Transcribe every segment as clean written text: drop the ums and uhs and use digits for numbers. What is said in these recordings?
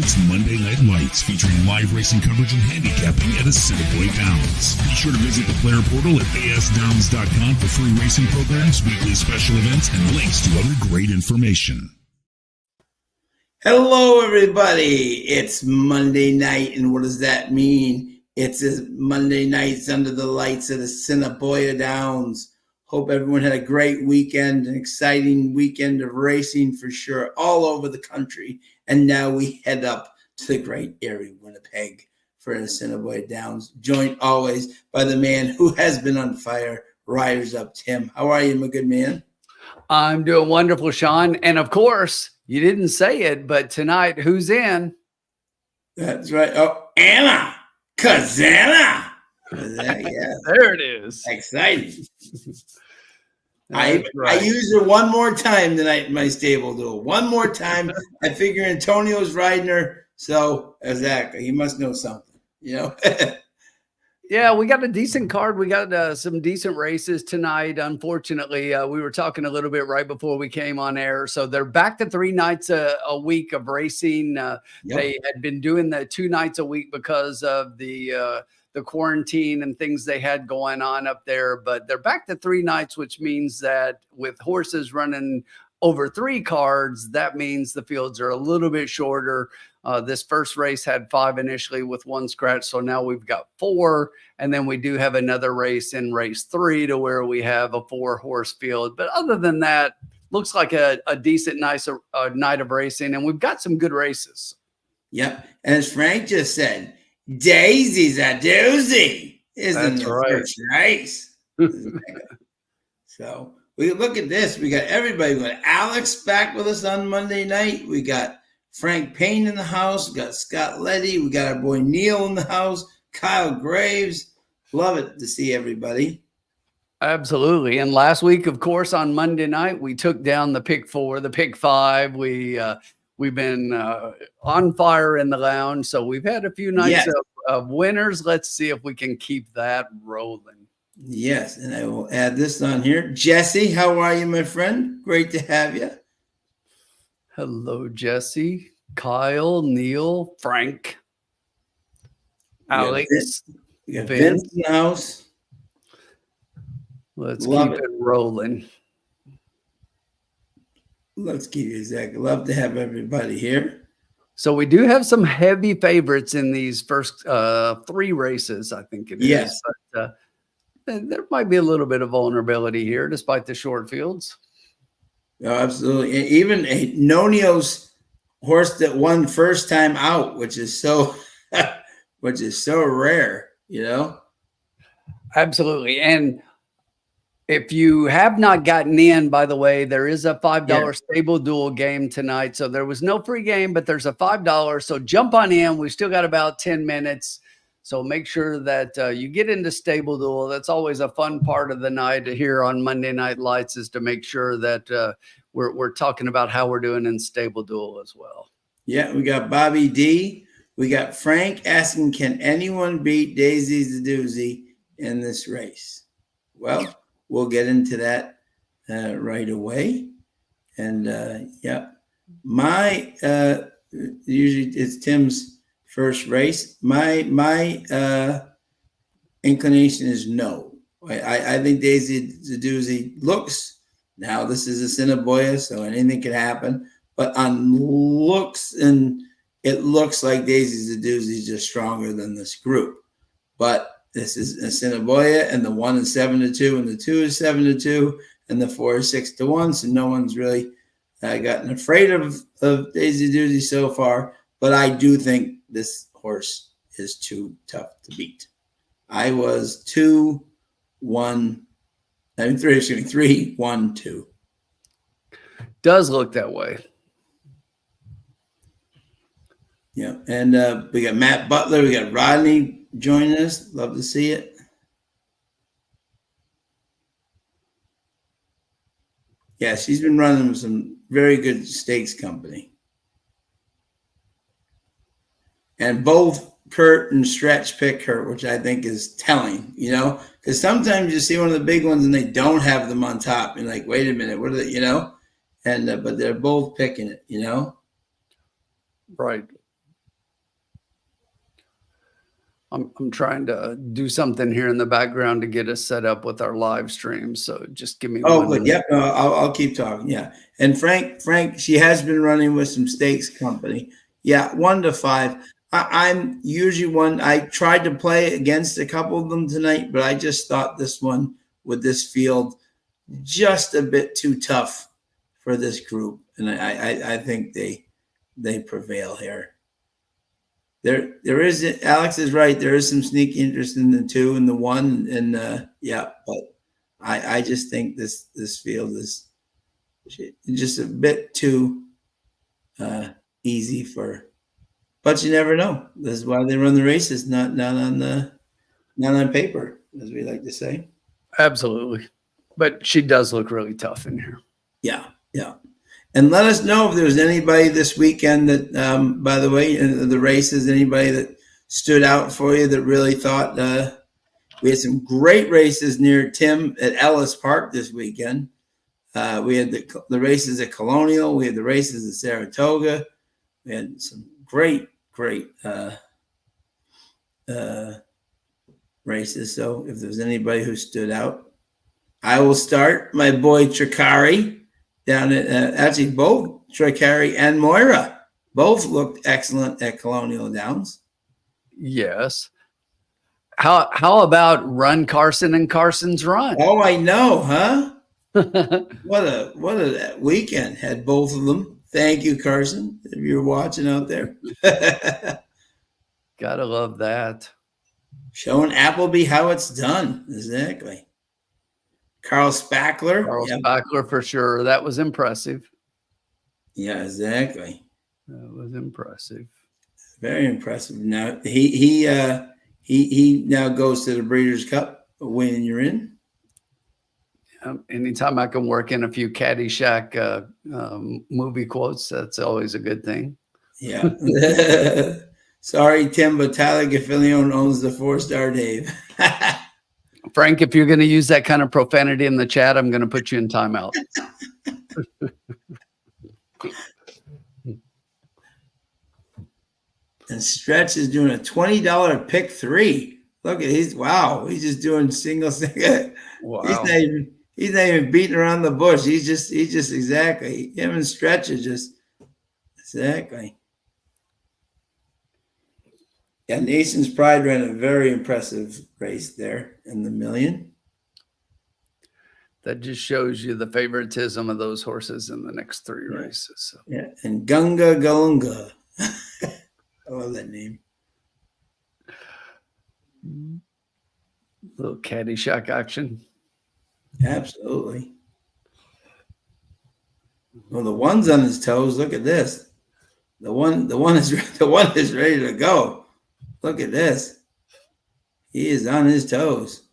It's Monday Night Lights, featuring live racing coverage and handicapping at Assiniboia Downs. Be sure to visit the player portal at asdowns.com for free racing programs, weekly special events, and links to other great information. Hello, everybody. It's Monday night, and what does that mean? It's Monday nights under the lights at Assiniboia Downs. Hope everyone had a great weekend, an exciting weekend of racing for sure, all over the country. And now we head up to the great area of Winnipeg for Assiniboia Downs, joined always by the man who has been on fire, Riders Up Tim. How are you, my good man? I'm doing wonderful, Sean. And of course, you didn't say it, but tonight, who's in? That's right. Oh, Anna Kazana. Yeah. There it is. Exciting. I used her one more time tonight in my stable duel. One more time. I figure Antonio's riding her. So exactly. He must know something, you know? Yeah, we got a decent card. We got some decent races tonight. Unfortunately, we were talking a little bit right before we came on air. So they're back to 3 nights a week of racing. They had been doing the 2 nights a week because of the quarantine and things they had going on up there. But they're back to 3 nights, which means that with horses running over 3 cards, that means the fields are a little bit shorter. This first race had 5 initially with 1 scratch. So now we've got 4. And then we do have another race in race 3 to where we have a 4-horse field. But other than that, looks like a decent, nice night of racing. And we've got some good races. Yep. And as Frank just said, Daisy's a doozy. Isn't the first race? So we look at this. We got everybody. We got Alex back with us on Monday night. We got Frank Payne in the house. We got Scott Letty. We got our boy Neil in the house. Kyle Graves. Love it to see everybody. Absolutely. And last week, of course, on Monday night, we took down the pick 4, the pick 5. We've been on fire in the lounge. So we've had a few nights of winners. Let's see if we can keep that rolling. Yes. And I will add this on here. Jesse, how are you, my friend? Great to have you. Hello, Jesse, Kyle, Neil, Frank, Alex. We got Vince in the house. Let's keep it rolling. Let's keep it exactly. Love to have everybody here. So we do have some heavy favorites in these first 3 races, I think it is. Yes. But there might be a little bit of vulnerability here despite the short fields. Oh, absolutely. And even Nonio's horse that won first time out, which is so rare, you know? Absolutely. And if you have not gotten in, by the way, there is a $5 stable duel game tonight. So there was no free game, but there's a $5. So jump on in. We still got about 10 minutes. So make sure that you get into stable duel. That's always a fun part of the night here on Monday Night Lights, is to make sure that we're talking about how we're doing in stable duel as well. Yeah, we got Bobby D. We got Frank asking, can anyone beat Daisy's the Doozy in this race? Well, we'll get into that right away. And my usually it's Tim's first race. My inclination is no. I think Daisy the Doozy looks, now this is Assiniboia, so anything can happen. But on looks, and it looks like Daisy the Doozy is just stronger than this group. But this is Assiniboia, and the 1 is 7-2, and the 2 is 7-2, and the 4 is 6-1. So no one's really gotten afraid of Daisy Doozy so far. But I do think this horse is too tough to beat. I was 3-1-2. Does look that way. Yeah, and we got Matt Butler. We got Rodney joining us. Love to see it. Yeah, she's been running with some very good stakes company. And both Kurt and Stretch pick her, which I think is telling, you know, because sometimes you see one of the big ones and they don't have them on top. And like, wait a minute, what are they, you know? And but they're both picking it, you know? Right. I'm trying to do something here in the background to get us set up with our live stream. So just give me Oh, one good. minute. Yep. No, I'll keep talking. Yeah. And Frank, she has been running with some stakes company. Yeah. 1 to 5. I'm usually one. I tried to play against a couple of them tonight, but I just thought this one with this field just a bit too tough for this group. And I think they prevail here. There is, Alex is right. There is some sneaky interest in the 2 and the 1, and yeah, but I just think this field is just a bit too easy for. But you never know. This is why they run the races, not on paper, as we like to say. Absolutely, but she does look really tough in here. Yeah. And let us know if there's anybody this weekend that, by the way, in the races, anybody that stood out for you that really thought we had some great races near Tim at Ellis Park this weekend. We had the races at Colonial. We had the races at Saratoga. We had some great races. So if there's anybody who stood out, I will start. My boy Tricari down at actually both Tricari and Moira both looked excellent at Colonial Downs. Yes. How about Run Carson and Carson's Run? Oh, I know, huh? What a weekend had both of them. Thank you, Carson, if you're watching out there. Gotta love that. Showing Appleby how it's done. Exactly. Carl Spackler. Spackler for sure. That was impressive. Yeah, exactly. That was impressive. Very impressive. Now he now goes to the Breeders' Cup. A win and you're in. Anytime I can work in a few Caddyshack movie quotes, that's always a good thing. Yeah. Sorry, Tim, but Tyler Gaffilione owns the 4-star Dave. Frank, if you're going to use that kind of profanity in the chat, I'm going to put you in timeout. And Stretch is doing a $20 pick 3. Look at he's just doing single. Wow. He's not even beating around the bush. He's just exactly him and Stretch are just exactly. Yeah, Nation's Pride ran a very impressive race there in the million. That just shows you the favoritism of those horses in the next 3 races. So. Yeah, and Gunga Galunga. I love that name. Little Caddyshack action. Absolutely. Well, the one's on his toes. Look at this. The one is ready to go. Look at this. He is on his toes.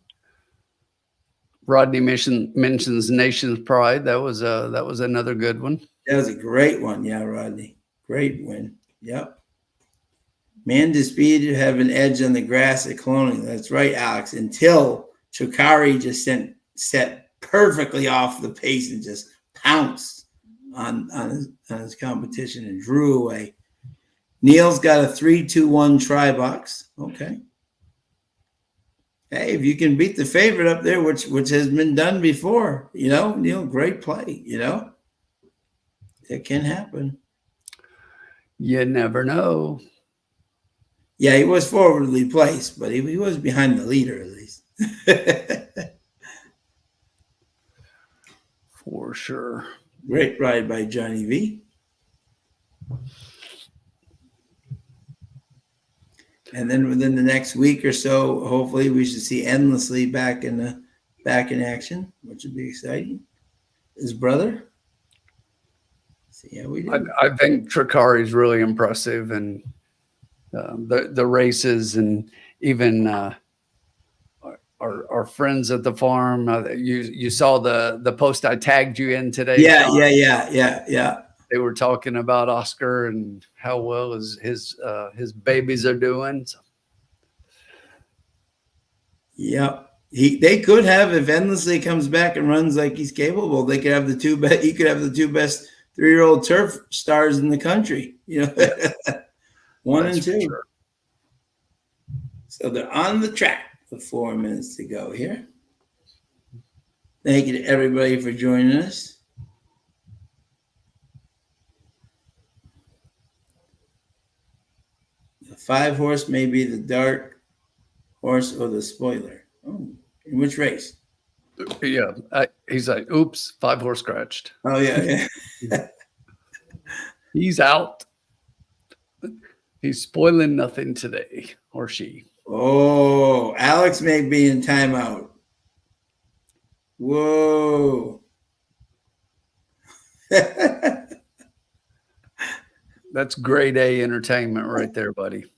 Rodney mentions Nation's Pride. That was another good one. That was a great one. Yeah, Rodney. Great win. Yep. Man Disputed have an edge on the grass at Colonial. That's right, Alex. Until Chukari just set perfectly off the pace and just pounced on his competition and drew away. Neil's got a 3-2-1 try box. Okay. Hey, if you can beat the favorite up there, which has been done before, Neil, great play, It can happen. You never know. Yeah, he was forwardly placed, but he was behind the leader at least. For sure. Great ride by Johnny V. And then within the next week or so, hopefully we should see Endlessly back in action, which would be exciting. His brother. See how we do. I think Tricari is really impressive, and the races, and even our friends at the farm. You saw the post I tagged you in today. Yeah. They were talking about Oscar and how well his babies are doing. So. Yep. They could have, if Endlessly comes back and runs like he's capable, they could have he could have the 2 best 3-year-old turf stars in the country. 1 and 2. Sure. So they're on the track with 4 minutes to go here. Thank you to everybody for joining us. The 5 horse may be the dark horse or the spoiler. Oh, in which race? Yeah. He's like, oops, 5 horse scratched. Oh, yeah. He's out. He's spoiling nothing today, or she. Oh, Alex may be in timeout. Whoa. That's grade A entertainment right there, buddy.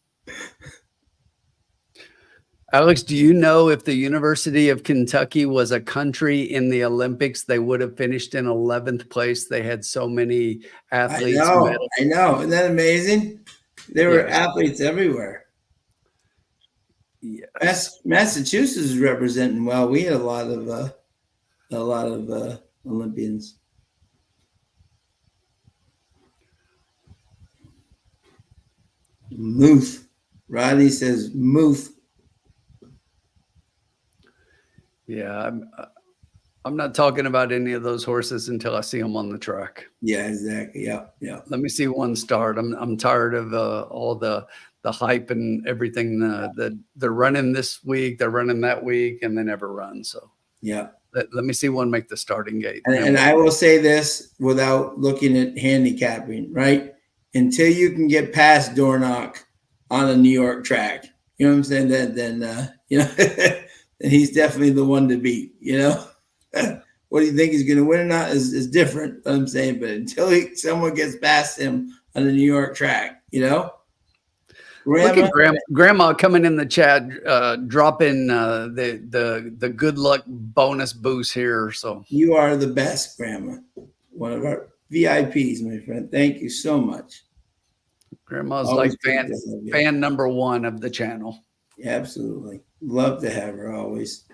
Alex, do you know if the University of Kentucky was a country in the Olympics, they would have finished in 11th place? They had so many athletes. I know. Isn't that amazing? There were athletes everywhere. Yes. Massachusetts is representing well. We had a lot of Olympians. Muth. Rodney says Muth. Yeah, I'm not talking about any of those horses until I see them on the track. Yeah, exactly. Yeah. Let me see one start. I'm tired of all the hype and everything that they're running this week, they're running that week, and they never run. So yeah, let me see one make the starting gate. And I will say this without looking at handicapping, right? Until you can get past Dornoch on a New York track, you know what I'm saying? Then and he's definitely the one to beat, What do you think he's going to win or not is different, I'm saying. But until someone gets past him on the New York track, Look at Grandma coming in the chat, dropping the good luck bonus boost here. So you are the best, Grandma. One of our VIPs, my friend. Thank you so much. Grandma's always like fan number 1 of the channel. Yeah, absolutely. Love to have her always.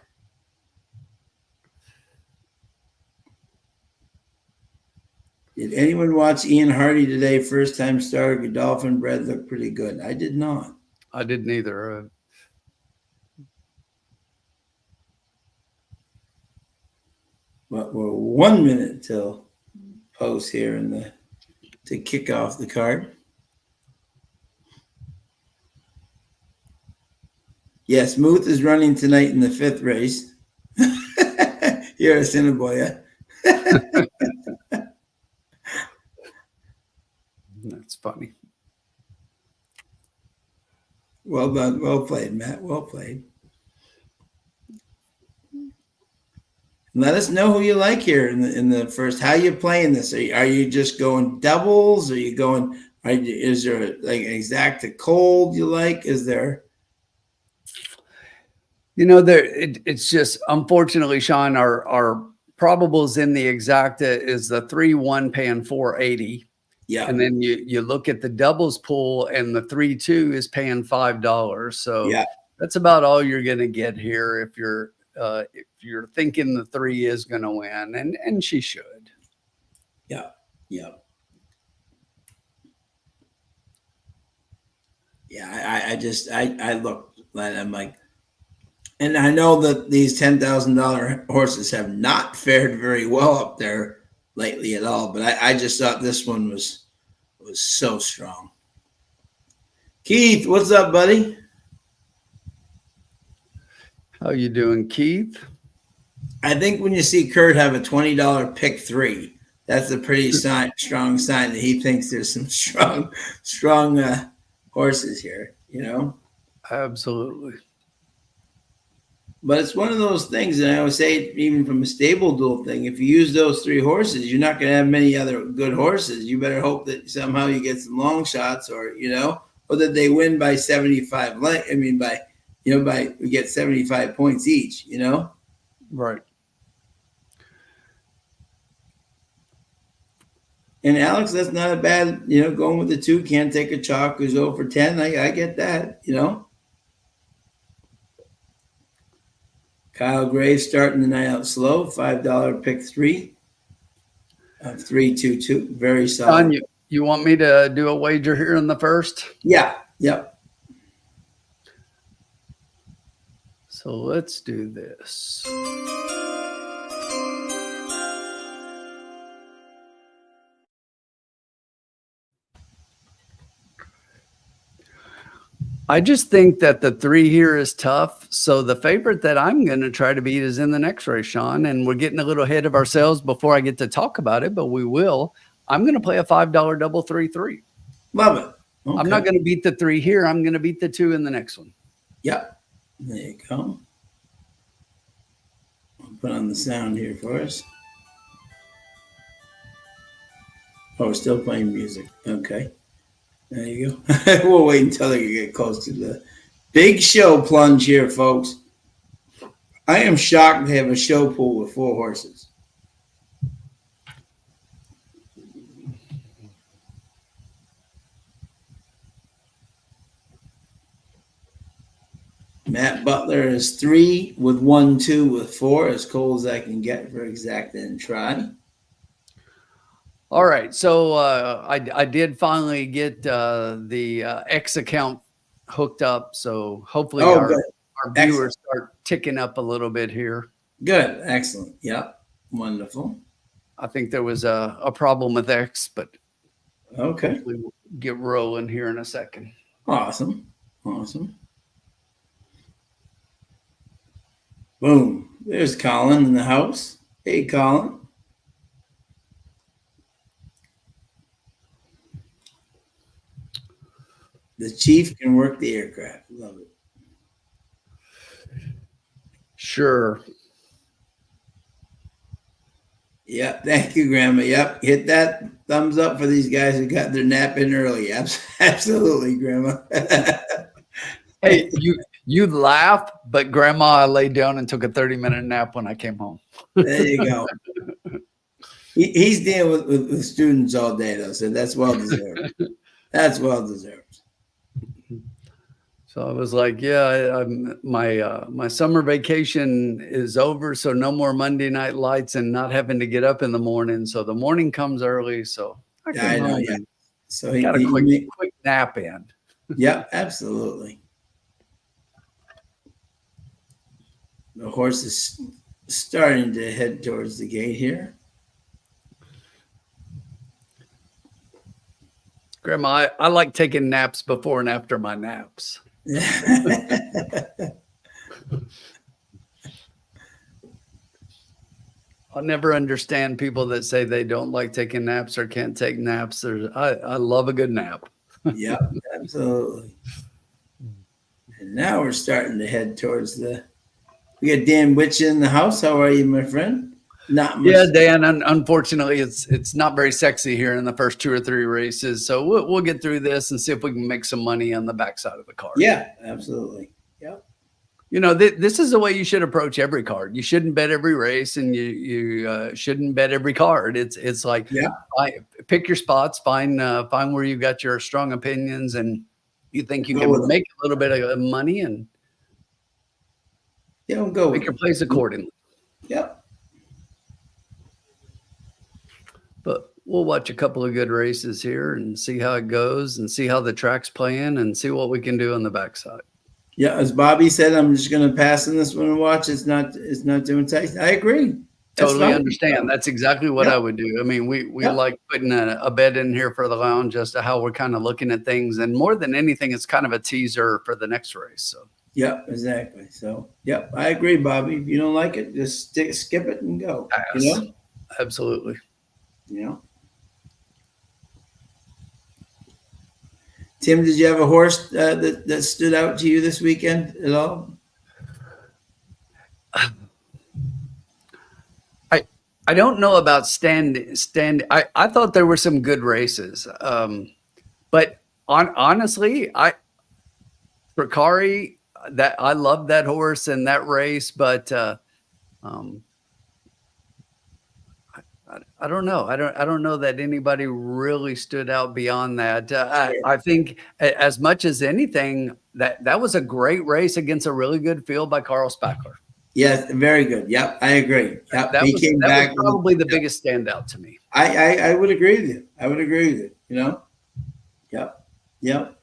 Did anyone watch Ian Hardy today? First time starter, Godolphin bred, looked pretty good. I did not. I didn't either. But we're 1 minute till post here to kick off the card. Yes, Muth is running tonight in the 5th race. Here at Assiniboia. That's funny. Well done. Well played, Matt. Well played. Let us know who you like here in the first. How you playing this? Are you just going doubles? Are you going? Is there like an exacta cold you like? Is there? It's just unfortunately, Sean, our probables in the exacta is the 3-1 paying 480. Yeah. And then you look at the doubles pool and the 3-2 is paying $5. So yeah, that's about all you're going to get here if you're thinking the 3 is going to win, and she should. Yeah. Yeah. Yeah. I look and I'm like, and I know that these $10,000 horses have not fared very well up there lately at all, but I just thought this one was so strong. Keith, what's up, buddy? How you doing, Keith? I think when you see Kurt have a $20 pick 3, that's a pretty strong sign that he thinks there's some strong horses here, Absolutely. But it's one of those things, and I would say, even from a stable duel thing, if you use those 3 horses, you're not going to have many other good horses. You better hope that somehow you get some long shots, or that they win by 75. We get 75 points each. Right. And Alex, that's not a bad. Going with the 2, can't take a chalk, who's 0 for 10. I get that. Kyle Graves starting the night out slow, $5 pick 3. 3-2-2, very solid. John, you want me to do a wager here in the first? Yeah. Yep. So let's do this. I just think that the 3 here is tough. So the favorite that I'm going to try to beat is in the next race, Sean. And we're getting a little ahead of ourselves before I get to talk about it, but we will. I'm going to play a $5 double 3-3. Love it. Okay. I'm not going to beat the 3 here. I'm going to beat the 2 in the next one. Yep. There you go. I'll put on the sound here for us. Oh, we're still playing music. Okay. There you go. We'll wait until they get close to the big show plunge here, folks. I am shocked to have a show pool with 4 horses. Matt Butler is 3 with 1, 2 with 4, as cold as I can get for exact and try. All right, so I did finally get the X account hooked up, so hopefully our viewers start ticking up a little bit here. Good, excellent, yep, wonderful. I think there was a problem with X, but okay, we'll get rolling here in a second. Awesome, awesome. Boom, there's Colin in the house. Hey, Colin. The chief can work the aircraft. Love it. Sure. Yep. Thank you, Grandma. Yep. Hit that thumbs up for these guys who got their nap in early. Absolutely, Grandma. Hey, you laugh, but Grandma, I laid down and took a 30-minute nap when I came home. There you go. He's dealing with students all day, though, so that's well deserved. That's well deserved. So I was like, yeah, my summer vacation is over, so no more Monday night lights and not having to get up in the morning. So the morning comes early, so I know. Yeah. So he got a quick nap in. Yeah, absolutely. The horse is starting to head towards the gate here. Grandma, I like taking naps before and after my naps. I'll never understand people that say they don't like taking naps or can't take naps. I love a good nap. Yeah, absolutely. And now we're starting to head towards we got Dan Witch in the house. How are you, my friend? Not much. Yeah, Dan, unfortunately, it's not very sexy here in the first 2 or 3 races. So we'll get through this and see if we can make some money on the backside of the card. Yeah, absolutely. Yeah. You know, this is the way you should approach every card. You shouldn't bet every race, and you shouldn't bet every card. It's like, pick your spots, find where you got your strong opinions, and you think you can make a little bit of money, and go make your plays accordingly. Yep. But we'll watch a couple of good races here and see how it goes and see how the track's playing and see what we can do on the backside. Yeah, as Bobby said, I'm just going to pass in this one and watch. It's not too enticing. I agree. Totally understand. That's exactly what I would do. I mean, we like putting a bet in here for the lounge as to how we're kind of looking at things. And more than anything, it's kind of a teaser for the next race. So. Yeah, exactly. So, I agree, Bobby. If you don't like it, just skip it and go. Yes, you know? Absolutely. Tim, did you have a horse that stood out to you this weekend at all? I don't know about stand. I thought there were some good races, but honestly, Ricari, that I loved that horse and that race, but I don't know. I don't know that anybody really stood out beyond that. I think as much as anything, that was a great race against a really good field by Carl Spackler. Yes, very good. Yep, I agree. Yep, that was probably the biggest standout to me. I would agree with you. I would agree with you. You know. Yep.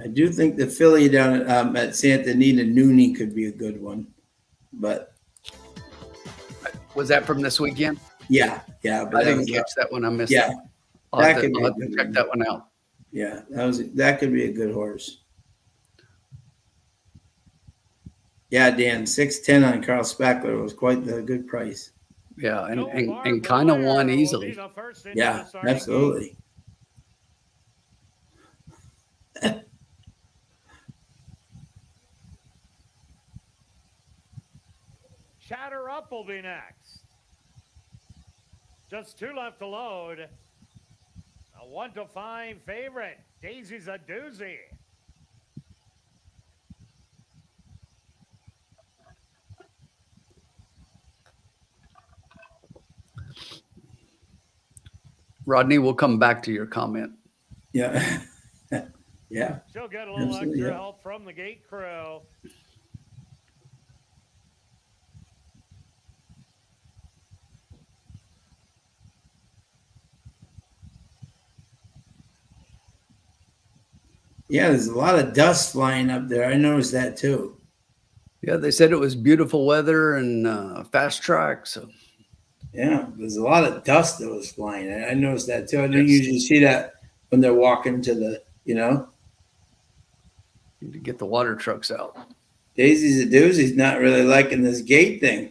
I do think the filly down at Santa Anita Noonie could be a good one, but Was that from this weekend? yeah. But I didn't catch that one. I missed it. I'll that have could be a to good check one. that one out. Yeah, that could be a good horse. Yeah, Dan, 610 on Carl Spackler was quite the good price. Yeah, and kind of won easily. Yeah, absolutely. Chatter Up will be next. Just 2 left to load. A 1-5 favorite. Daisy's a doozy. Rodney, we'll come back to your comment. Yeah. Yeah. She'll get a little extra help from the gate crew. Yeah, there's a lot of dust flying up there. I noticed that too. Yeah, they said it was beautiful weather and fast track. So yeah, there's a lot of dust that was flying. I noticed that too. I don't usually see that when they're walking to the, Need to get the water trucks out. Daisy's a doozy's not really liking this gate thing.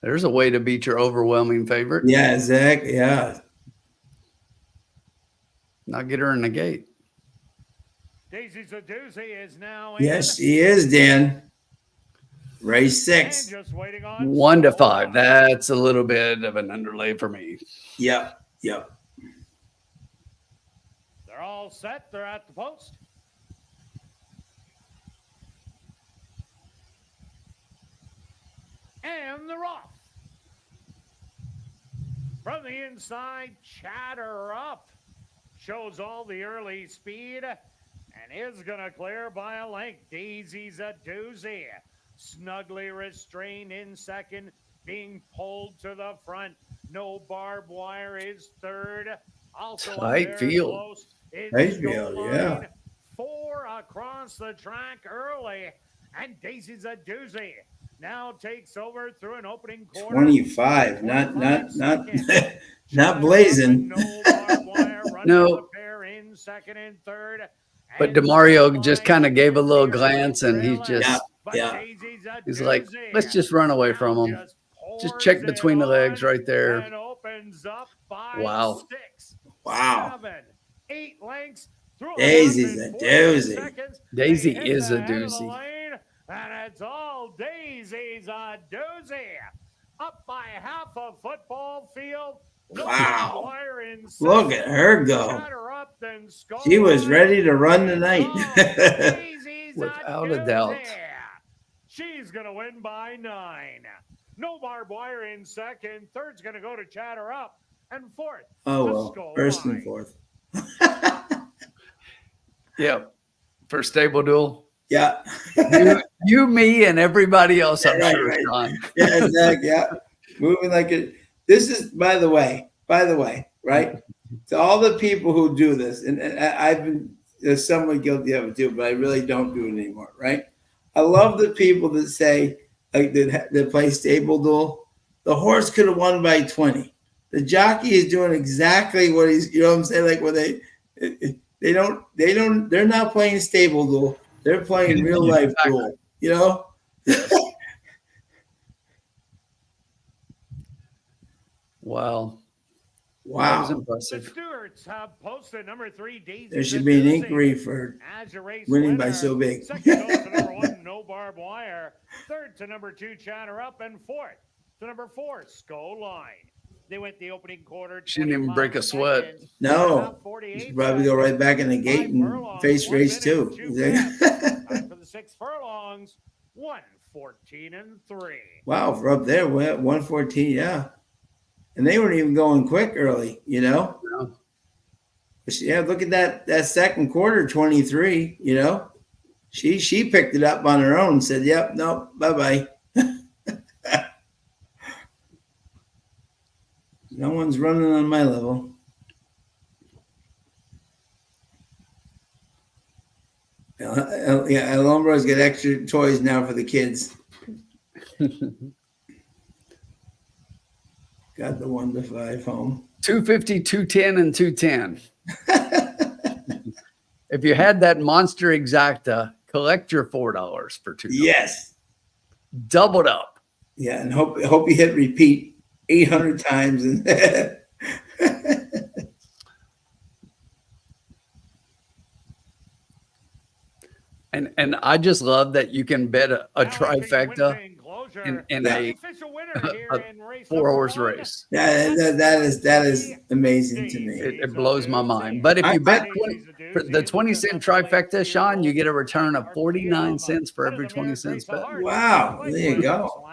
There's a way to beat your overwhelming favorite. Yeah, Zach. Yeah. Not get her in the gate. Daisy's a doozy is now in. Yes, she is, Dan. Race 6. Just waiting on 1-5. That's a little bit of an underlay for me. Yep. They're all set. They're at the post. And they're off. From the inside, Chatter Up shows all the early speed and is going to clear by a length. Daisy's a doozy. Snugly restrained in second, being pulled to the front. No Barbed Wire is third. Also Tight field. close is Tight field, yeah. 4 across the track early, and Daisy's a doozy. Now takes over through an opening quarter. 25. Not blazing. No. In second and third. But DeMario just kind of gave a little glance, and he just he's like, let's just run away from him. Just check between the legs right there. Wow. 7, 8 lengths. Daisy's a doozy. Daisy is a doozy. And it's all Daisy's a doozy. Up by half a football field. Wow. Look at her go. She was ready to run tonight. Without a doubt. She's going to win by 9. No Barbed Wire in second. Third's going to go to Chatter Up. And fourth. Oh, well. First and fourth. Yep. For stable duel. Yeah. you, me, and everybody else, I'm sure. Right. John. Yeah, exactly. Yeah. Moving like it. This is, by the way, right? To all the people who do this, and I've been somewhat guilty of it too, but I really don't do it anymore, right? I love the people that say, like, that play stable duel. The horse could have won by 20. The jockey is doing exactly what he's, you know what I'm saying? Like, when they're not playing stable duel. They're playing real life duel, you know? Wow. Wow. That was impressive. The Stewarts have posted number 3, Daisy. There should be an inquiry for winning by so big. Second goes to number 1, No Barbed Wire. Third to number 2, Chatter Up. And fourth to number 4, Skull Line. They went the opening quarter. She didn't even break a sweat. No. You should probably go right back in the gate and face race 2. For the 6 furlongs, 1:14 and 3. Wow, for up there, 1:14, yeah. And they weren't even going quick early, you know? No. Yeah, look at that second quarter, 23, you know? She picked it up on her own and said, yep, no, bye-bye. No one's running on my level. Yeah, Alombro's got extra toys now for the kids. Got the 1 to 5 home. 250, 210, and 210. If you had that monster exacta, collect your $4 for $2. Yes. Doubled up. Yeah, and hope you hit repeat 800 times. And I just love that you can bet a trifecta in a 4-horse race. That is amazing to me. It blows my mind. But if you bet the 20-cent trifecta, Sean, you get a return of 49 cents for every 20 cents bet. Wow, there you go.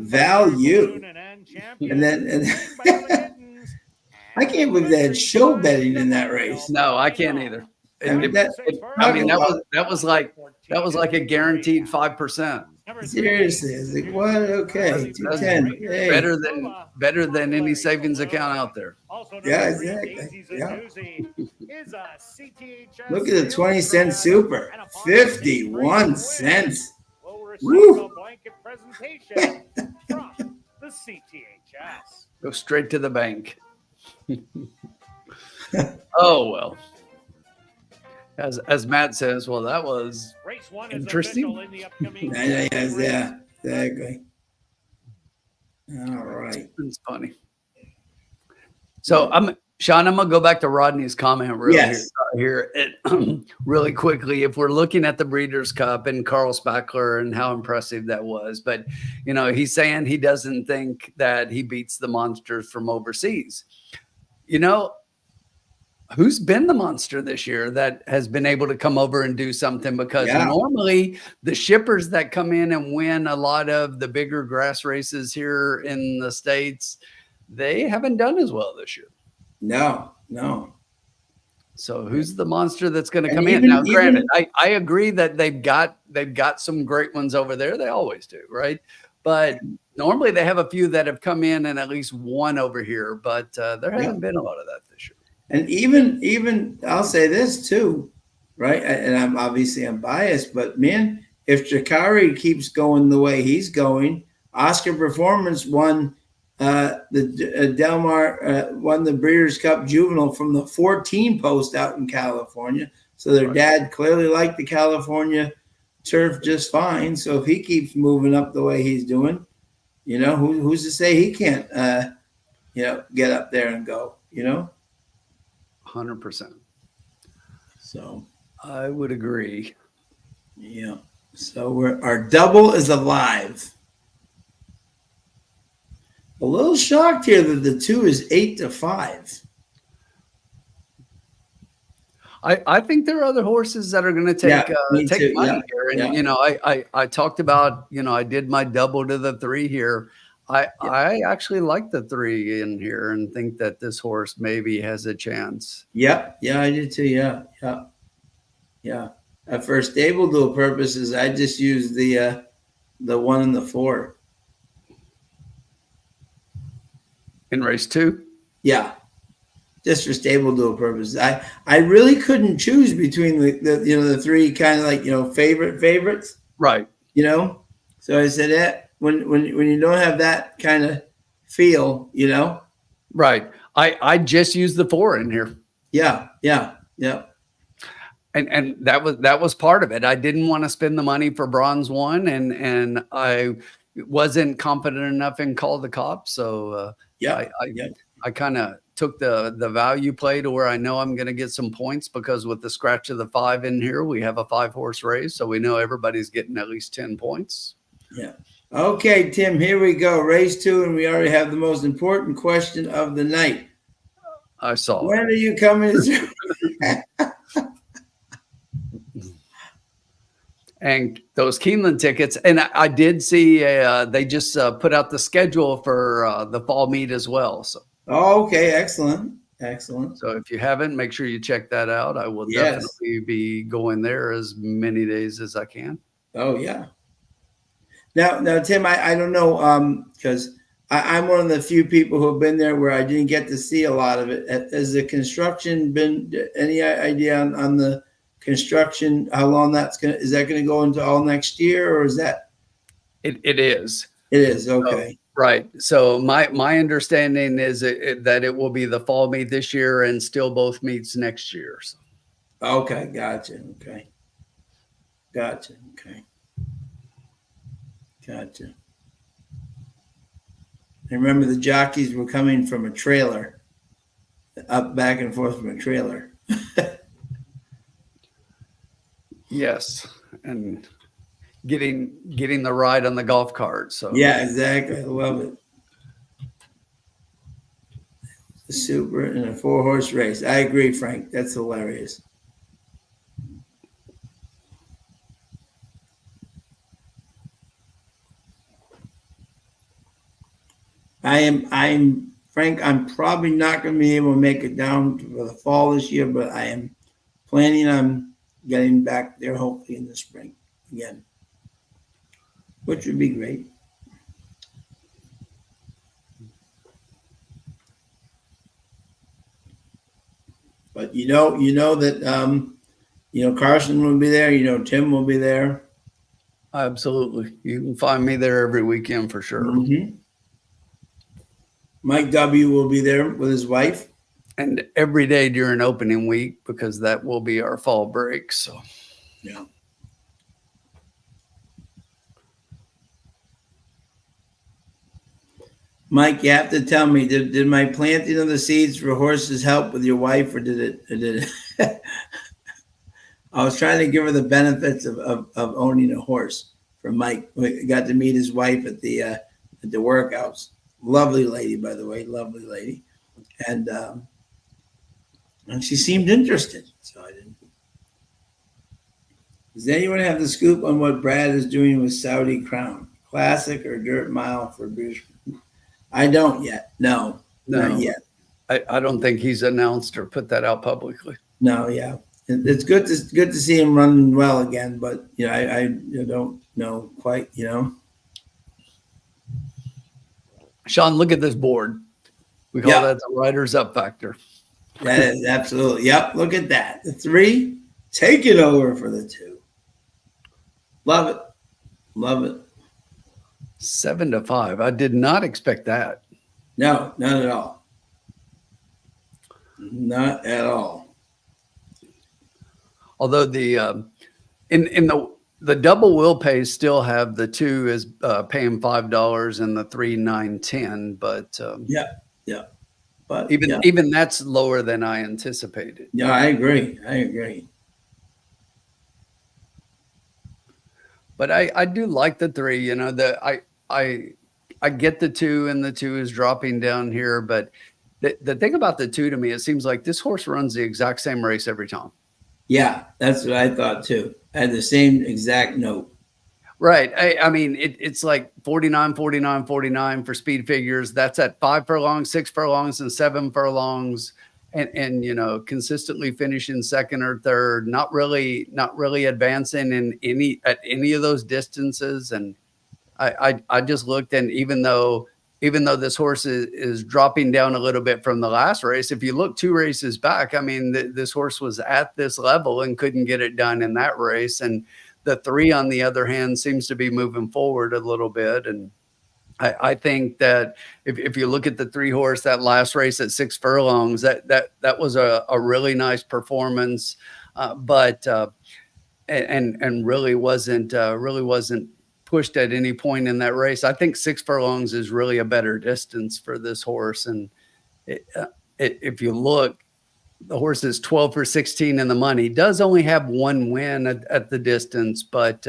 Value. And I can't believe they had show betting in that race. No, I can't either. That was like a guaranteed 5%. Seriously, it's like what? Okay, 210. Hey. Better than any savings account out there. Yeah, exactly. Yeah. Look at the 20-cent super, 51 cents. Woo. Go straight to the bank. Oh well. As Matt says, well, that was interesting. Yeah, exactly. All right. It's funny. So Sean, I'm gonna go back to Rodney's comment here really quickly. If we're looking at the Breeders' Cup and Carl Spackler and how impressive that was, but he's saying he doesn't think that he beats the monsters from overseas. Who's been the monster this year that has been able to come over and do something? Because normally the shippers that come in and win a lot of the bigger grass races here in the States, they haven't done as well this year. No. So who's the monster that's going to come in? Now, granted, I agree that they've got some great ones over there. They always do, right? But normally they have a few that have come in and at least one over here, but there hasn't been a lot of that this year. And even I'll say this too, right? And I'm biased, but man, if Jakari keeps going the way he's going, Oscar Performance won the Del Mar won the Breeders' Cup Juvenile from the 14 post out in California. So their dad clearly liked the California turf just fine. So if he keeps moving up the way he's doing, who's to say he can't get up there and go, 100%. So I would agree. Yeah. So our double is alive. A little shocked here that the 2 is 8 to 5. I think there are other horses that are going to take money here. And, I talked about, I did my double to the 3 here. I actually like the 3 in here and think that this horse maybe has a chance. Yeah, I do too. Yeah. For stable dual purposes, I just use the 1 and the 4 in race 2. Yeah, just for stable dual purposes. I really couldn't choose between the 3 kind of like favorites. Right. So I said when you don't have that kind of feel, Right. I just used the 4 in here. Yeah. And that was part of it. I didn't want to spend the money for bronze 1, and I wasn't confident enough in Call the Cop. So I kind of took the value play to where I know I'm going to get some points, because with the scratch of the 5 in here, we have a 5-horse race. So we know everybody's getting at least 10 points. Yeah. Okay, Tim, here we go. Race 2, and we already have the most important question of the night. I saw. When are you coming? And those Keeneland tickets, and I did see they just put out the schedule for the fall meet as well. So. Oh, okay, excellent. Excellent. So if you haven't, make sure you check that out. I will Yes. definitely be going there as many days as I can. Oh yeah. Now, Tim, I don't know, because I'm one of the few people who have been there where I didn't get to see a lot of it. Has the construction been, any idea on the construction, how long is that going to go into all next year, or is that? It is. It is, okay. Right. So my understanding is that it will be the fall meet this year and still both meets next year. So. Okay, gotcha. Okay. Gotcha. Okay. Gotcha. I remember the jockeys were coming from a trailer, up back and forth from a trailer. Yes, and getting the ride on the golf cart. So yeah, exactly. I love it. Super in a 4-horse race. I agree, Frank. That's hilarious. I'm Frank, I'm probably not going to be able to make it down for the fall this year, but I am planning on getting back there hopefully in the spring again, which would be great. But you know that Carson will be there. Tim will be there. Absolutely, you can find me there every weekend for sure. Mm-hmm. Mike W. will be there with his wife. And every day during opening week, because that will be our fall break. So, yeah. Mike, you have to tell me, did my planting of the seeds for horses help with your wife, or did it? I was trying to give her the benefits of owning a horse for Mike. We got to meet his wife at the workouts. Lovely lady, by the way, lovely lady. And she seemed interested. So I didn't. Does anyone have the scoop on what Brad is doing with Saudi Crown? Classic or dirt mile for British? I don't yet. No, not yet. I don't think he's announced or put that out publicly. No, yeah. It's good to see him running well again, but I don't know quite, Sean, look at this board. We call that the Riders Up factor. That is absolutely. Yep. Look at that. The 3, take it over for the 2. Love it. Love it. 7-5. I did not expect that. No, not at all. Not at all. Although the in the double will pay still have the 2 is paying $5 and the 3 9.10, but yeah. But even that's lower than I anticipated. Yeah, I agree. But I do like the 3. I get the 2, and the 2 is dropping down here. But the thing about the 2 to me, it seems like this horse runs the exact same race every time. Yeah, that's what I thought too. I had the same exact note. Right. I mean, it's like 49, 49, 49 for speed figures. That's at 5 furlongs, 6 furlongs, and 7 furlongs. And consistently finishing second or third, not really advancing in any of those distances. And I just looked, and even though this horse is dropping down a little bit from the last race, if you look 2 races back, I mean, this horse was at this level and couldn't get it done in that race. And the 3, on the other hand, seems to be moving forward a little bit. And I think that if you look at the 3 horse, that last race at 6 furlongs, that was a really nice performance, but really wasn't pushed at any point in that race. I think 6 furlongs is really a better distance for this horse. And if you look, the horse is 12 for 16 in the money, does only have 1 win at the distance, but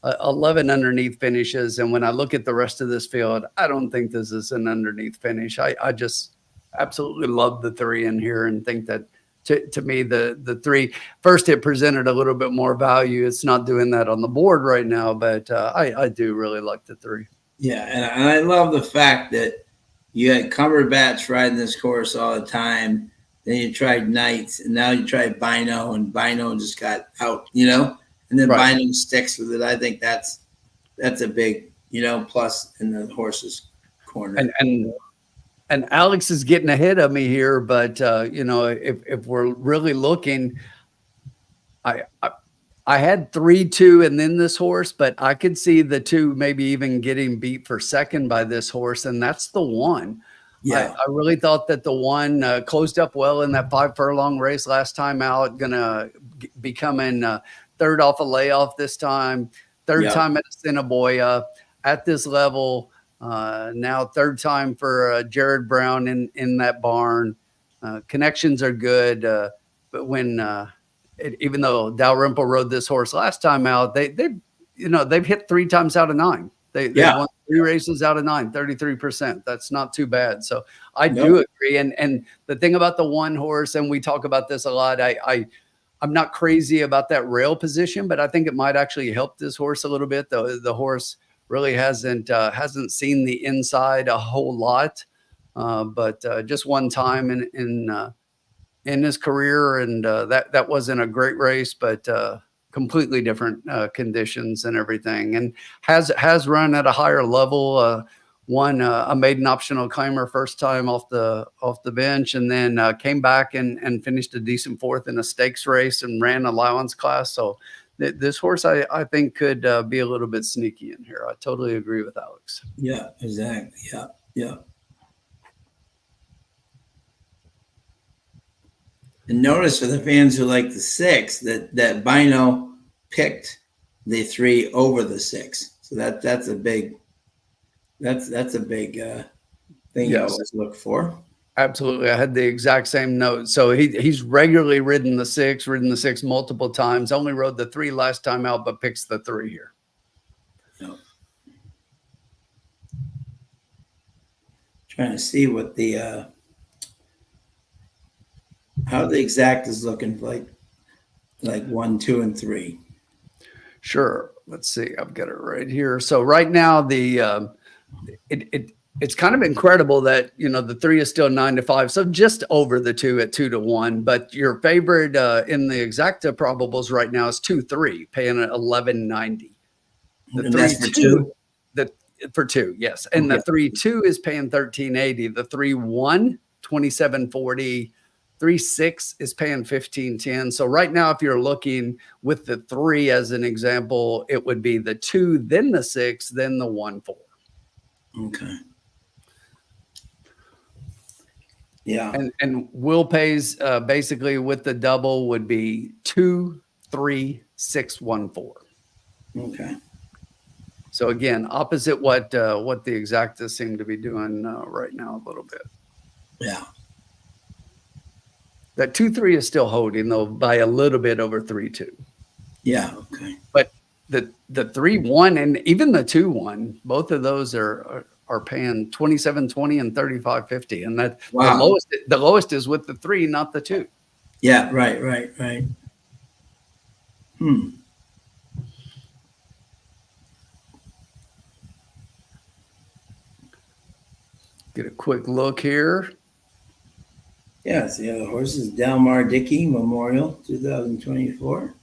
11 underneath finishes. And when I look at the rest of this field, I don't think this is an underneath finish. I just absolutely love the 3 in here, and think that to me, the 3, first, it presented a little bit more value. It's not doing that on the board right now, but I do really like the 3. Yeah, and I love the fact that you had Cumberbatch riding this course all the time. then you tried Knights, and now you tried Bino, and Bino just got out, and then Right. Bino sticks with it. I think that's a big, plus in the horse's corner. And Alex is getting ahead of me here, but if we're really looking, I had 3-2 and then this horse, but I could see the 2 maybe even getting beat for second by this horse, and that's the 1. Yeah. I really thought that the 1 closed up well in that 5 furlong race last time out, gonna be coming third off a layoff this time, third time at Assiniboia at this level. Now third time for Jared Brown in that barn. Connections are good, but when even though Dalrymple rode this horse last time out, they've hit 3 times out of 9. They won 3 races out of 9, 33%. That's not too bad. So I do agree. And the thing about the 1 horse, and we talk about this a lot, I'm not crazy about that rail position, but I think it might actually help this horse a little bit. The horse really hasn't seen the inside a whole lot, but just one time in his career, and that wasn't a great race, but completely different conditions and everything, and has run at a higher level. Won a maiden optional climber first time off the bench, and then came back and finished a decent 4th in a stakes race and ran allowance class. So this horse, I think, could be a little bit sneaky in here. I totally agree with Alex. Yeah, exactly. Yeah. And notice for the fans who like the 6 that Bino picked the 3 over the 6. So that's a big thing you always look for. Absolutely. I had the exact same note. So he's regularly ridden the 6 multiple times, only rode the 3 last time out, but picks the 3 here. Yep. Trying to see what the how the exact is looking like 1, 2, and 3. Sure. Let's see. I've got it right here. So right now it's kind of incredible that, the 3 is still 9-5. So just over the 2 at 2-1, but your favorite in the exacta probables right now is 2-3, paying at 11.90. And that's for 2? For 2, yes. And the 3-2 is paying 13.80. The 3-1, 27.40. 3-6 is paying 15.10. So right now, if you're looking with the 3 as an example, it would be the 2, then the 6, then the 1-4. Okay. Yeah. And Will pays basically with the double would be 2, 3, 6, 1-4. Okay. So again, opposite what the exactas seem to be doing right now a little bit. Yeah. That 2-3 is still holding though by a little bit over 3-2. Yeah. Okay. But the 3-1 and even the 2-1, both of those are paying 27.20 and 35.50, and that the lowest is with the 3, not the 2. Yeah. Right. Get a quick look here. Yeah, it's the other horses. Delmar Dickey Memorial 2024.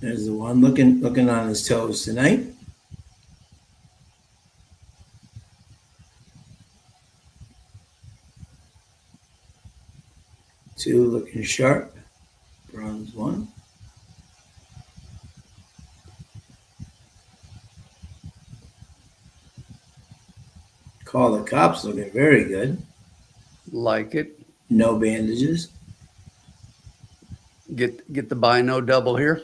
There's the one looking on his toes tonight. Two looking sharp. Bronze 1. Call the Cops looking very good. Like it. No bandages. Get the Bino double here.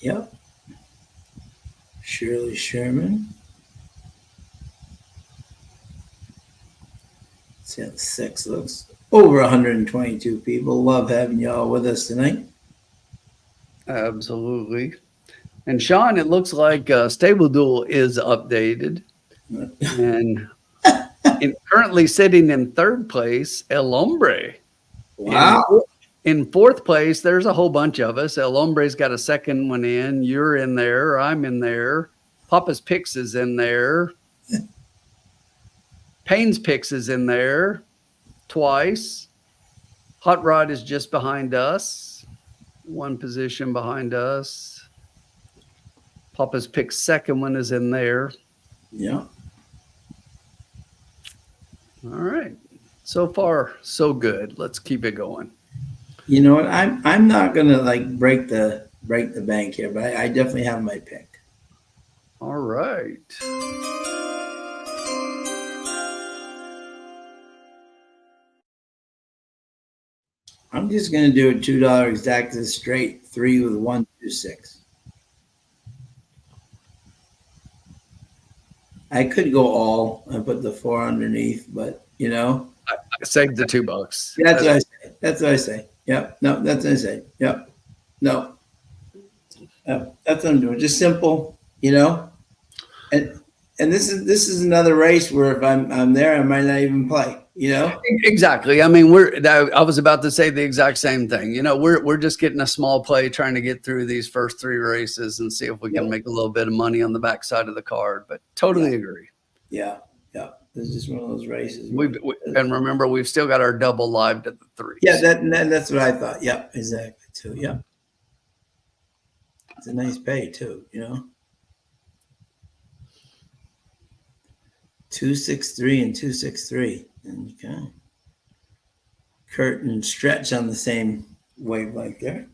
Yep. Shirley Sherman. See how the 6 looks. Over 122 people. Love having y'all with us tonight. Absolutely. And Sean, it looks like Stable Duel is updated. And currently sitting in 3rd place, El Hombre. Wow. In 4th place, there's a whole bunch of us. El Hombre's got a 2nd one in. You're in there. I'm in there. Papa's Picks is in there. Payne's Picks is in there twice. Hot Rod is just behind us, one position behind us. Papa's Pick second one is in there. Yeah. All right. So far, so good. Let's keep it going. You know what? I'm not gonna like break the bank here, but I definitely have my pick. All right. I'm just gonna do a $2 exact as straight 3 with 1, 2, 6. I could go all and put the 4 underneath, but you know, I saved the $2. that's what I say. That's what I say. Yep. No, that's what I say. Yep. No. Yep. That's what I'm doing. Just simple, you know. And this is another race where if I'm there, I might not even play. You know. Exactly. I mean, I was about to say the exact same thing. You know, we're just getting a small play, trying to get through these first 3 races and see if we can make a little bit of money on the backside of the card. But totally agree. Yeah. Yeah. This is just one of those races. And remember, we've still got our double live to the 3s. Yeah, that's what I thought. Yeah, exactly. Too. Yeah. It's a nice pay too. You know. 263 and 263. Okay. Kurt and Stretch on the same wavelength there.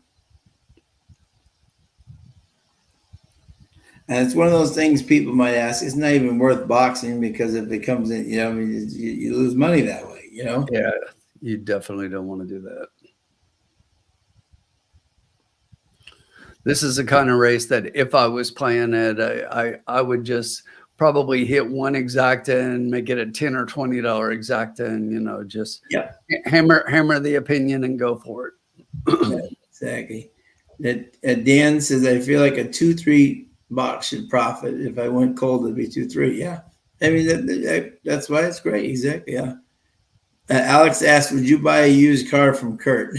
And it's one of those things people might ask, it's not even worth boxing because if it comes in, you know, I mean, you lose money that way, you know? Yeah, you definitely don't want to do that. This is the kind of race that if I was playing it, I would just probably hit one exacta and make it a $10 or $20 exacta and, you know, just hammer the opinion and go for it. Yeah, exactly. Dan says, I feel like a 2-3 box should profit. If I went cold, it'd be 2-3. Yeah. I mean, that's why it's great. Exactly. Yeah. Alex asked, would you buy a used car from Kurt?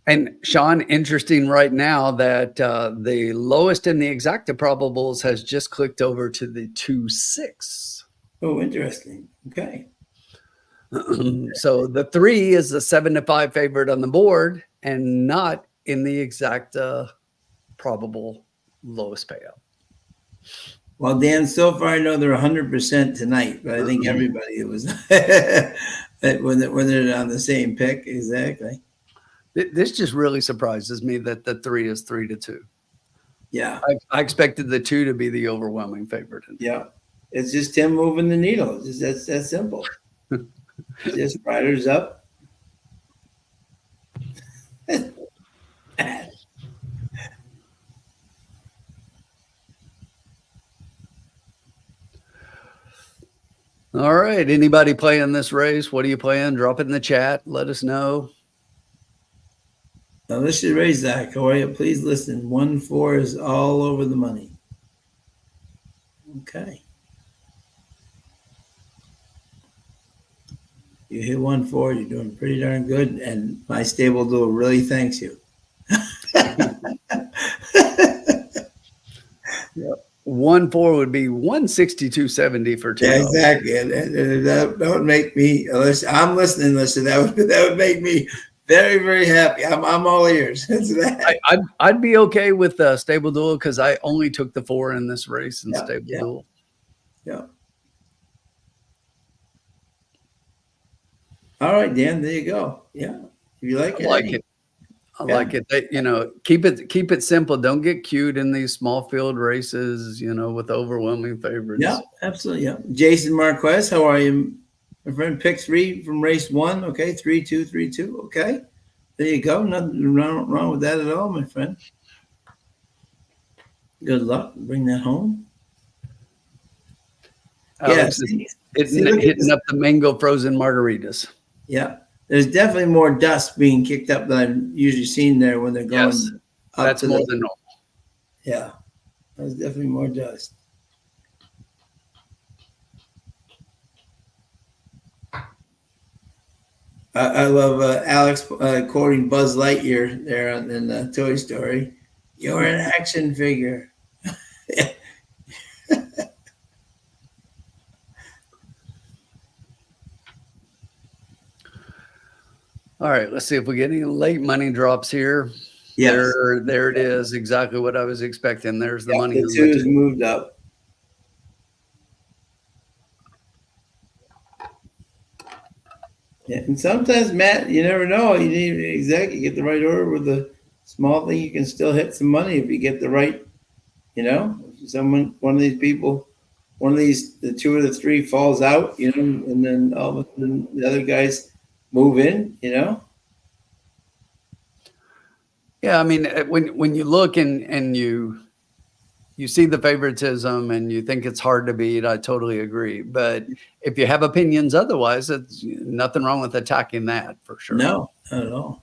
And Sean, interesting right now that the lowest in the exacta probables has just clicked over to the 2-6. Oh, interesting. Okay. So the 3 is the 7-5 favorite on the board and not in the exacta probable lowest payout. Well, Dan, so far I know they're 100% tonight, but I think everybody was when they're on the same pick. Exactly. This just really surprises me that the 3 is 3-2. Yeah. I expected the 2 to be the overwhelming favorite. Yeah. It's just him moving the needle. It's just that simple. Just riders up. All right. Anybody playing this race? What are you playing? Drop it in the chat. Let us know. Now, this should raise that. How are you? Please listen. 1-4 is all over the money. Okay. You hit 1-4, you're doing pretty darn good. And my stable duel really thanks you. Yep. 1-4 would be 162.70 for 2. Yeah, exactly. And that would make me, I'm listening, listen, that would make me very, very happy. I'm all ears. I'd be okay with stable duel because I only took the 4 in this race in stable duel. Yeah. All right, Dan, there you go. Yeah. If you like it. I like it. I like it. You know, keep it simple. Don't get cute in these small field races, you know, with overwhelming favorites. Yeah, absolutely. Yeah. Jason Marquez, how are you? My friend, pick 3 from race 1. Okay. 3-2, 3-2. Okay. There you go. Nothing wrong with that at all, my friend. Good luck. Bring that home. Alex hitting up the mango frozen margaritas. Yeah. There's definitely more dust being kicked up than I've usually seen there when they're going up. That's more than normal. Yeah. There's definitely more dust. I love Alex quoting Buzz Lightyear there in Toy Story. You're an action figure. All right, let's see if we get any late money drops here. Yes. There it is. Exactly what I was expecting. There's the money. The on twos the two. moved up. Yeah, and sometimes, Matt, you never know. You need exactly get the right order with the small thing. You can still hit some money if you get the right. You know, if one of these people, the two or the three falls out. You know, and then all of a sudden the other guys move in. You know. Yeah, I mean, when you look and you see the favoritism and you think it's hard to beat, I totally agree. But if you have opinions otherwise, it's nothing wrong with attacking that for sure. No, not at all.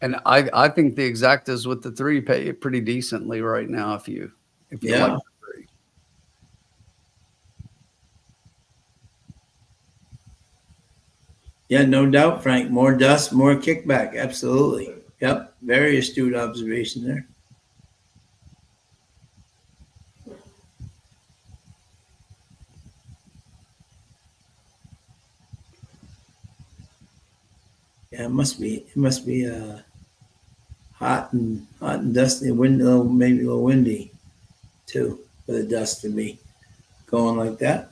And I think the exactas with the three pay pretty decently right now if you like the three. Yeah, no doubt, Frank. More dust, more kickback. Absolutely. Yep. Very astute observation there. Yeah, it must be hot and dusty, maybe a little windy too, for the dust to be going like that.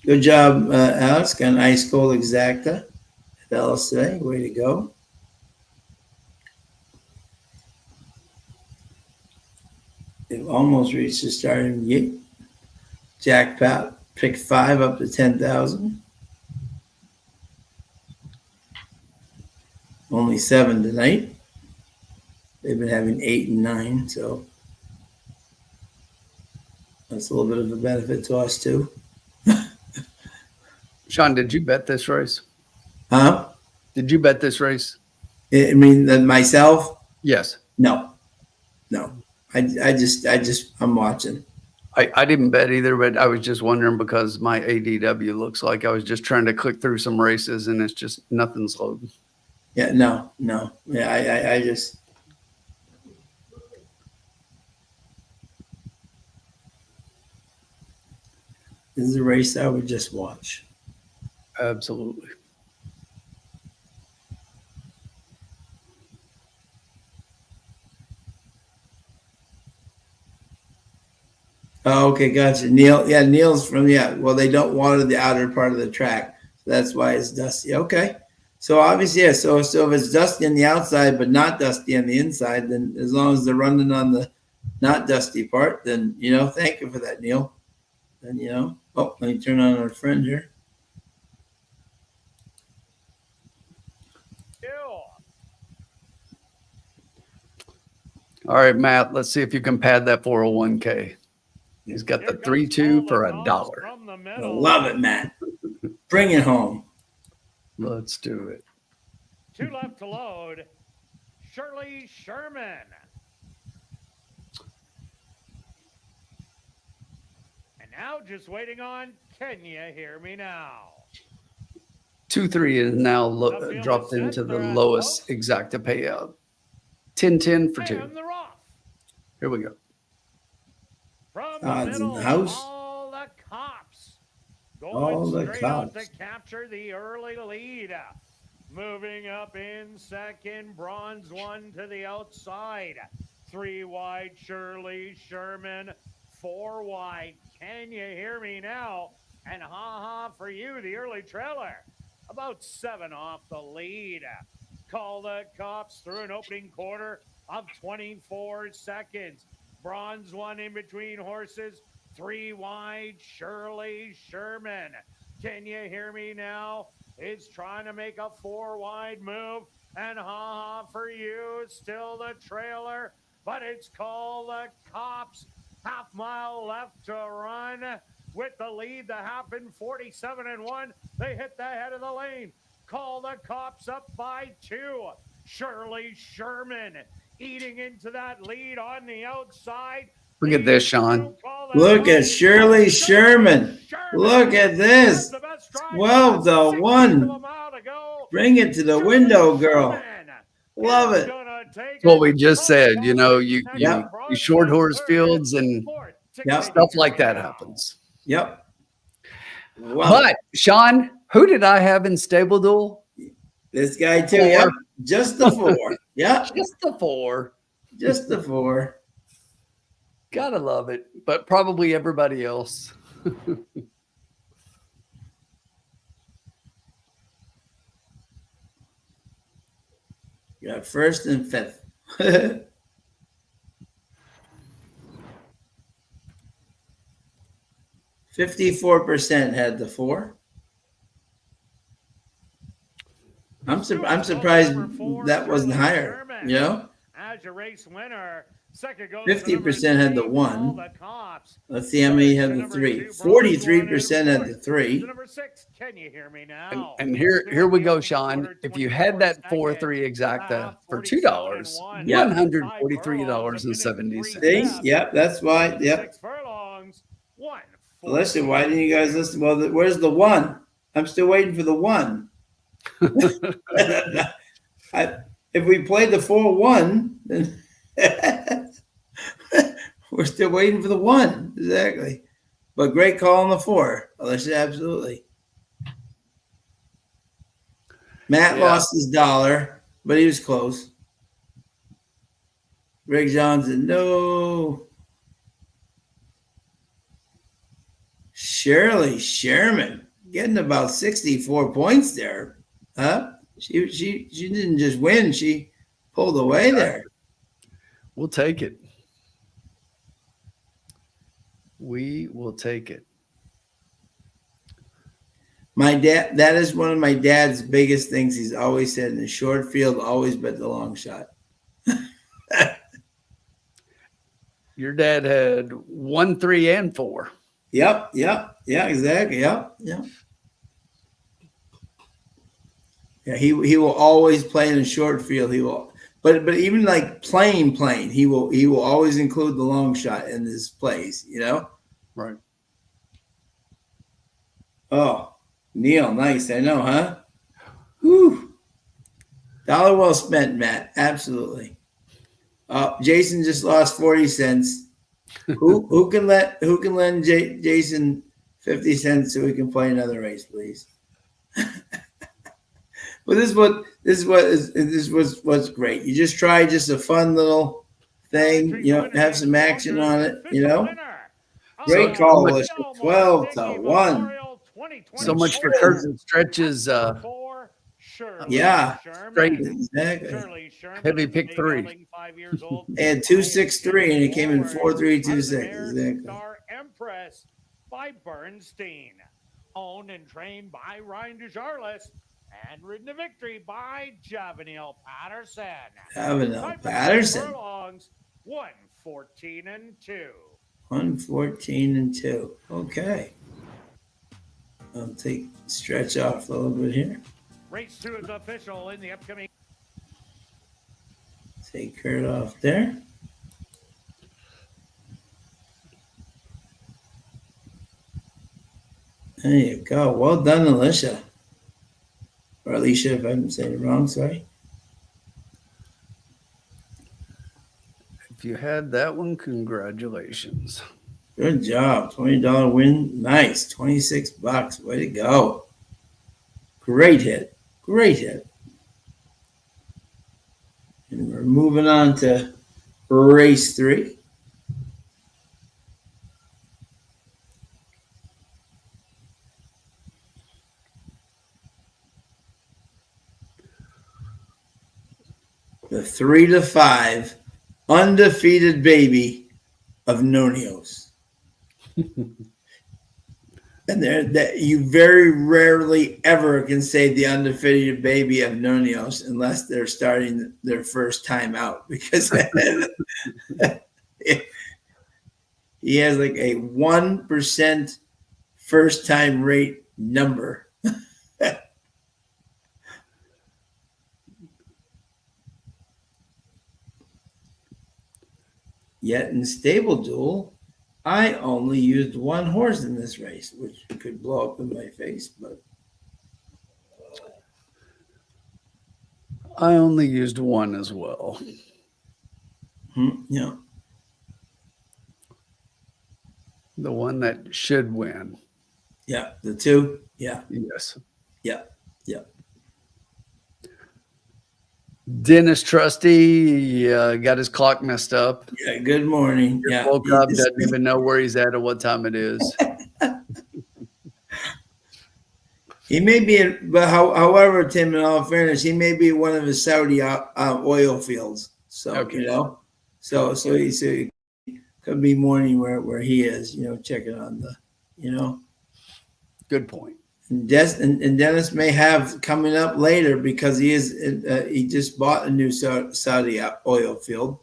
Good job, Alex. Got an ice cold exacta at Ellis today. Way to go. They've almost reached the starting gate. Jackpot picked 5 up to 10,000. Only 7 tonight. They've been having 8 and 9, so that's a little bit of a benefit to us too. Sean, did you bet this race? Huh? Did you bet this race? I mean, myself? Yes. No. I'm watching. I didn't bet either, but I was just wondering because my ADW looks like I was just trying to click through some races and it's just nothing's loading. Yeah, no. Yeah, I just. This is a race I would just watch. Absolutely. Oh, okay, gotcha. Neil, yeah, Neil's from, well, they don't water the outer part of the track. So that's why it's dusty. Okay. So obviously, yeah, so if it's dusty on the outside, but not dusty on the inside, then as long as they're running on the not dusty part, then, thank you for that, Neil. Then, let me turn on our friend here. All right, Matt, let's see if you can pad that 401k. He's got the 3-2 for $1. I love it, Matt. Bring it home. Let's do it. 2 left to load. Shirley Sherman. And now just waiting on Can You Hear Me Now? 2-3 is now dropped into the lowest exacta payout. 10-10 for 2. Here we go. From Odds the in middle, the house. all the cops All going the straight out cops. to capture the early lead. Moving up in second, Bronze 1 to the outside. 3 wide, Shirley Sherman. 4 wide, Can You Hear Me Now? And ha for you, the early trailer. About 7 off the lead. Call the cops through an opening quarter of 24 seconds. Bronze 1 in between horses. 3 wide, Shirley Sherman. Can You Hear Me Now? Is trying to make a 4 wide move. And for you, still the trailer. But it's Call the Cops. Half mile left to run. With the lead, the half in 47-1. They hit the head of the lane. Call the Cops up by 2. Shirley Sherman eating into that lead on the outside. Look at this, Sean. Look at Shirley Sherman. Look at this. 12-1. Bring it to the window, girl. Love it. That's what we just said. You short horse fields and stuff like that happens. Yep. But Sean, who did I have in Stable Duel? This guy too. 4. Yep. Just the 4. Yep. Just the 4. Just the 4. Gotta love it, but probably everybody else. You got first and fifth. 54% had the 4. I'm surprised that wasn't higher. You know, as your race winner. 50% had the 1. Let's see how many had the 3. 43% had the 3. Number 6, can you hear me now? And here we go, Sean. If you had that 4-3 exacta for $2, $143.70. See? Yep, that's why. Yep. Listen, why didn't you guys listen? Well, where's the 1? I'm still waiting for the 1. If we played the 4-1, then we're still waiting for the 1. Exactly. But great call on the 4. Alicia, absolutely. Matt lost his $1, but he was close. Greg Johnson, no. Shirley Sherman getting about 64 points there. Huh? She didn't just win, she pulled away there. We'll take it. We will take it. My dad, that is one of my dad's biggest things. He's always said in the short field, always bet the long shot. Your dad had 1, 3, and 4. Yep. Yeah, exactly. Yep. Yeah, he will always play in the short field. He will, but even like playing, he will always include the long shot in his plays. You know, right? Oh, Neil, nice. I know, huh? Whew. $1 well spent, Matt. Absolutely. Jason just lost 40 cents. Who can lend Jason 50 cents so we can play another race, please? But this is what's great. You just try just a fun little thing, you know, have some action on it, you know. Great call, 12-1. So much for curtain stretches. Yeah, straight exactly. Heavy pick 3. They had 2-6-3 and it came in 4-3-2-6. Exactly. Star Empress by Bernstein, owned and trained by Ryan DeJarlis, and ridden to victory by Javanil Patterson. Furlongs, 114-2. 114-2. Okay. I'll stretch off a little bit here. Race 2 is official in the upcoming. Take Kurt off there. There you go. Well done, Alicia. Or Alicia, if I'm saying it wrong, sorry. If you had that one, congratulations. Good job. $20 win. Nice. $26. Way to go. Great hit. Great hit. And we're moving on to race 3. The 3-5 undefeated baby of Nonios. And that you very rarely ever can say the undefeated baby of Nonios unless they're starting their first time out, because he has like a 1% first time rate number. Yet in stable duel, I only used 1 horse in this race, which could blow up in my face, but I only used 1 as well. Yeah. The one that should win. Yeah, the 2. Yeah. Yes. Yeah. Dennis Trusty got his clock messed up. Yeah, good morning. Just Yeah, woke up, doesn't even know where he's at or what time it is. he may be in, but however, Tim, in all fairness, he may be one of his Saudi oil fields. So Okay. so he could be morning where he is. Checking on the. Good point. And Dennis may have coming up later because he just bought a new Saudi oil field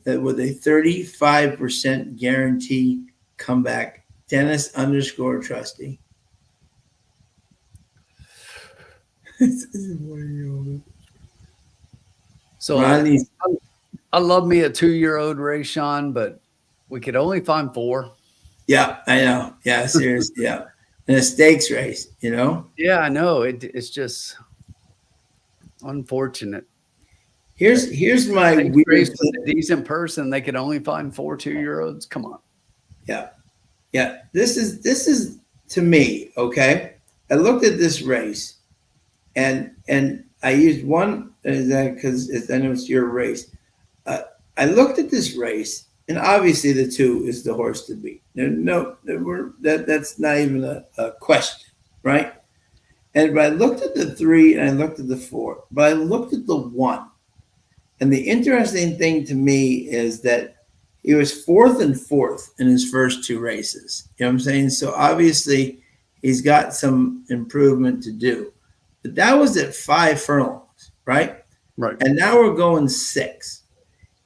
with a 35% guarantee comeback. Dennis _Trusty. So I love me a 2-year-old race, Sean, but we could only find 4. Yeah, I know. Yeah, seriously. Yeah. In a stakes race, Yeah, I know. It's just unfortunate. Here's my Stakes weird race with a decent person. They could only find 4 2-year-olds. Come on. Yeah. This is to me, okay. I looked at this race, and I used one because I know it's your race. I looked at this race, and obviously the 2 is the horse to beat. That's not even a question, right? But I looked at the 3 and I looked at the 4, but I looked at the 1. And the interesting thing to me is that he was 4th and 4th in his first 2 races. You know what I'm saying? So obviously he's got some improvement to do. But that was at 5 furlongs, right? Right. And now we're going 6.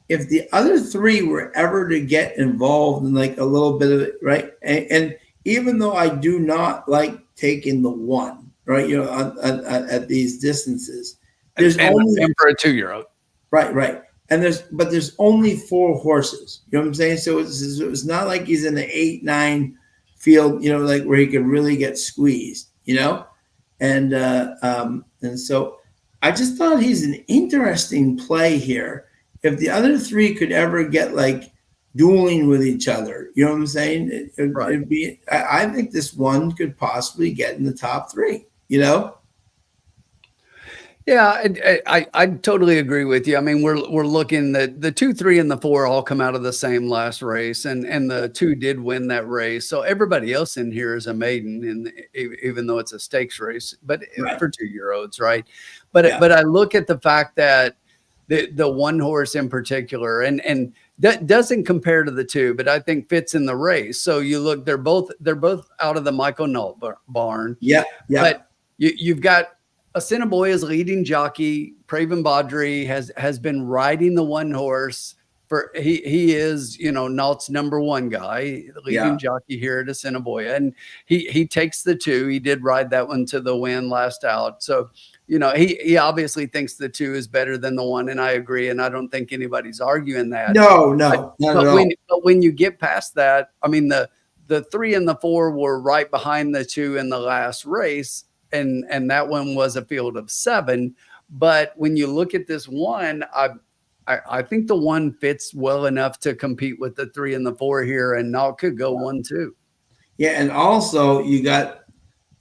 If the other 3 were ever to get involved in like a little bit of it, right? And even though I do not like taking the 1, right? At these distances, there's only for a 2-year-old. Right. And there's only 4 horses. You know what I'm saying? So it's not like he's in the 8, 9 field, like where he could really get squeezed, and so I just thought he's an interesting play here. If the other 3 could ever get like dueling with each other, you know what I'm saying? It'd be. I think this one could possibly get in the top 3. Yeah, I totally agree with you. I mean, we're looking that the 2, 3, and the 4 all come out of the same last race, and the 2 did win that race. So everybody else in here is a maiden, and even though it's a stakes race, but for 2-year-olds, right? But I look at the fact that the 1 horse in particular, and that doesn't compare to the 2, but I think fits in the race. So you look, they're both out of the Michael Null barn. Yeah. But you've got Assiniboia's leading jockey, Praven Baudry, has been riding the 1 horse for he is Nault's number 1 guy, leading jockey here at Assiniboia, and he takes the 2. He did ride that one to the win last out, so he obviously thinks the 2 is better than the 1, and I agree, and I don't think anybody's arguing that. No, not at all. But when you get past that, I mean the 3 and the 4 were right behind the 2 in the last race. And that one was a field of 7. But when you look at this one, I think the 1 fits well enough to compete with the 3 and the 4 here, and now it could go 1, 2. Yeah, and also you got,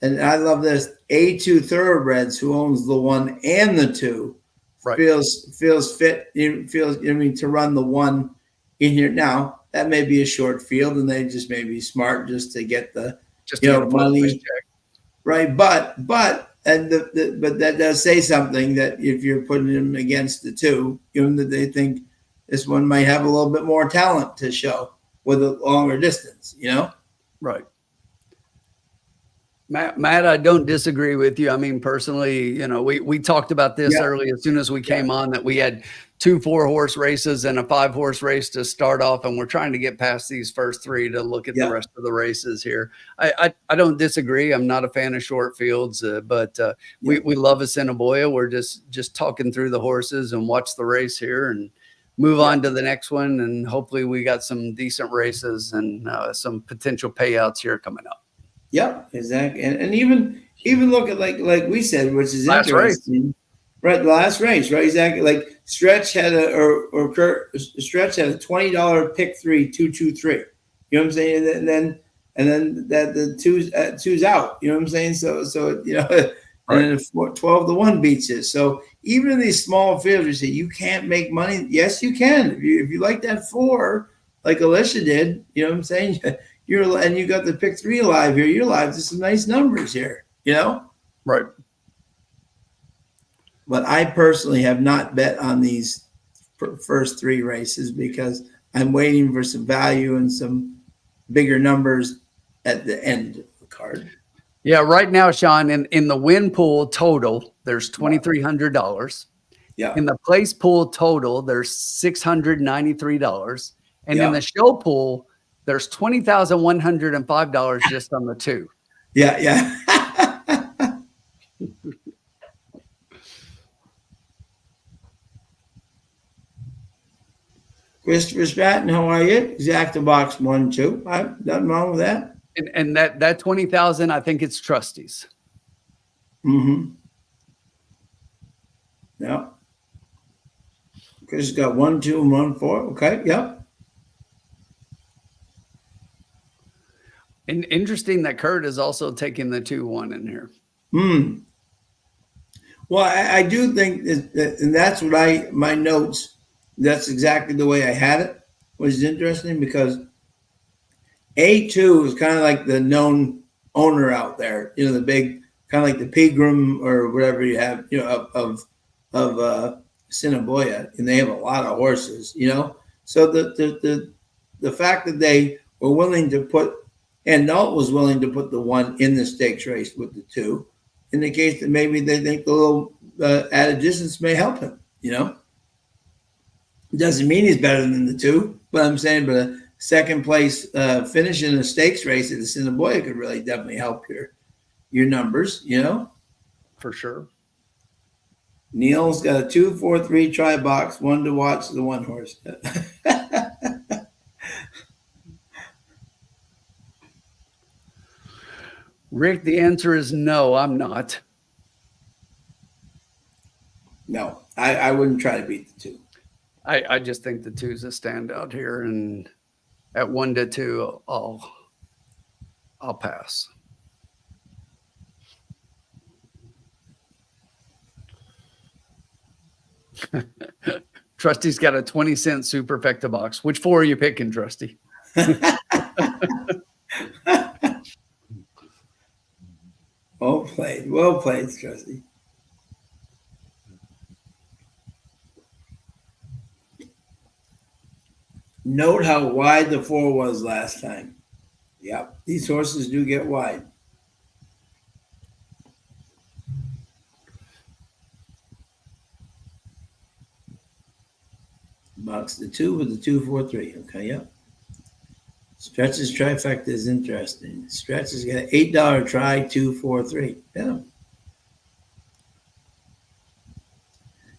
and I love this, A2 Thoroughbreds, who owns the 1 and the 2, feels fit. To run the 1 in here. Now that may be a short field, and they just may be smart just to get the money. Right, but that does say something, that if you're putting him against the 2, that they think this one might have a little bit more talent to show with a longer distance, Right. Matt, I don't disagree with you. I mean, personally, we talked about this early as soon as we came on, that we had 2 4-horse races and a 5-horse race to start off, and we're trying to get past these first 3 to look at the rest of the races here. I don't disagree. I'm not a fan of short fields, but we love Assiniboia. We're just talking through the horses and watch the race here and move on to the next one, and hopefully we got some decent races and some potential payouts here coming up. Yep, exactly. And even look at like we said, which is last interesting. Race. Right, the last race, right? Exactly. Like Stretch had Stretch had a $20 pick 3 2-2-3. You know what I'm saying? And then that the two's out. You know what I'm saying? So and then 12-1 beats it. So even in these small fields, you say you can't make money. Yes, you can. If you like that 4, like Alicia did, you know what I'm saying? And you got the pick 3 live here. You're live to some nice numbers here, you know? Right. But I personally have not bet on these first 3 races because I'm waiting for some value and some bigger numbers at the end of the card. Yeah, right now, Sean, in the win pool total, there's $2,300. Yeah. In the place pool total, there's $693. And Yeah. in the show pool, there's $20,105 just on the 2. Yeah, yeah. Christopher Stratton, how are you? Exacta box 1, 2. Nothing wrong with that. And that 20,000, I think it's trustees. Mm-hmm. Yeah. Chris has got 1, 2, and 1, 4. Okay. Yep. And interesting that Kurt is also taking the 2-1 in here. Well, I do think that, and that's what my notes, that's exactly the way I had it, which is interesting because A2 is kind of like the known owner out there, you know, the big, kind of like the Pedigree or whatever you have, you know, of Assiniboia, and they have a lot of horses, you know. So the fact that they were willing to put, and Nault was willing to put the 1 in the stakes race with the 2, indicates that maybe they think the little added distance may help him, you know. Doesn't mean he's better than the 2, but I'm saying, but a second place finish in a stakes race at the Assiniboia could really definitely help your numbers, you know. For sure. Neil's got a 2, 4, 3 try box, 1 to watch the 1 horse. Rick, the answer is no, I'm not. No, I wouldn't try to beat the 2. I just think the 2's a standout here, and at 1 to 2, I'll pass. Trusty's got a 20-cent superfecta box. Which 4 are you picking, Trusty? Well played, Trusty. Note how wide the 4 was last time. Yep, these horses do get wide. Box the 2 with the 2, 4, 3. Okay, yep. Stretch's trifecta is interesting. Stretch has got an $8 try, 2, 4, 3. Yeah.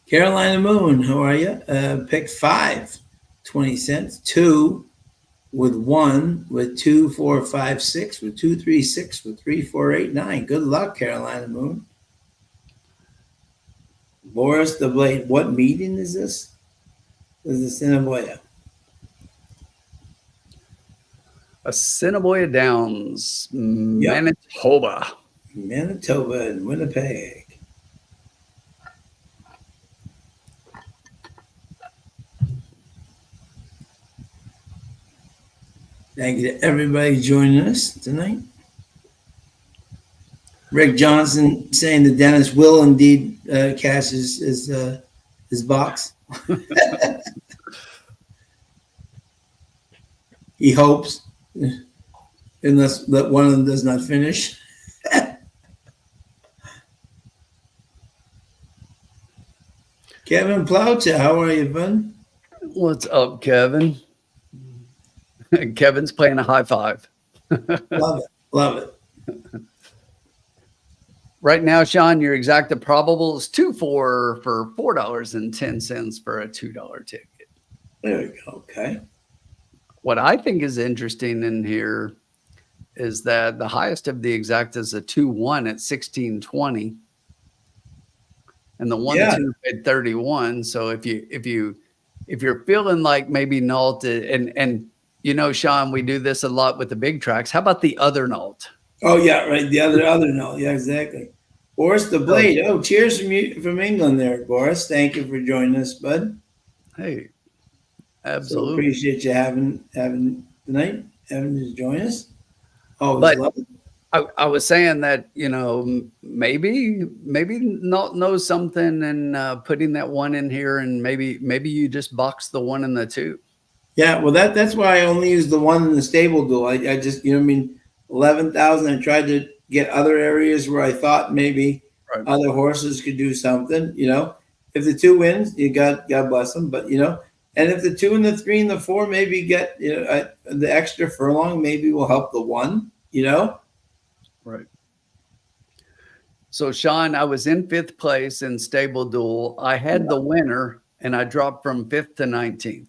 Carolina Moon, how are you? Pick 5, 20 cents. 2 with 1, with 2, 4, 5, 6, with 2, 3, 6, with 3, 4, 8, 9. Good luck, Carolina Moon. Boris the Blade. What meeting is this? This is Assiniboia. Assiniboia Downs, Yep. Manitoba. Manitoba and Winnipeg. Thank you to everybody joining us tonight. Rick Johnson saying that Dennis will indeed cash his box. He hopes, unless that one of them does not finish. Kevin Plaucha, how are you, bud? What's up, Kevin? Kevin's playing a high 5. Love it. Right now, Sean, your exacta probable is 2-4 for $4.10 for a $2 ticket. There we go. Okay. What I think is interesting in here is that the highest of the exacta is a 2-1 at 16.20, and the 1-2 at 31. So if you're feeling like maybe Nault and you know, Sean, we do this a lot with the big tracks. How about the other Nault? Oh yeah, right. The other Nault. Yeah, exactly. Boris the Blade. Oh, cheers from you from England there, Boris. Thank you for joining us, bud. Hey, So absolutely. appreciate you having tonight, having to join us. Always But love it. I was saying that, maybe not know something and putting that one in here, and maybe you just box the 1 and the 2. Yeah, well, that's why I only use the 1 in the stable duel. I just, 11,000. I tried to get other areas where I thought maybe Right. other horses could do something. If the 2 wins, you God bless them. But and if the 2 and the 3 and the 4 maybe get the extra furlong, maybe will help the 1. Right. So Sean, I was in 5th place in stable duel. I had the winner, and I dropped from 5th to 19th.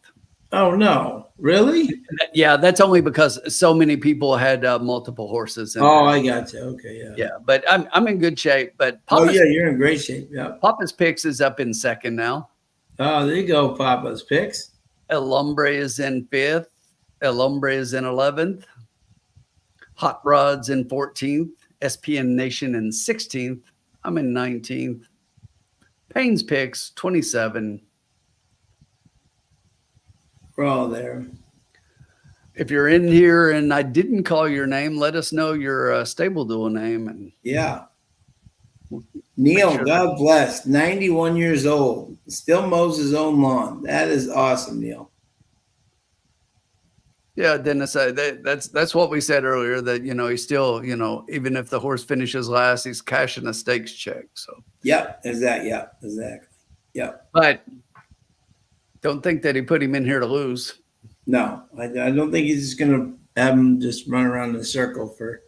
Oh no, really? Yeah, that's only because so many people had multiple horses. In Oh, there. I got you. Okay, yeah. Yeah, but I'm in good shape. But You're in great shape. Yeah. Papa's Picks is up in 2nd now. Oh, there you go, Papa's Picks. El Hombre is in 5th. El Hombre is in 11th. Hot Rods in 14th. SPN Nation in 16th. I'm in 19th. Payne's Picks 27. We're all there. If you're in here and I didn't call your name, let us know your stable duel name. And yeah. Neil, sure God bless. 91 years old. Still mows his own lawn. That is awesome, Neil. Yeah, Dennis, that's what we said earlier, that, he's still, even if the horse finishes last, he's cashing a stakes check. So, Yep, exactly. Yeah, exactly. Yeah. But don't think that he put him in here to lose. No, I don't think he's just going to have him just run around in a circle for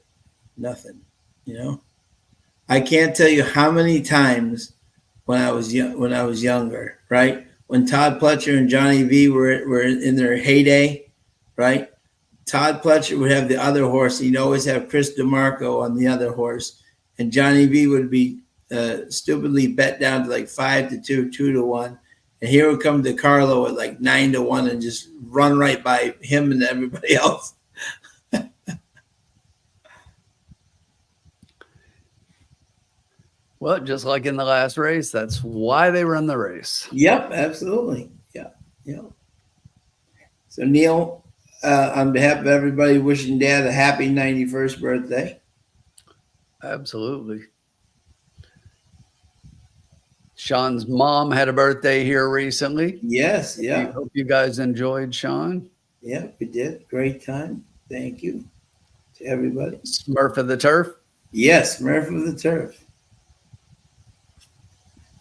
nothing. I can't tell you how many times when I was younger, right? When Todd Pletcher and Johnny V were in their heyday, right? Todd Pletcher would have the other horse. He'd always have Chris DeMarco on the other horse. And Johnny V would be stupidly bet down to like 5-2, 2-1. And here would come DeCarlo at like 9-1 and just run right by him and everybody else. Well, just like in the last race, that's why they run the race. Yep, absolutely. Yeah. So Neil, on behalf of everybody, wishing Dad a happy 91st birthday. Absolutely. Sean's mom had a birthday here recently. Yes, yeah. I hope you guys enjoyed, Sean. Yeah, we did. Great time. Thank you to everybody. Smurf of the Turf. Yes, Smurf of the Turf.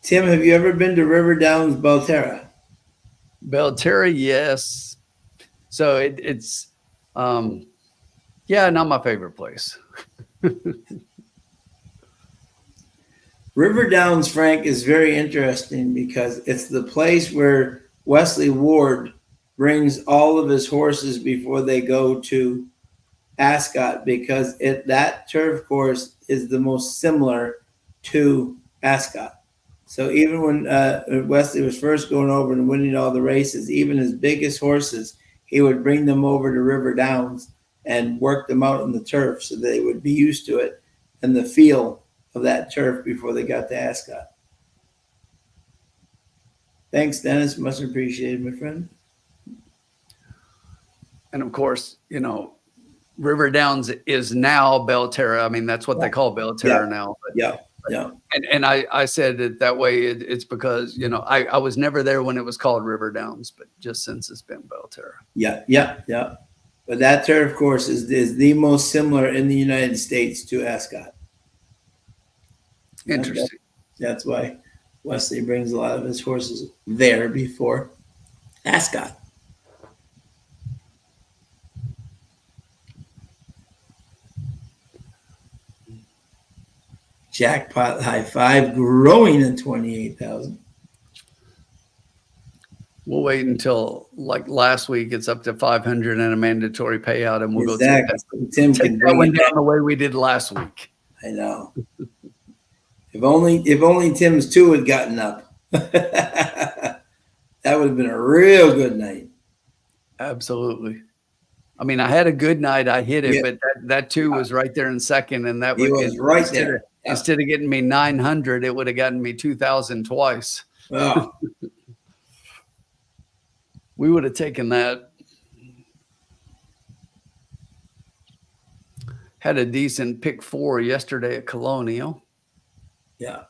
Tim, have you ever been to River Downs, Belterra? Belterra, yes. So it's not my favorite place. River Downs, Frank, is very interesting because it's the place where Wesley Ward brings all of his horses before they go to Ascot, because that turf course is the most similar to Ascot. So even when Wesley was first going over and winning all the races, even his biggest horses, he would bring them over to River Downs and work them out on the turf so they would be used to it and the feel of that turf before they got to Ascot. Thanks, Dennis. Much appreciated, my friend. And of course, River Downs is now Belterra. I mean, that's what they call Belterra now. But, yeah. And I said it that way. It's because, I was never there when it was called River Downs, but just since it's been Belterra. Yeah. But that turf course is the most similar in the United States to Ascot. Interesting. That's why Wesley brings a lot of his horses there before Ascot. Jackpot high five growing at 28,000. We'll wait until like last week. It's up to 500 and a mandatory payout, and we'll go take that one down the way we did last week. I know. If only Tim's 2 had gotten up. That would have been a real good night. Absolutely. I mean, I had a good night. I hit it, but that 2 was right there in second, and that was right there. instead of getting me 900, it would have gotten me 2,000 twice. Oh, We would have taken that. Had a decent pick 4 yesterday at Colonial. yeah.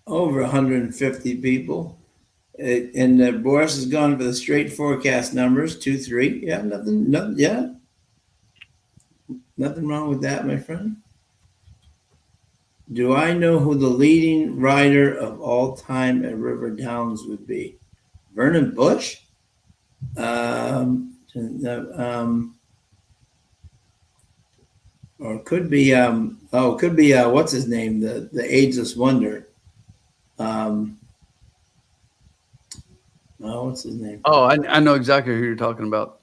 Over 150 people. And Boris has gone for the straight forecast numbers, 2-3. Yeah, nothing, yeah. Nothing wrong with that, my friend. Do I know who the leading rider of all time at River Downs would be? Vernon Bush? Or it could be, what's his name? The Ageless Wonder. What's his name? Oh, I know exactly who you're talking about.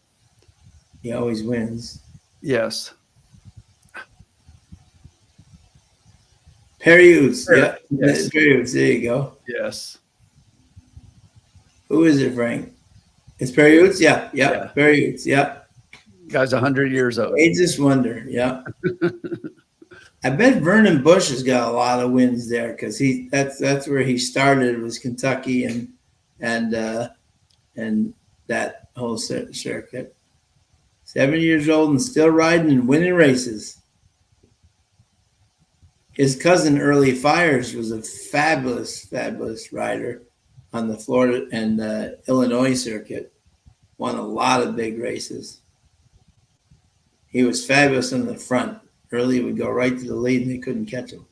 He always wins. Yes. Perry Oots. Yeah. Yes. Perry Oots. There you go. Yes. Who is it, Frank? It's Perry Oots? Yeah. Perry Oots. Yeah. Guy's 100 years old. Ageless Wonder. Yeah. I bet Vernon Bush has got a lot of wins there because that's where he started, was Kentucky and that whole circuit. 7 years old and still riding and winning races. His cousin Early Fires was a fabulous, fabulous rider on the Florida and Illinois circuit. Won a lot of big races. He was fabulous in the front. Early would go right to the lead and they couldn't catch him.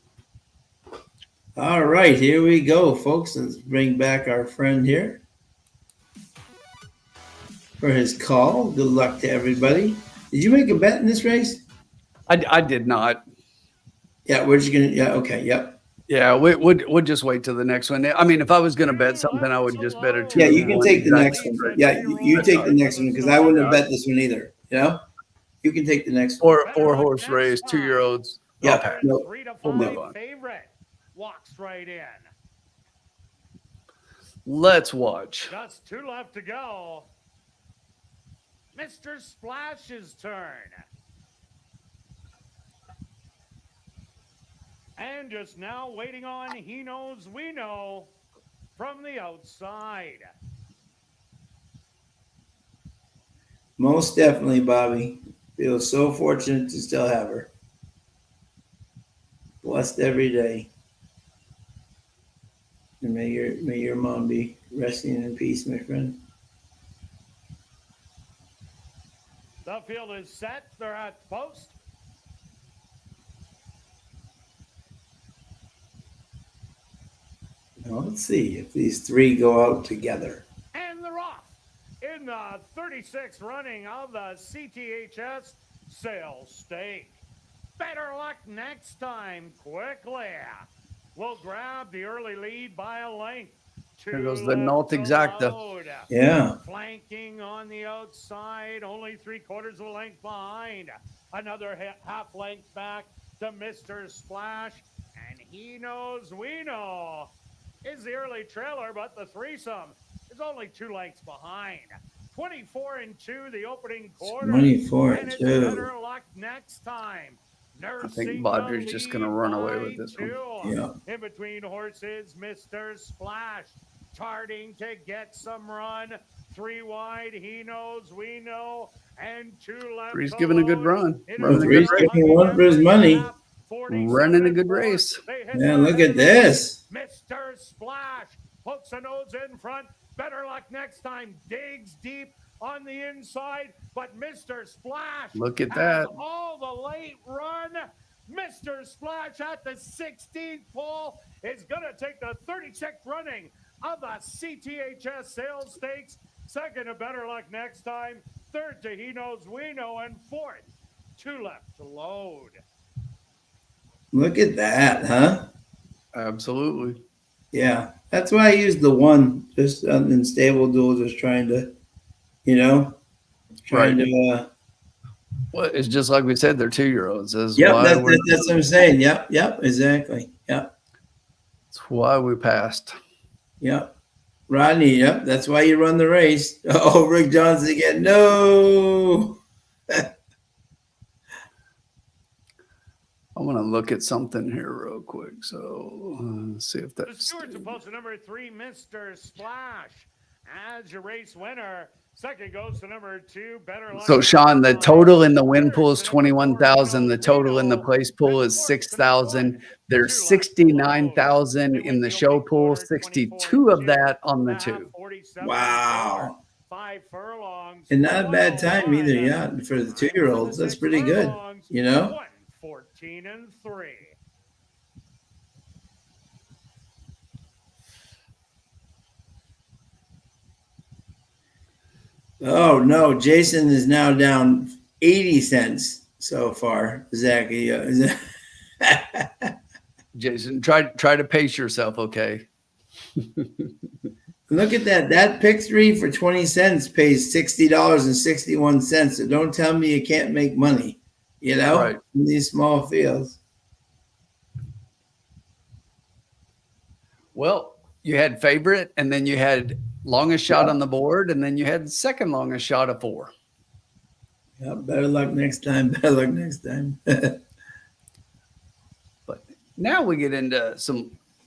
All right, here we go, folks. Let's bring back our friend here for his call. Good luck to everybody. Did you make a bet in this race? I did not. Yeah, we're just gonna. Yeah, okay, yep. Yeah, we'll just wait till the next one. I mean, if I was going to bet something, I would just bet it. Yeah, you can take the next one. Yeah, you take the next one because I wouldn't have bet this one either. You know, you can take the next one. Four horse race, 2-year-olds. Yeah, Okay. no, 3 to we'll 5 move on. favorite walks right in. Let's watch. Just 2 left to go. Mr. Splash's turn. And just now waiting on He Knows We Know from the outside. Most definitely, Bobby. Feel so fortunate to still have her. Blessed every day. And may your mom be resting in peace, my friend. The field is set. They're at post. Now let's see if these 3 go out together. And they're off in the 36th running of the CTHS Sales Stake. Better luck next time. Quickly. We'll grab the early lead by a length. Here goes the North Exacta. Yeah. Flanking on the outside, only 3/4 of a length behind. Another half length back to Mr. Splash. And He Knows We Know is the early trailer, but the threesome is only 2 lengths behind. 24-2 the opening quarter. 24-2. And it's better luck next time. I think Bodger's just going to run away with this one. Yeah. In between horses, Mr. Splash starting to get some run. 3 wide, He Knows We Know, and 2 left. He's giving a good run. Three's getting one for his money. Running a good race. Yeah, look at this. Mr. Splash hooks a nose in front. Better luck next time. Digs deep on the inside, but Mr. Splash. Look at that. All the late run. Mr. Splash at the 16th pole is going to take the 36th running of the CTHS Sales Stakes. Second to Better Luck Next Time. Third to He Knows We Know. And fourth, 2 left to load. Look at that, huh? Absolutely. Yeah. That's why I used the 1 just in stable duel, just trying to, trying to Well, it's just like we said, they're 2-year-olds. That's Yep, why that's we're, what I'm saying. Yep, exactly. Yep, that's why we passed. yep. Rodney, yep, that's why you run the race. Oh, Rick Johnson again. No. I want to look at something here real quick. So let's see if The that's stewards opposed to number 3, Mr. Splash, as your race winner. Second goes to number 2, Better Luck. so. Sean, the total in the win pool is Third to number 21,000. The 4, total in the Reno. place pool And is fourth to number 6,000. 1, There's 2 laps 69,000 They in win the the show opening pool. quarter, 62 of 24-2. that on the Half, 2. 47 Wow. 5 furlongs. And not a bad time either. 101. Yeah, for the Time for 2-year-olds, that's 6 pretty good. furlongs, You know. 1:14.3. Oh no, Jason is now down 80 cents so far. Zachy. Jason, try to pace yourself, okay? Look at that. That pick 3 for 20 cents pays $60.61. So don't tell me you can't make money, you know, Right. in these small fields. Well, you had favorite, and then you had longest shot on the board, and then you had second longest shot of 4. Yeah, better luck next time. Better luck next time. But now we get into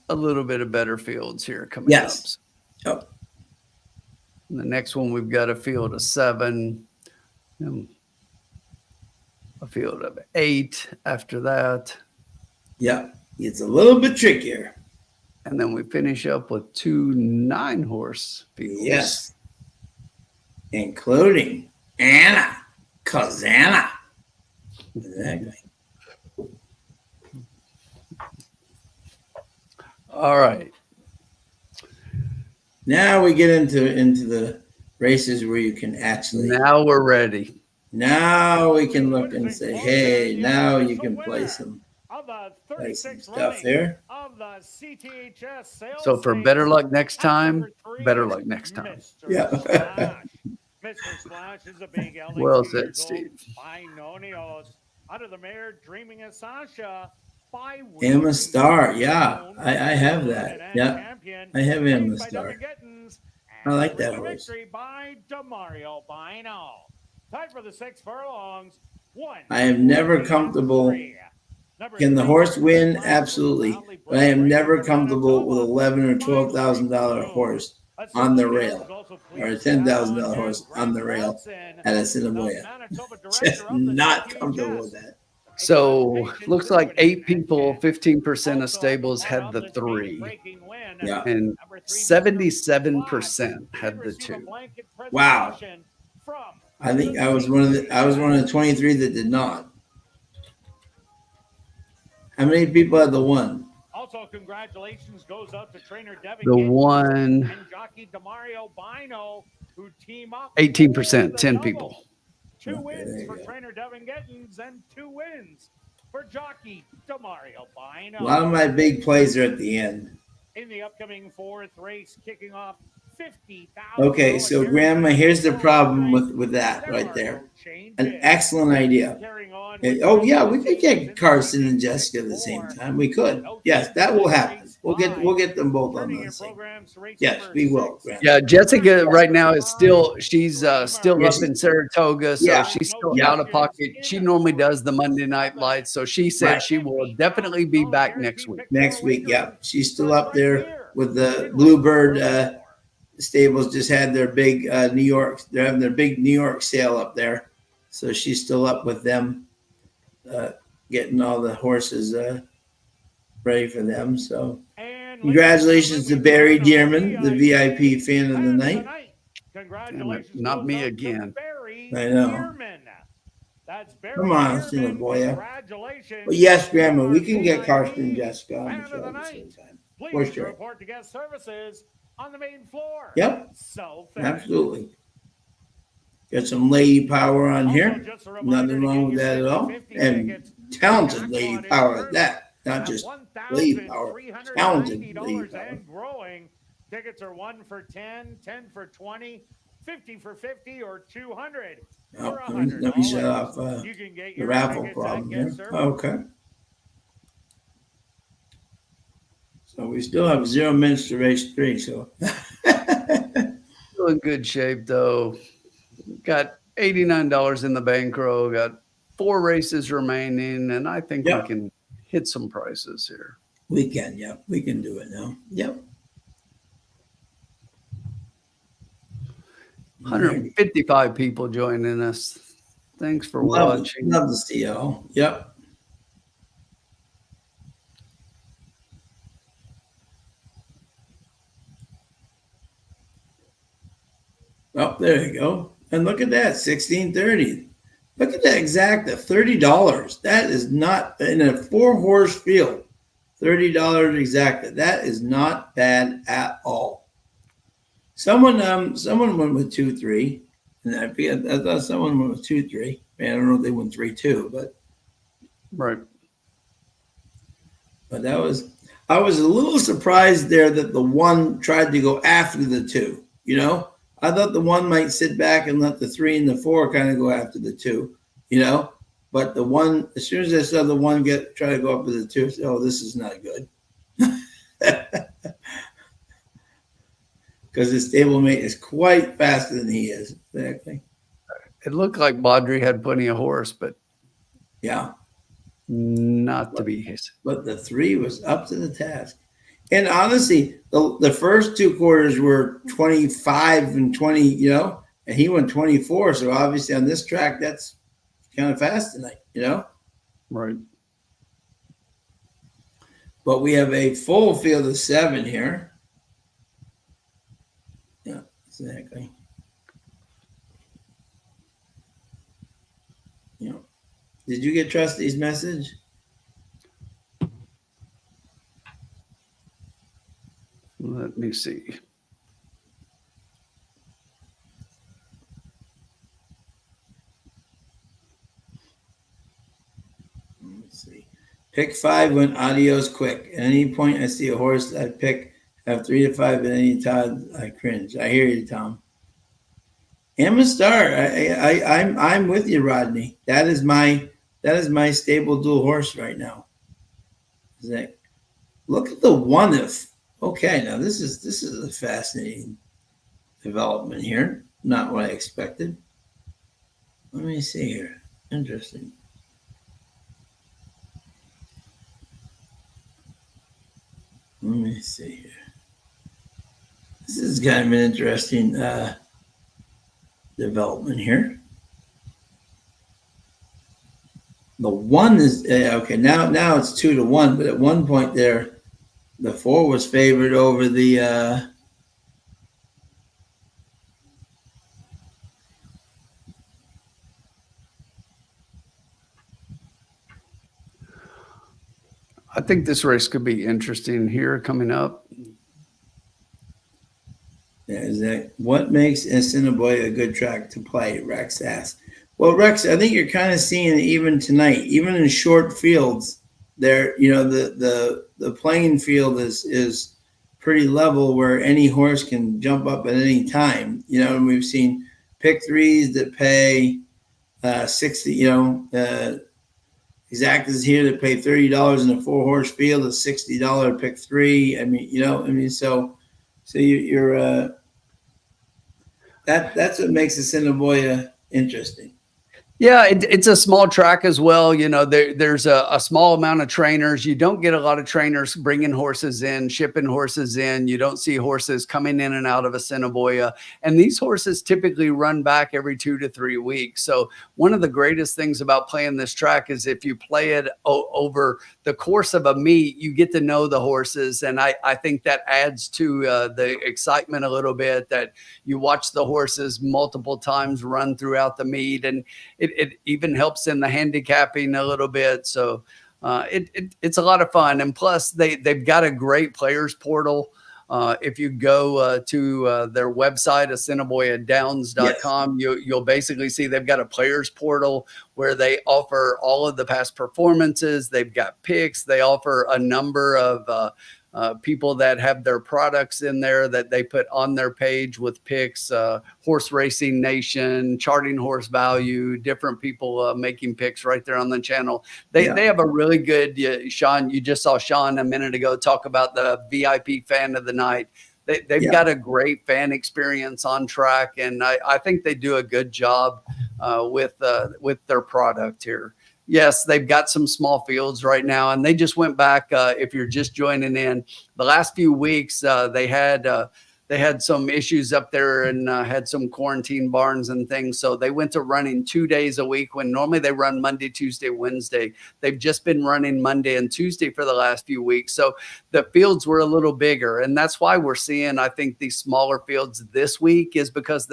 a little bit of better fields here coming Yes. up. Oh, And the next one, we've got a field of 7, and a field of 8 after that. yeah. It's a little bit trickier. And then we finish up with 2 9-horse fields. Yes. Including Anna Kazana. Exactly. All right. Now we get into the races where you can actually. Now we're ready. Now we can look and say, hey, now you can play some stuff there. So for better luck next time, better luck next time. Yeah. Mr. Splash is a big LA Well 2 said, years Steve. old by Nonios. Under the mare, Dreaming of Sasha by Emma Star. Yeah, I have that. Yeah, I have Emma Star. I like that horse. Victory by Demario Bino. Tied for the 6 furlongs. I am never comfortable. Can the horse win? Absolutely. But I am never comfortable with $11,000 or $12,000 horse on the rail, or a $10,000 horse on the rail at Assiniboia. Just not comfortable with that. So looks like 8 people, 15% of stables had the 3, Yeah. and 77% had the 2. Wow. I think I was one of the 23 that did not. How many people had the 1? Also, congratulations goes out to trainer Devin The Gittins 1, and jockey Demario Bino, who team up 18%, for 10 the people. double. 2 Okay, there wins you for go. trainer Devin Gittins and 2 wins for jockey Demario Bino. A lot of my big plays are at the end. In the upcoming 4th race, kicking off $50,000. Okay, so Grandma, here's the problem with that right there. An excellent idea. Oh yeah, we could get Carson and Jessica at the same time. We could. Yes, that will happen. We'll get them both on the same. Yes, we will. Grandma. Yeah, Jessica right now is she's still up in Saratoga, so Yeah. she's still Yeah. out of pocket. She normally does the Monday night lights, so she said Right. she will definitely be back next week. Next week, yeah, she's still up there with the Bluebird stables. Just had their big New York. They're having their big New York sale up there, so she's still up with them, getting all the horses ready for them. So congratulations to Barry Dearman, the VIP fan of the night. Congratulations. Not me again. I know. Dearman. That's Barry Come on, Dearman. Assiniboia. Congratulations. But yes, Grandma, we can get Carson and Jessica on Man the of show the at the same night. time. Please For sure. report to guest services on the main floor. Yep, So absolutely. Got some lady power on here. Nothing wrong with that at all. And talented lady power at that. Not just lady power. Talented lady power. And growing. Tickets are 1 for 10, 10 for 20, 50 for 50 or 200 Oh, for let me shut off You can get the your raffle tickets problem at here. Get Okay. So we still have 0 minutes to race 3. So Still in good shape though. Got $89 in the bankroll. Got 4 races remaining, and I think we can hit some prices here. we can, yep, we can do it now. Yep. 155 people joining us. Thanks for watching. Love to see y'all. Yep. Oh, there you go. And look at that, 1630. Look at that exacta, $30. That is not in a 4-horse field. $30 exacta. That is not bad at all. Someone went with 2-3, and I thought someone went with 2-3. Man, I don't know if they went 3-2, but right. But I was a little surprised there that the 1 tried to go after the 2. You know, I thought the 1 might sit back and let the 3 and the 4 kind of go after the 2. You know, but the 1, as soon as I saw the 1 try to go up with the 2, I said, oh, this is not good. Because his stablemate is quite faster than he is. Exactly. It looked like Baudry had plenty of horse, but yeah, not to be his. But the 3 was up to the task. And honestly, the first 2 quarters were 25 and 20, you know, and he went 24. So obviously on this track, that's kind of fast tonight, you know? Right. But we have a full field of 7 here. Yeah, exactly. Yeah. Did you get Trusty's message? Let me see. Let's see. Pick 5 when adios quick. At any point I see a horse I pick, have 3 to 5 at any time I cringe. I hear you, Tom. I'm a star. I'm with you, Rodney. That is my stable dual horse right now. Look at the 1 if okay, now this is a fascinating development here. Not what I expected. Let me see here. Interesting. Let me see here. This is kind of an interesting development here. The 1 is okay. Now it's 2 to 1, but at one point there, the 4 was favored over the. I think this race could be interesting here coming up. Yeah, is that what makes Assiniboia a good track to play? Rex asked. Well, Rex, I think you're kind of seeing it even tonight, even in short fields. There, you know, the playing field is pretty level where any horse can jump up at any time. You know, and we've seen pick 3s that pay 60. You know, Exactas here that pay $30 in a 4-horse field, a $60 pick 3. I mean, you know, so you're that's what makes Assiniboia interesting. Yeah, it's a small track as well. You know, there's a small amount of trainers. You don't get a lot of trainers bringing horses in, shipping horses in. You don't see horses coming in and out of Assiniboia. And these horses typically run back every 2 to 3 weeks. So one of the greatest things about playing this track is if you play it over the course of a meet, you get to know the horses. And I think that adds to the excitement a little bit, that you watch the horses multiple times run throughout the meet. And it even helps in the handicapping a little bit. So it's a lot of fun. And plus they've got a great players portal. If you go to their website, AssiniboiaDowns.com, you'll basically see they've got a players portal where they offer all of the past performances. They've got picks. They offer a number of people that have their products in there that they put on their page with picks, Horse Racing Nation, Charting Horse Value, different people making picks right there on the channel. They have a really good, Sean, you just saw Sean a minute ago talk about the VIP fan of the night. They've got a great fan experience on track, and I think they do a good job with their product here. Yes, they've got some small fields right now, and they just went back. If you're just joining in, the last few weeks they had some issues up there and had some quarantine barns and things. So they went to running 2 days a week when normally they run Monday, Tuesday, Wednesday. They've just been running Monday and Tuesday for the last few weeks. So the fields were a little bigger, and that's why we're seeing, I think, these smaller fields this week is because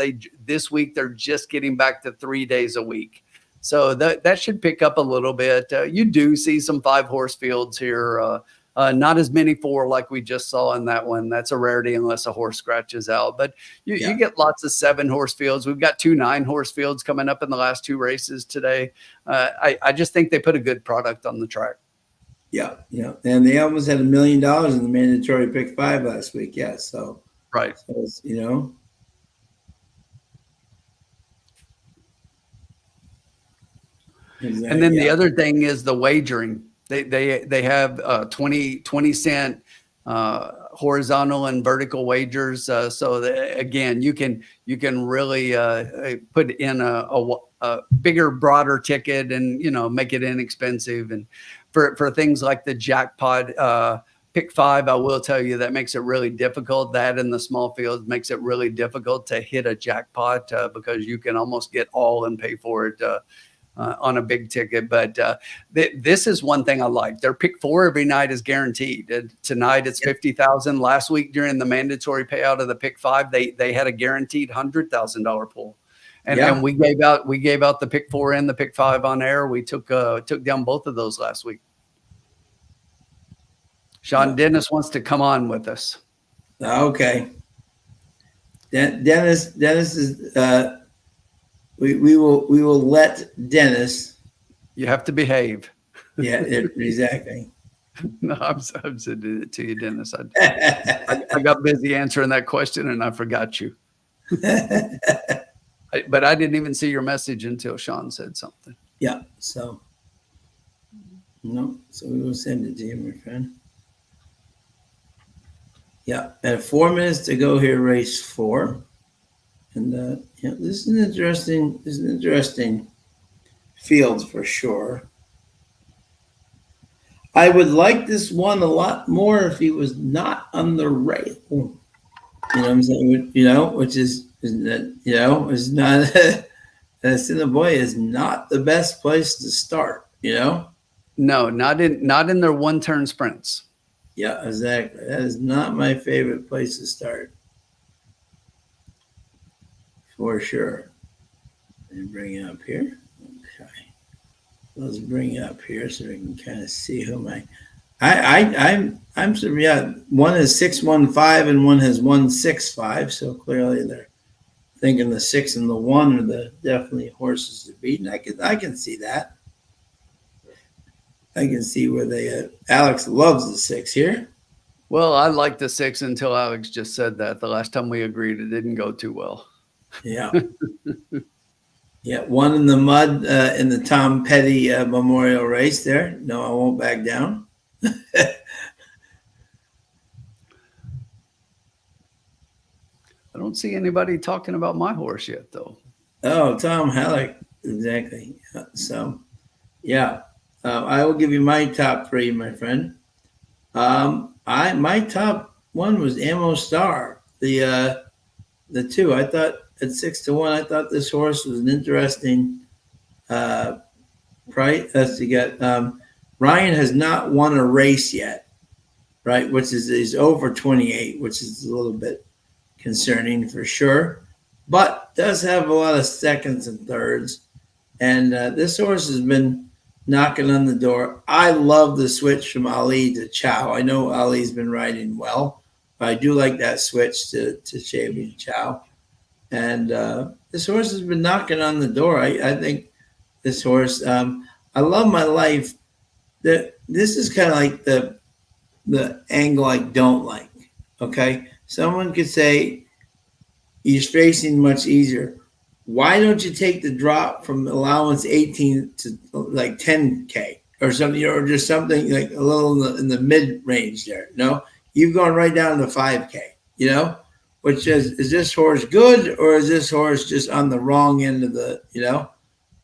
this week they're just getting back to 3 days a week. So that should pick up a little bit. You do see some 5-horse fields here. Not as many 4 like we just saw in that one. That's a rarity unless a horse scratches out. But you get lots of 7-horse fields. We've got 2 9-horse fields coming up in the last 2 races today. I just think they put a good product on the track. Yeah. And they almost had $1 million in the mandatory pick 5 last week. Yeah. So right. So Exactly. And then the other thing is the wagering. They have 20 cent horizontal and vertical wagers. So again, you can really put in a bigger, broader ticket and make it inexpensive. And for things like the jackpot pick 5, I will tell you that makes it really difficult. That in the small fields makes it really difficult to hit a jackpot because you can almost get all and pay for it. On a big ticket, but this is one thing I like. Their pick 4 every night is guaranteed. Tonight it's 50,000. Last week during the mandatory payout of the pick 5, they had a guaranteed $100,000 pool, and we gave out the pick 4 and the pick 5 on air. We took down both of those last week. Sean Dennis wants to come on with us. Okay, Dennis is. We will let Dennis. You have to behave. Yeah, exactly. No, I'm sending it to you, Dennis. I got busy answering that question and I forgot you. But I didn't even see your message until Sean said something. Yeah. So we will send it to you, my friend. Yeah, and 4 minutes to go here, race 4. And this is an interesting field for sure. I would like this one a lot more if he was not on the rail. You know what I'm saying? Which is not Assiniboia is not the best place to start. No, not in their 1-turn sprints. Yeah, exactly. That is not my favorite place to start. For sure. Let me bring it up here. Okay. Let's bring it up here so we can kind of see who I'm sorry, yeah. One is 615 and one has 165. So clearly they're thinking the 6 and the 1 are definitely horses to beat. And I can see that. I can see where Alex loves the 6 here. Well, I like the 6 until Alex just said that. The last time we agreed, it didn't go too well. Yeah. Yeah. 1 in the mud in the Tom Petty Memorial Race there. No, I won't back down. I don't see anybody talking about my horse yet, though. Oh, Tom Halleck. Exactly. So, yeah. I will give you my top 3, my friend. My top 1 was Ammo Star. The 2. I thought at 6-1, I thought this horse was an interesting price to get. Ryan has not won a race yet, right? Which is he's over 28, which is a little bit concerning for sure, but does have a lot of seconds and thirds. And this horse has been knocking on the door. I love the switch from Ali to Chow. I know Ali's been riding well, but I do like that switch to Champion Chow. And this horse has been knocking on the door. I think this horse, I love my life. This is kind of like the angle I don't like. Okay, someone could say he's facing much easier. Why don't you take the drop from allowance 18 to like 10K or something, or just something like a little in the mid range there? No, you've gone right down to 5K. You know, which is this horse good, or is this horse just on the wrong end of the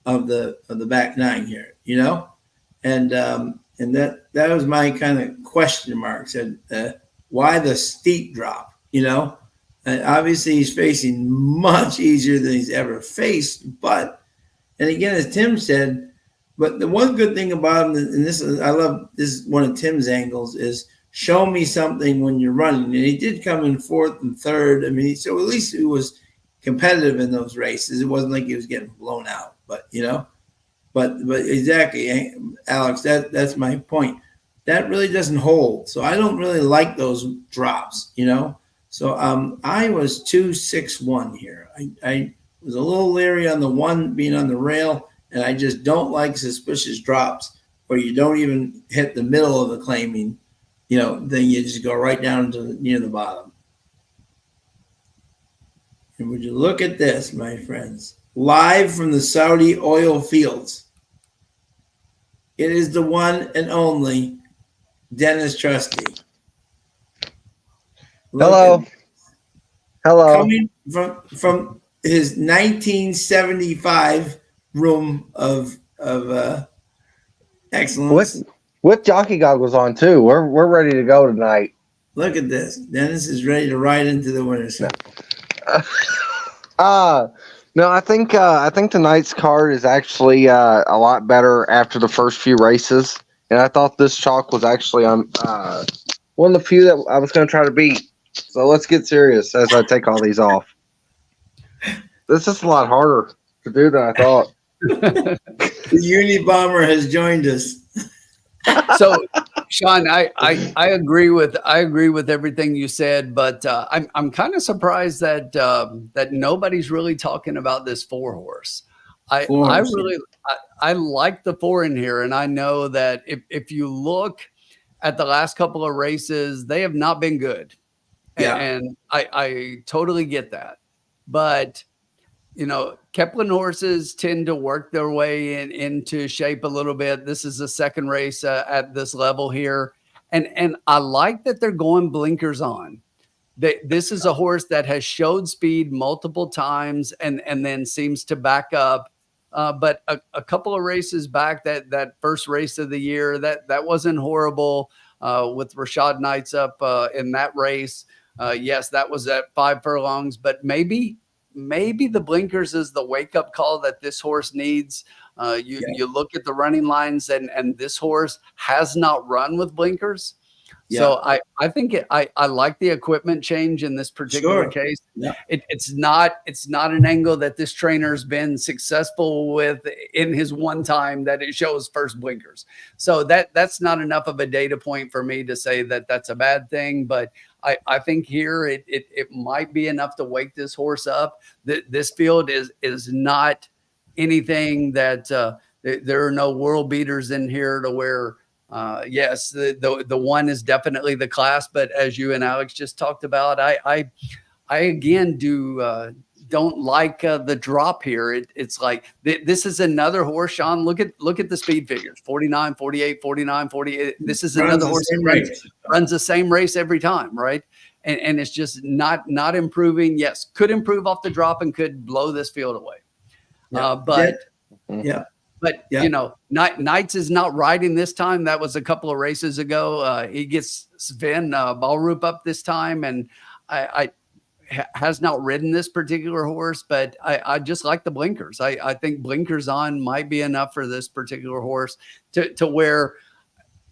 of the back nine here? You know, and that was my kind of question mark. Said why the steep drop? You know. Obviously, he's facing much easier than he's ever faced. But, and again, as Tim said, but the one good thing about him, and this is, I love this is one of Tim's angles, is show me something when you're running. And he did come in fourth and third. I mean, so at least he was competitive in those races. It wasn't like he was getting blown out. But but exactly, Alex, that's my point. That really doesn't hold. So I don't really like those drops. So I was 2-6-1 here. I was a little leery on the one being on the rail, and I just don't like suspicious drops where you don't even hit the middle of the claiming, then you just go right down to near the bottom. And would you look at this, my friends? Live from the Saudi oil fields. It is the one and only Dennis Trusty. Hello. Coming from his 1975 room of excellence. With jockey goggles on too. We're ready to go tonight. Look at this. Dennis is ready to ride into the winner's cup. No, I think tonight's card is actually a lot better after the first few races, and I thought this chalk was actually on one of the few that I was going to try to beat. So let's get serious as I take all these off. This is a lot harder to do than I thought. The Unibomber has joined us. So, Sean, I agree with everything you said, but I'm kind of surprised that that nobody's really talking about this 4-horse. I like the 4 in here, and I know that if you look at the last couple of races, they have not been good. Yeah. And I totally get that. But, Kepler horses tend to work their way into shape a little bit. This is the second race at this level here. And I like that they're going blinkers on. This is a horse that has showed speed multiple times and then seems to back up. But a couple of races back, that first race of the year, that wasn't horrible with Rashad Knights up in that race. Yes, that was at 5 furlongs, but maybe the blinkers is the wake-up call that this horse needs. You look at the running lines, and this horse has not run with blinkers. Yeah. So I think I like the equipment change in this particular case. Yeah. It's not an angle that this trainer's been successful with in his one time that it shows first blinkers. So that's not enough of a data point for me to say that that's a bad thing. But I think here it might be enough to wake this horse up. This field is not anything that there are no world beaters in here to where. Yes, the one is definitely the class, but as you and Alex just talked about, I again don't like the drop here. It's like this is another horse, Sean. Look at the speed figures: 49, 48, 49, 48. This is another horse that runs the same race every time, right? And it's just not improving. Yes, could improve off the drop and could blow this field away. But Knights is not riding this time. That was a couple of races ago. He gets Sven Ballroop up this time, and I has not ridden this particular horse, but I just like the blinkers. I think blinkers on might be enough for this particular horse to where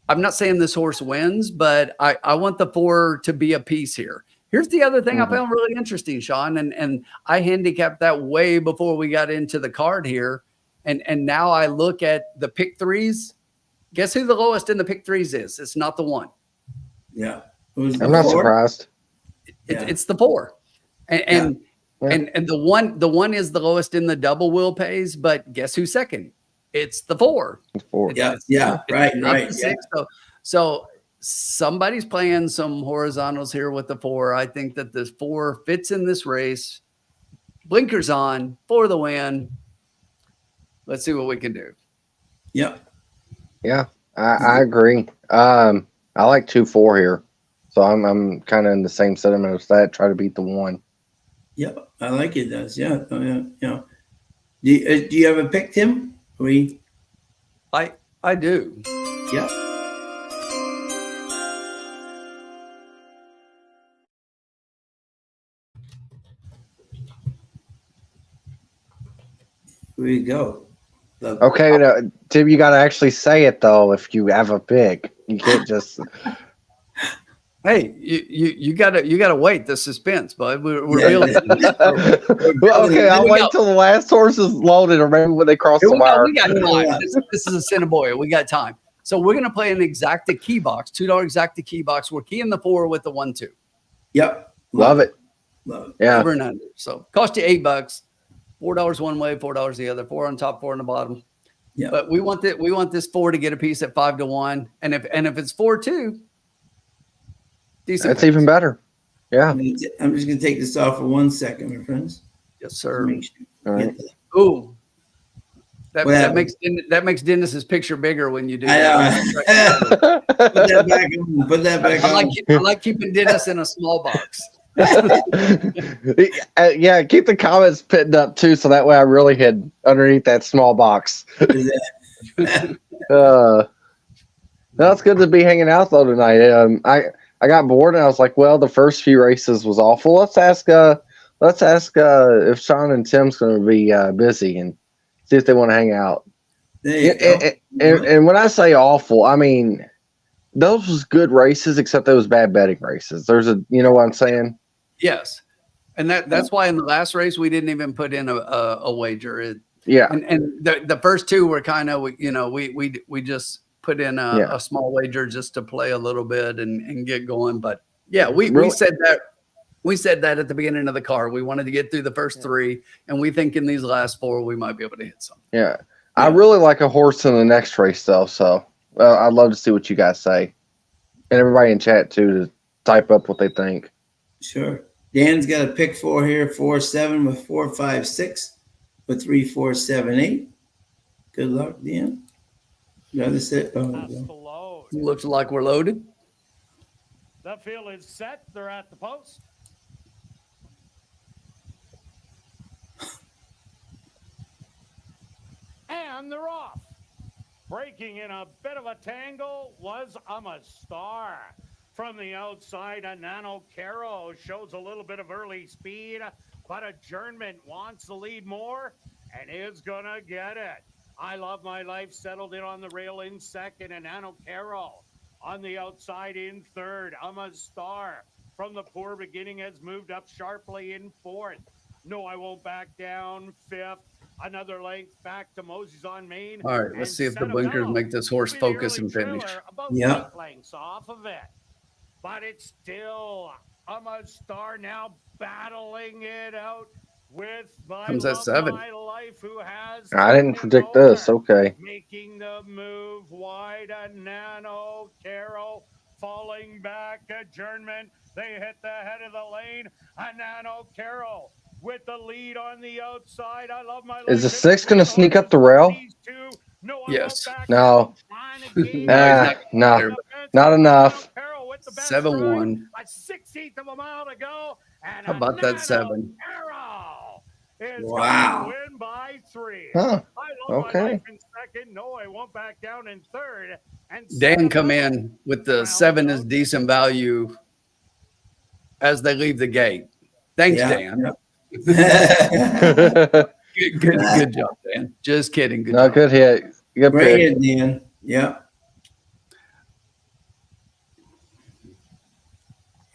I'm not saying this horse wins, but I want the 4 to be a piece here. Here's the other thing I found really interesting, Sean, and I handicapped that way before we got into the card here. And now I look at the pick 3s. Guess who the lowest in the pick 3s is? It's not the 1. Yeah. I'm not surprised. It's the 4. And the one is the lowest in the double wheel pays, but guess who's second? It's the 4. Right. Right. 6. So somebody's playing some horizontals here with the 4. I think that the 4 fits in this race. Blinkers on for the win. Let's see what we can do. Yep. Yeah, I agree. I like 2-4 here, so I'm kind of in the same sentiment as that. Try to beat the 1. Yep. I like it. Does. Yeah. Oh, yeah. Yeah. Do you ever pick him? I do. Yeah. Here we go. Okay, Tim, you got to actually say it though. If you have a pick, you can't just. Hey, you gotta wait the suspense, bud. We're Yeah. really Well, okay, I'll wait till the last horse is loaded, or maybe when they cross the wire. we got time. This is Assiniboia. We got time. So we're gonna play an exacta key box, $2 exacta key box. We're keying the 4 with the 1-2. Yep. Love it. Love it. Yeah. Over and under. So cost you $8. $4 one way, $4 the other. 4 on top, 4 on the bottom. Yeah. But we want this 4 to get a piece at 5-1. And if it's 4-2, decent. That's even better. Yeah. I'm just gonna take this off for 1 second, my friends. Yes, sir. Make sure All right. Ooh. That Well, makes Dennis's picture bigger when you do I that. know. Put that back on. Put that back I on. like keeping Dennis in a small box. Yeah, keep the comments pinned up too, so that way I really hid underneath that small box. No, it's good to be hanging out though tonight. I got bored and I was like, well, the first few races was awful. Let's ask if Sean and Tim's going to be busy and see if they want to hang out. And when I say awful, I mean those was good races, except those bad betting races. You know what I'm saying? Yes. And that's why in the last race we didn't even put in a wager. Yeah. And the first 2 were kind of, we just put in a small wager just to play a little bit and get going. But yeah, we said that. We said that at the beginning of the card. We wanted to get through the first 3, and we think in these last 4 we might be able to hit something. Yeah. I really like a horse in the next race though, so I'd love to see what you guys say, and everybody in chat too to type up what they think. Sure. Dan's got a pick 4 here, 4-7 with 4-5-6 with 3-4-7-8. Good luck, Dan. You got to sit. That's the load. Looks like we're loaded. The field is set. They're at the post. And they're off. Breaking in a bit of a tangle was Star. From the outside, a Nano Caro shows a little bit of early speed, but Adjournment wants the lead more and is going to get it. I Love My Life settled in on the rail in second, and Nano Caro on the outside in third. Star from the poor beginning has moved up sharply in fourth. No, I Won't Back Down, fifth. Another length back to Moses on Main. All right, let's see if the blinkers make this horse focus and finish. Yeah. Lengths off of it. But it's still Star now battling it out with Comes at 7. My Life, who has I didn't predict this. Okay. making the move wide. A Nano Caro falling back. Adjournment. They hit the head of the lane. A Nano Caro with the lead on the outside. I Love My Life. Is the 6 going to sneak up the rail? No, Yes. No. No. Not enough. 7-1. A 16th of a mile to go. And How about that 7? Wow. Win by 3. Huh. I Love My Okay. Life in second. No, I Won't Back Down in third. And Dan come in with the 7 is decent value as they leave the gate. Thanks, Yeah. Dan. Yeah. Good job, Dan. Just kidding. Good No, job. good hit. Good Great pick. hit, Dan. Yeah.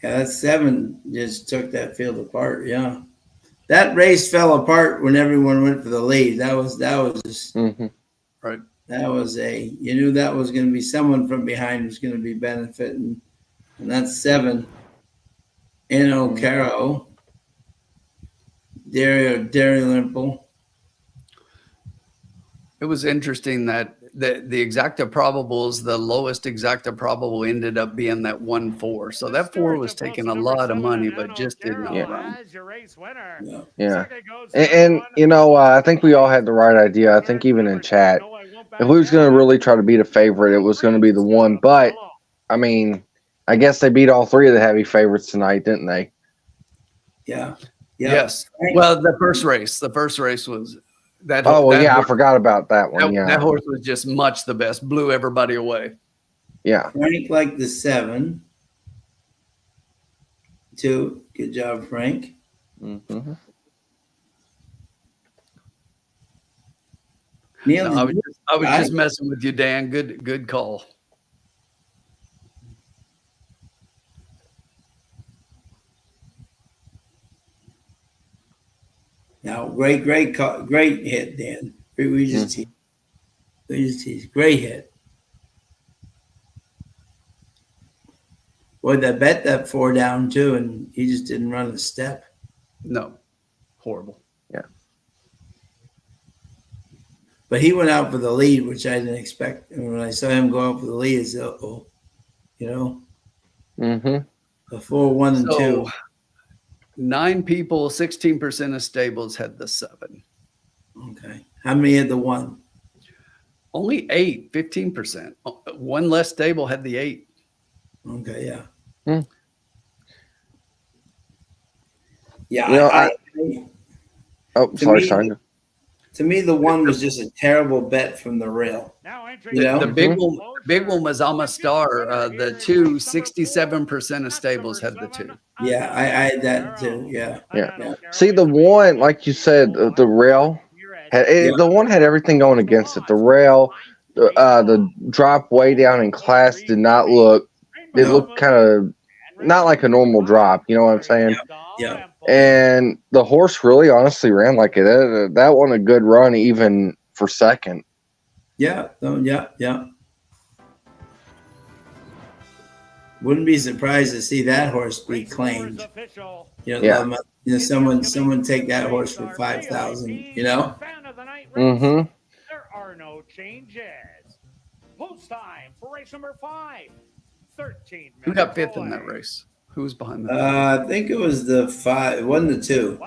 Yeah, that 7 just took that field apart. Yeah. That race fell apart when everyone went for the lead. That was Mhm. Right. that was you knew that was going to be someone from behind who's going to be benefiting. And that's 7. Nano Caro. Derry Limple. It was interesting that the exacta probables, the lowest exacta probable ended up being that 1-4. So that 4 was taking a lot of money, but just did not run. Yeah. And you know, I think we all had the right idea. I think even in chat, if we was going to really try to beat a favorite, it was going to be the 1. But, I mean, I guess they beat all 3 of the heavy favorites tonight, didn't they? Yeah. Yes. Well, the first race was that. Oh, well, that yeah, horse, I forgot about that one. that horse was just much the best, blew everybody away. Yeah. Frank liked the 7. 2. Good job, Frank. Mm-hmm. Neil, No, I was just messing with you, Dan. Good call. now, great hit, Dan. We just teased. Great hit. Boy, that bet that 4 down too, and he just didn't run a step. No, horrible. Yeah. But he went out for the lead, which I didn't expect. And when I saw him go out for the lead, I said, "Oh, you know." Mm-hmm. The 4, 1, and 2. 9 people, 16% of stables had the 7. Okay. How many had the 1? Only 8, 15%. One less stable had the 8. Okay, yeah. Yeah, Yeah, sorry. To me, the 1 was just a terrible bet from the rail. You know? The big one was Amastar. The 2, 67% of stables had the 2. Yeah, I had that too. Yeah. See, the 1, like you said, the rail, the 1 had everything going against it. The rail, the drop way down in class did not look, it looked kind of not like a normal drop. You know what I'm saying? Yeah. And the horse really honestly ran like it. That won a good run even for second. Yeah. Oh, yeah. Wouldn't be surprised to see that horse be claimed. You know, someone take that horse for 5,000. You know. Mm-hmm. There are no changes. Post time for race number 5. 13 Who got 5th in that race? Who was behind that? I think it was the 5. It wasn't the 2.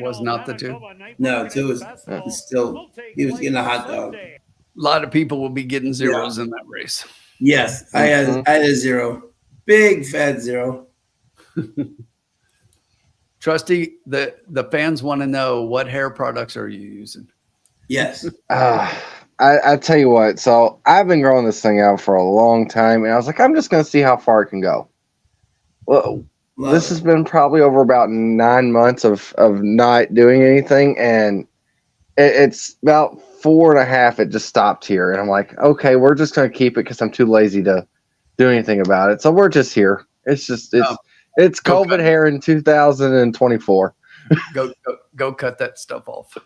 Was not the 2? No, 2 was still. He was getting a hot dog. A lot of people will be getting zeros in that race. Yes, I had a 0. Big fat 0. Trusty, the fans want to know, what hair products are you using? Yes. I tell you what, so I've been growing this thing out for a long time, and I was like, I'm just going to see how far it can go. Well, this has been probably over about 9 months of not doing anything, and it's about 4.5. It just stopped here, and I'm like, okay, we're just going to keep it because I'm too lazy to do anything about it. So we're just here. It's COVID hair in 2024. Go cut that stuff off.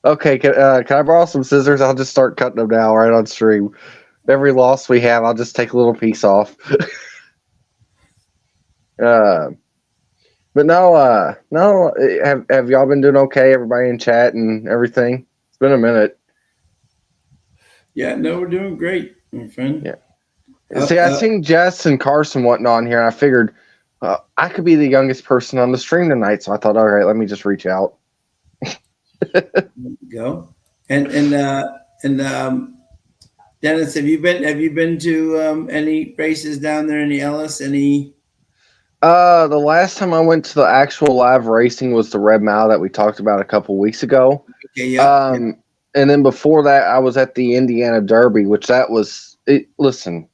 Okay, can I borrow some scissors? I'll just start cutting them now right on stream. Every loss we have, I'll just take a little piece off. But no. Have y'all been doing okay? Everybody in chat and everything? It's been a minute. Yeah, no, we're doing great, my friend. Yeah. See, I seen Jess and Carson whatnot on here, and I figured I could be the youngest person on the stream tonight, so I thought, all right, let me just reach out. Go. And Dennis, have you been to any races down there in the Ellis? Any? The last time I went to the actual live racing was the Red Mile that we talked about a couple weeks ago. Okay, yeah. And then before that, I was at the Indiana Derby, which that was it. Listen,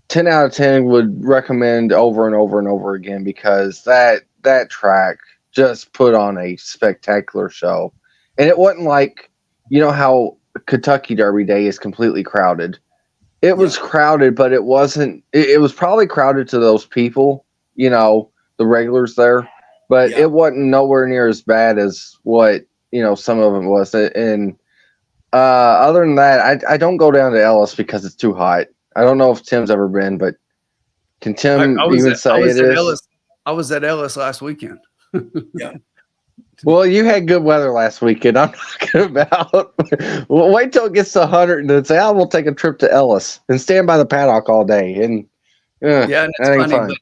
10 out of 10 would recommend over and over and over again, because that track just put on a spectacular show. And it wasn't like, you know how Kentucky Derby Day is completely crowded. It was crowded, but it wasn't. It was probably crowded to those people, you know, the regulars there. But it wasn't nowhere near as bad as what, you know, some of them was. And other than that, I don't go down to Ellis because it's too hot. I don't know if Tim's ever been, but can Tim even say it is? I was at Ellis last weekend. Yeah. Well, you had good weather last weekend. I'm talking about. Well, wait till it gets to 100 and then say, "I will take a trip to Ellis and stand by the paddock all day." And Yeah, and it's that ain't funny, fun. but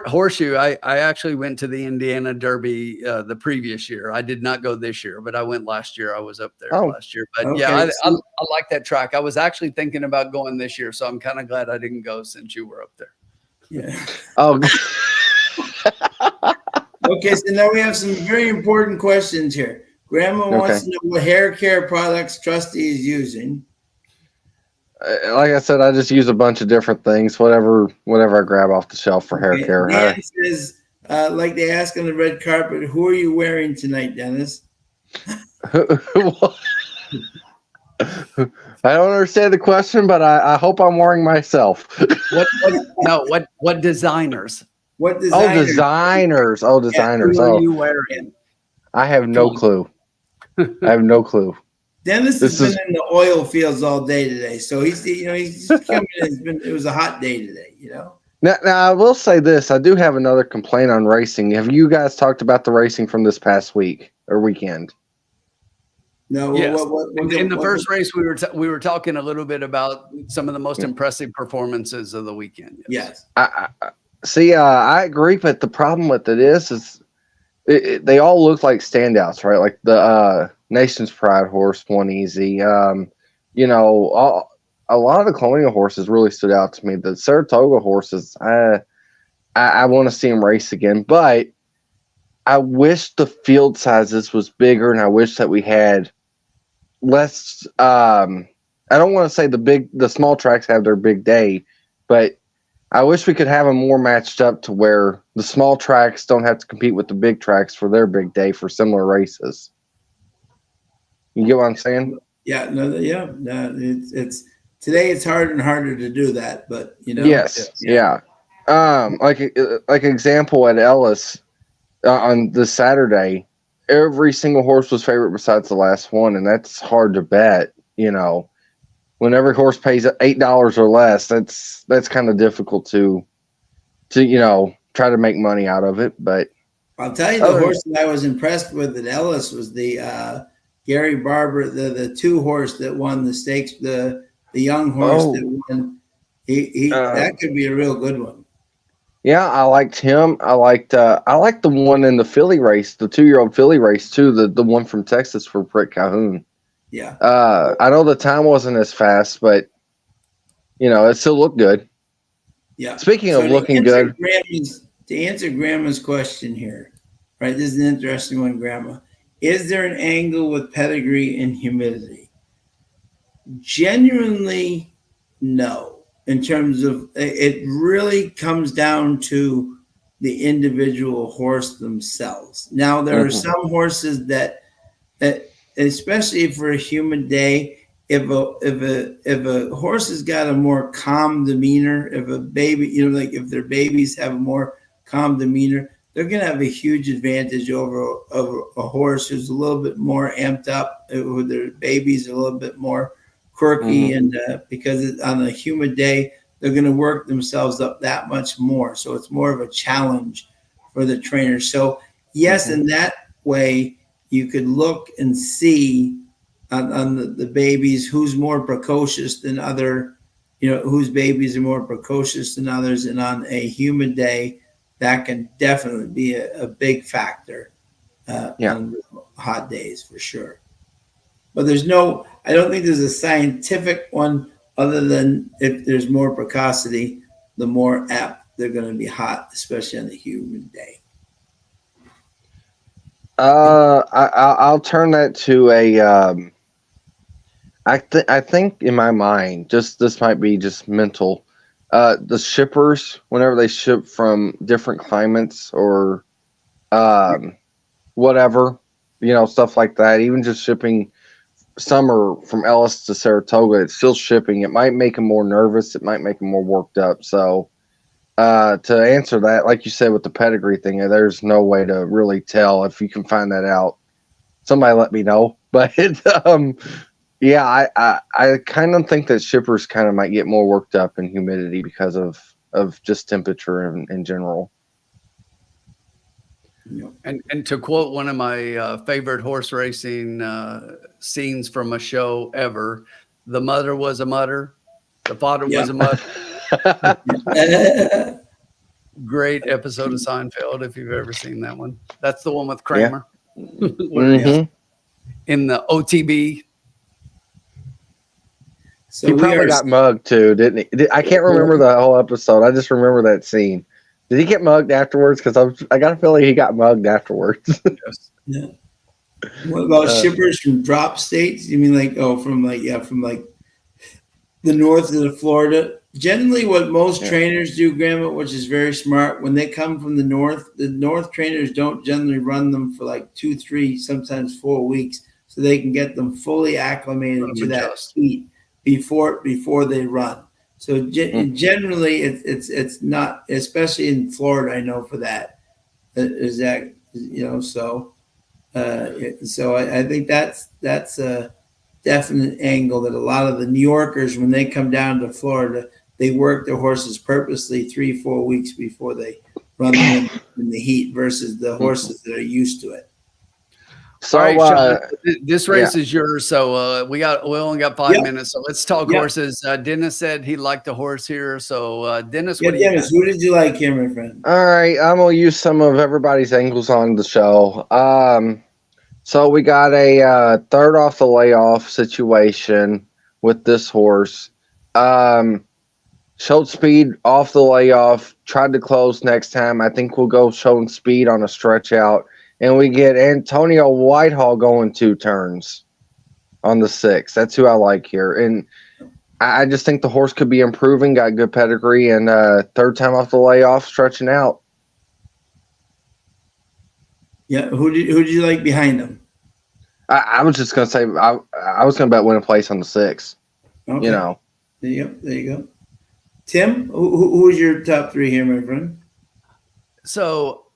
horseshoe. I actually went to the Indiana Derby the previous year. I did not go this year, but I went last year. I was up there last year. But yeah, Okay, I like that track. I was actually thinking about going this year, so I'm kind of glad I didn't go since you were up there. Yeah. Oh, Okay, so now we have some very important questions here. Grandma wants to know what hair care products Trusty is using. like I said, I just use a bunch of different things, whatever I grab off the shelf for hair care. Dan says, like they ask on the red carpet, who are you wearing tonight, Dennis? I don't understand the question, but I hope I'm wearing myself. What designers? What designers? Oh, designers. Oh, designers. Who are you wearing? I have no clue. I have no clue. Dennis has been in the oil fields all day today, so he's just coming in. It was a hot day today, Now, I will say this. I do have another complaint on racing. Have you guys talked about the racing from this past week or weekend? No. Yes. In the first race, we were talking a little bit about some of the most impressive performances of the weekend. Yes. I agree, but the problem with it is they all look like standouts, right? Like the Nation's Pride horse won easy. A lot of the Colonial horses really stood out to me. The Saratoga horses, I want to see them race again, but I wish the field sizes was bigger, and I wish that we had less. I don't want to say the small tracks have their big day, but I wish we could have them more matched up to where the small tracks don't have to compete with the big tracks for their big day for similar races. You get what I'm saying? Yeah. It's today. It's harder and harder to do that, but Yes. Yeah. Like example at Ellis on this Saturday, every single horse was favorite besides the last one, and that's hard to bet. When every horse pays $8 or less, that's kind of difficult to try to make money out of it. But I'll tell you, the horse that I was impressed with at Ellis was the Gary Barber, the 2 horse that won the stakes, the young horse that won. That could be a real good one. Yeah, I liked him. I liked the one in the filly race, the 2-year-old filly race too. The one from Texas for Pritt Calhoun. Yeah. I know the time wasn't as fast, but it still looked good. Yeah. Speaking of looking good, to answer Grandma's question here, right? This is an interesting one, Grandma. Is there an angle with pedigree and humidity? Genuinely, no. In terms of, it really comes down to the individual horse themselves. Now, there are some horses that, especially for a humid day, if a horse has got a more calm demeanor, if a baby, like if their babies have a more calm demeanor, they're going to have a huge advantage over a horse who's a little bit more amped up, with their babies a little bit more quirky, and because on a humid day, they're going to work themselves up that much more. So it's more of a challenge for the trainer. So yes, in that way, you could look and see on the babies who's more precocious than other, whose babies are more precocious than others. And on a humid day, that can definitely be a big factor on hot days for sure. But I don't think there's a scientific one other than if there's more precocity, the more apt they're going to be hot, especially on a humid day. I'll turn that to a. I think in my mind, this might be just mental. The shippers, whenever they ship from different climates or whatever, stuff like that, even just shipping summer from Ellis to Saratoga, it's still shipping. It might make them more nervous. It might make them more worked up. So to answer that, like you said with the pedigree thing, there's no way to really tell. If you can find that out, somebody let me know. But yeah, I kind of think that shippers kind of might get more worked up in humidity because of just temperature in general. And to quote one of my favorite horse racing scenes from a show ever, the mother was a mutter, the father was a mutter. Great episode of Seinfeld if you've ever seen that one. That's the one with Kramer. Mm-hmm. In the OTB. So he probably got mugged too, didn't he? I can't remember the whole episode. I just remember that scene. Did he get mugged afterwards? Because I got a feeling he got mugged afterwards. Yes. Yeah. What about shippers from drop states? You mean from the north of the Florida? Generally, what most trainers do, Grandma, which is very smart, when they come from the north trainers don't generally run them for like 2, 3, sometimes 4 weeks, so they can get them fully acclimated to that speed before they run. So generally, it's not, especially in Florida. I know for that. Is that so? So I think that's a definite angle that a lot of the New Yorkers, when they come down to Florida, they work their horses purposely 3-4 weeks before they run them in the heat versus the horses that are used to it. So all right, Sean, this race is yours. So we only got 5 minutes. So let's talk horses. Dennis said he liked the horse here. So Dennis, Dennis, who did you like here, my friend? All right, I'm gonna use some of everybody's angles on the show. So we got a third off the layoff situation with this horse. Showed speed off the layoff. Tried to close next time. I think we'll go showing speed on a stretch out. And we get Antonio Whitehall going 2 turns on the 6. That's who I like here. And I just think the horse could be improving, got good pedigree, and third time off the layoff, stretching out. Yeah, who did you like behind him? I was just going to say, I was going to bet win a place on the 6. Okay. There you go. Tim, who was your top 3 here, my friend? So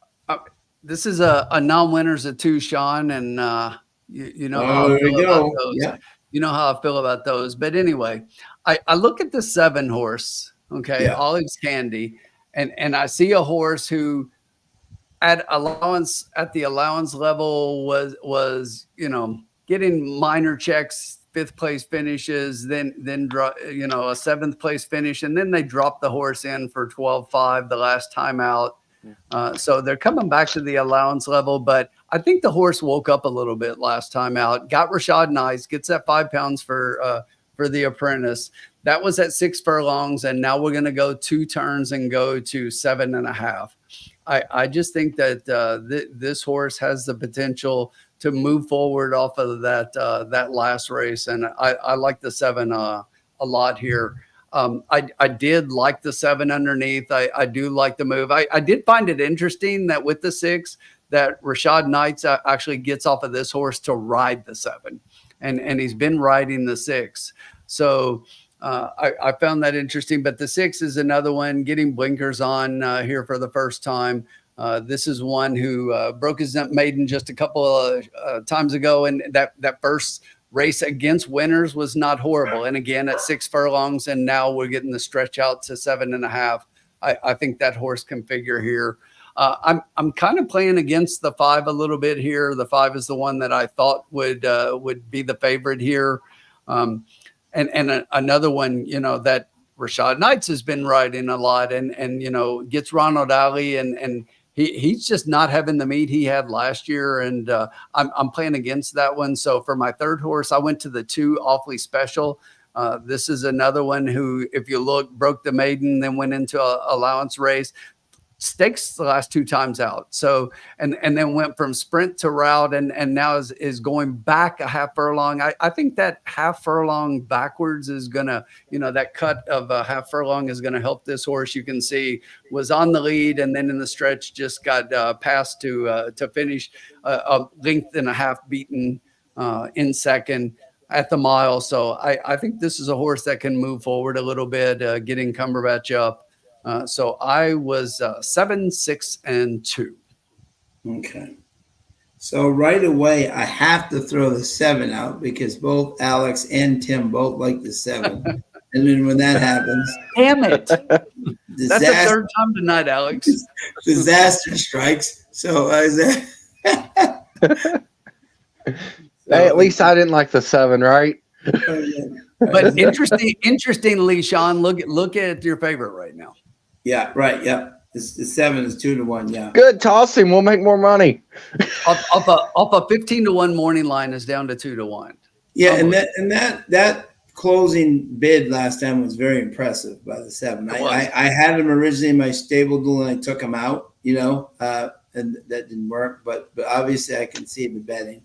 this is a non-winners of 2, Sean, and you know how I feel about those. Yeah. You know how I feel about those. But anyway, I look at the 7 horse, Olive's Candy, and I see a horse who at the allowance level was getting minor checks, 5th place finishes, then a 7th place finish, and then they dropped the horse in for 12.5 the last time out. So they're coming back to the allowance level, but I think the horse woke up a little bit last time out. Got Rashad Nice, gets that 5 pounds for the apprentice. That was at 6 furlongs, and now we're going to go 2 turns and go to 7.5. I just think that this horse has the potential to move forward off of that last race, and I like the 7 a lot here. I did like the 7 underneath. I do like the move. I did find it interesting that with the 6 that Rashad Knights actually gets off of this horse to ride the 7, and he's been riding the 6. So I found that interesting. But the 6 is another one getting blinkers on here for the first time. This is one who broke his maiden just a couple of times ago, and that first race against winners was not horrible. And again, at 6 furlongs, and now we're getting the stretch out to 7.5. I think that horse can figure here. I'm kind of playing against the 5 a little bit here. The 5 is the one that I thought would be the favorite here. And another one, that Rashad Knights has been riding a lot and gets Ronald Alley and he's just not having the meet he had last year. And I'm playing against that one. So for my third horse, I went to the 2 Awfully Special. This is another one who, if you look, broke the maiden, then went into a allowance race. Stakes the last 2 times out. So, and then went from sprint to route and now is going back a half furlong. I think that half furlong backwards is going to, that cut of a half furlong is going to help this horse. You can see was on the lead and then in the stretch just got passed to finish a length and a half beaten in second at the mile. So I think this is a horse that can move forward a little bit, getting Cumberbatch up. So I was 7, 6, and 2. Okay. So right away, I have to throw the 7 out because both Alex and Tim both like the 7. And then when that happens, Damn it. That's the disaster, third time tonight, Alex. disaster strikes. So Hey, at least I didn't like the 7, right? But interestingly, Sean, look at your favorite right now. Yeah, right. Yeah. The 7 is 2-1. Yeah. Good, toss him. We'll make more money. Off a 15-1 morning line is down to 2-1. Yeah, and that closing bid last time was very impressive by the 7. I had him originally in my stable duel and I took him out, and that didn't work. But obviously I can see the betting.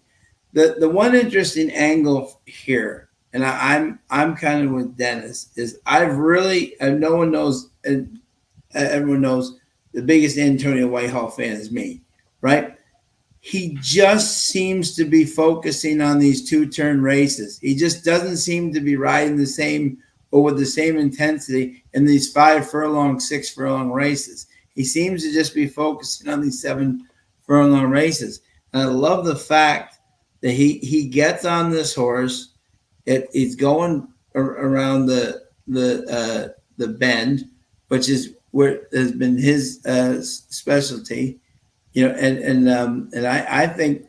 The one interesting angle here, and I'm kind of with Dennis, is no one knows, and everyone knows the biggest Antonio Whitehall fan is me, right? He just seems to be focusing on these 2-turn races. He just doesn't seem to be riding the same or with the same intensity in these 5 furlong, 6 furlong races. He seems to just be focusing on these 7 furlong races. And I love the fact that he gets on this horse. He's going around the bend, which is where has been his specialty, and I think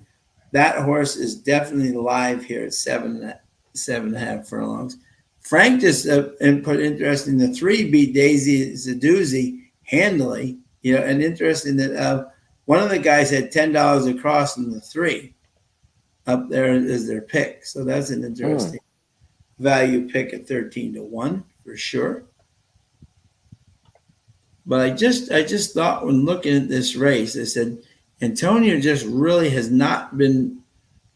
that horse is definitely live here at 7.5 furlongs. Frank just put interesting. The 3 beat Daisy Zadoozy handily, and interesting that one of the guys had $10 across in the 3. Up there is their pick. So that's an interesting value pick at 13-1 for sure. But I just thought when looking at this race, I said, Antonio just really has not been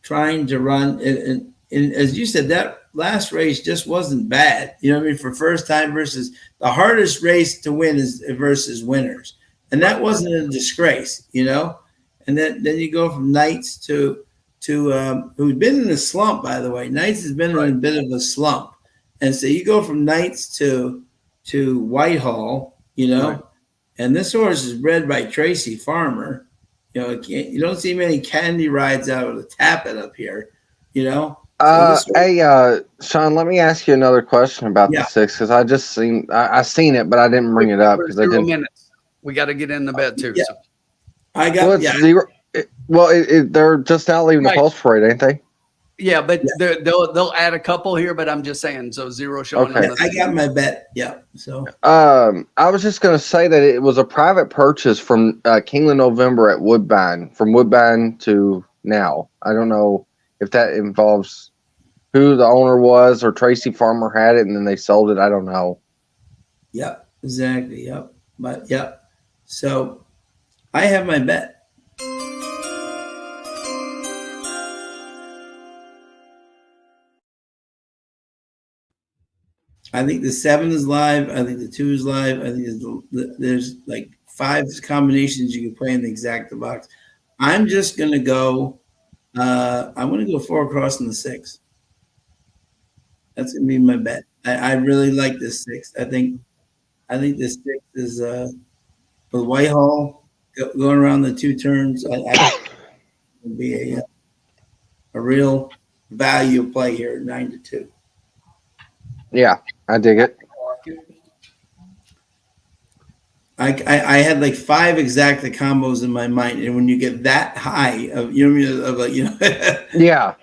trying to run. And as you said, that last race just wasn't bad. For first time versus the hardest race to win is versus winners. And that wasn't a disgrace, And then you go from Knights to who's been in a slump, by the way. Knights has been in a bit of a slump. And so you go from Knights to Whitehall, right. And this horse is bred by Tracy Farmer. You don't see many candy rides out of the Tappet up here, Hey, Sean, let me ask you another question about the 6, because I just seen it, but I didn't bring it up because I didn't. Minutes. We got to get in the bet too. Yeah. So. I got 0. They're just out leaving the pulse parade, ain't they? Yeah, but they'll add a couple here, but I'm just saying, so 0 showing. Okay. I got my bet. Yeah. So I was just going to say that it was a private purchase from Kingland November at Woodbine, from Woodbine to now. I don't know if that involves who the owner was or Tracy Farmer had it and then they sold it. I don't know. Yep, exactly. Yep. But so I have my bet. I think the 7 is live. I think the 2 is live. I think there's like 5 combinations you can play in the exacta box. I'm just going to go. I'm going to go 4 across in the 6. That's going to be my bet. I really like this 6. I think this 6 is with Whitehall going around the 2 turns. I will be a real value play here at 9-2. Yeah, I dig it. I had like 5 exacta combos in my mind, and when you get that high of yeah,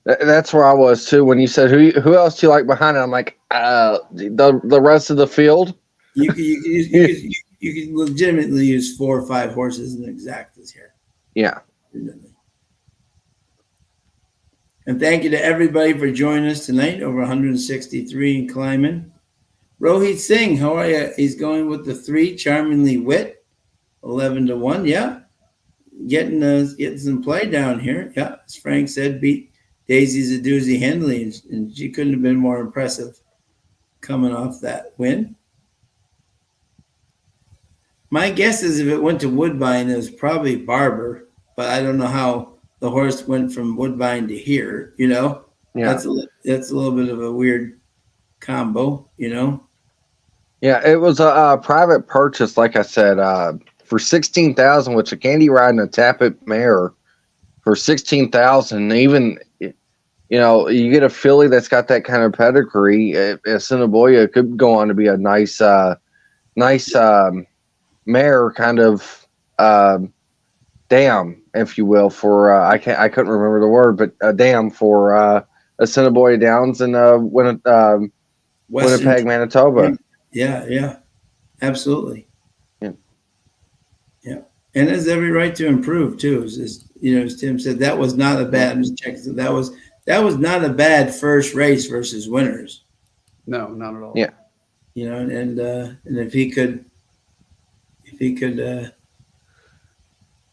that's where I was too. When you said who else do you like behind it, I'm like the rest of the field. You can legitimately use 4 or 5 horses in exactas here. Yeah. And thank you to everybody for joining us tonight. Over 163 and climbing. Rohit Singh, how are you? He's going with the 3, Charmingly Wit, 11-1. Yeah, getting some play down here. Yeah, as Frank said, beat Daisy Zadoozy handily, and she couldn't have been more impressive coming off that win. My guess is if it went to Woodbine, it was probably Barber, but I don't know how the horse went from Woodbine to here. Yeah, that's a little bit of a weird combo. Yeah, it was a private purchase, like I said, for $16,000, which a candy ride and a Tappet mare for $16,000. Even you know, you get a filly that's got that kind of pedigree. Assiniboia could go on to be a nice mare, kind of dam, if you will, for I couldn't remember the word, but a dam for Assiniboia Downs and Winnipeg, Manitoba. Yeah, absolutely. Yeah. Yeah, and has every right to improve too. As Tim said, that was not a bad. That was not a bad first race versus winners. No, not at all. Yeah. And if he could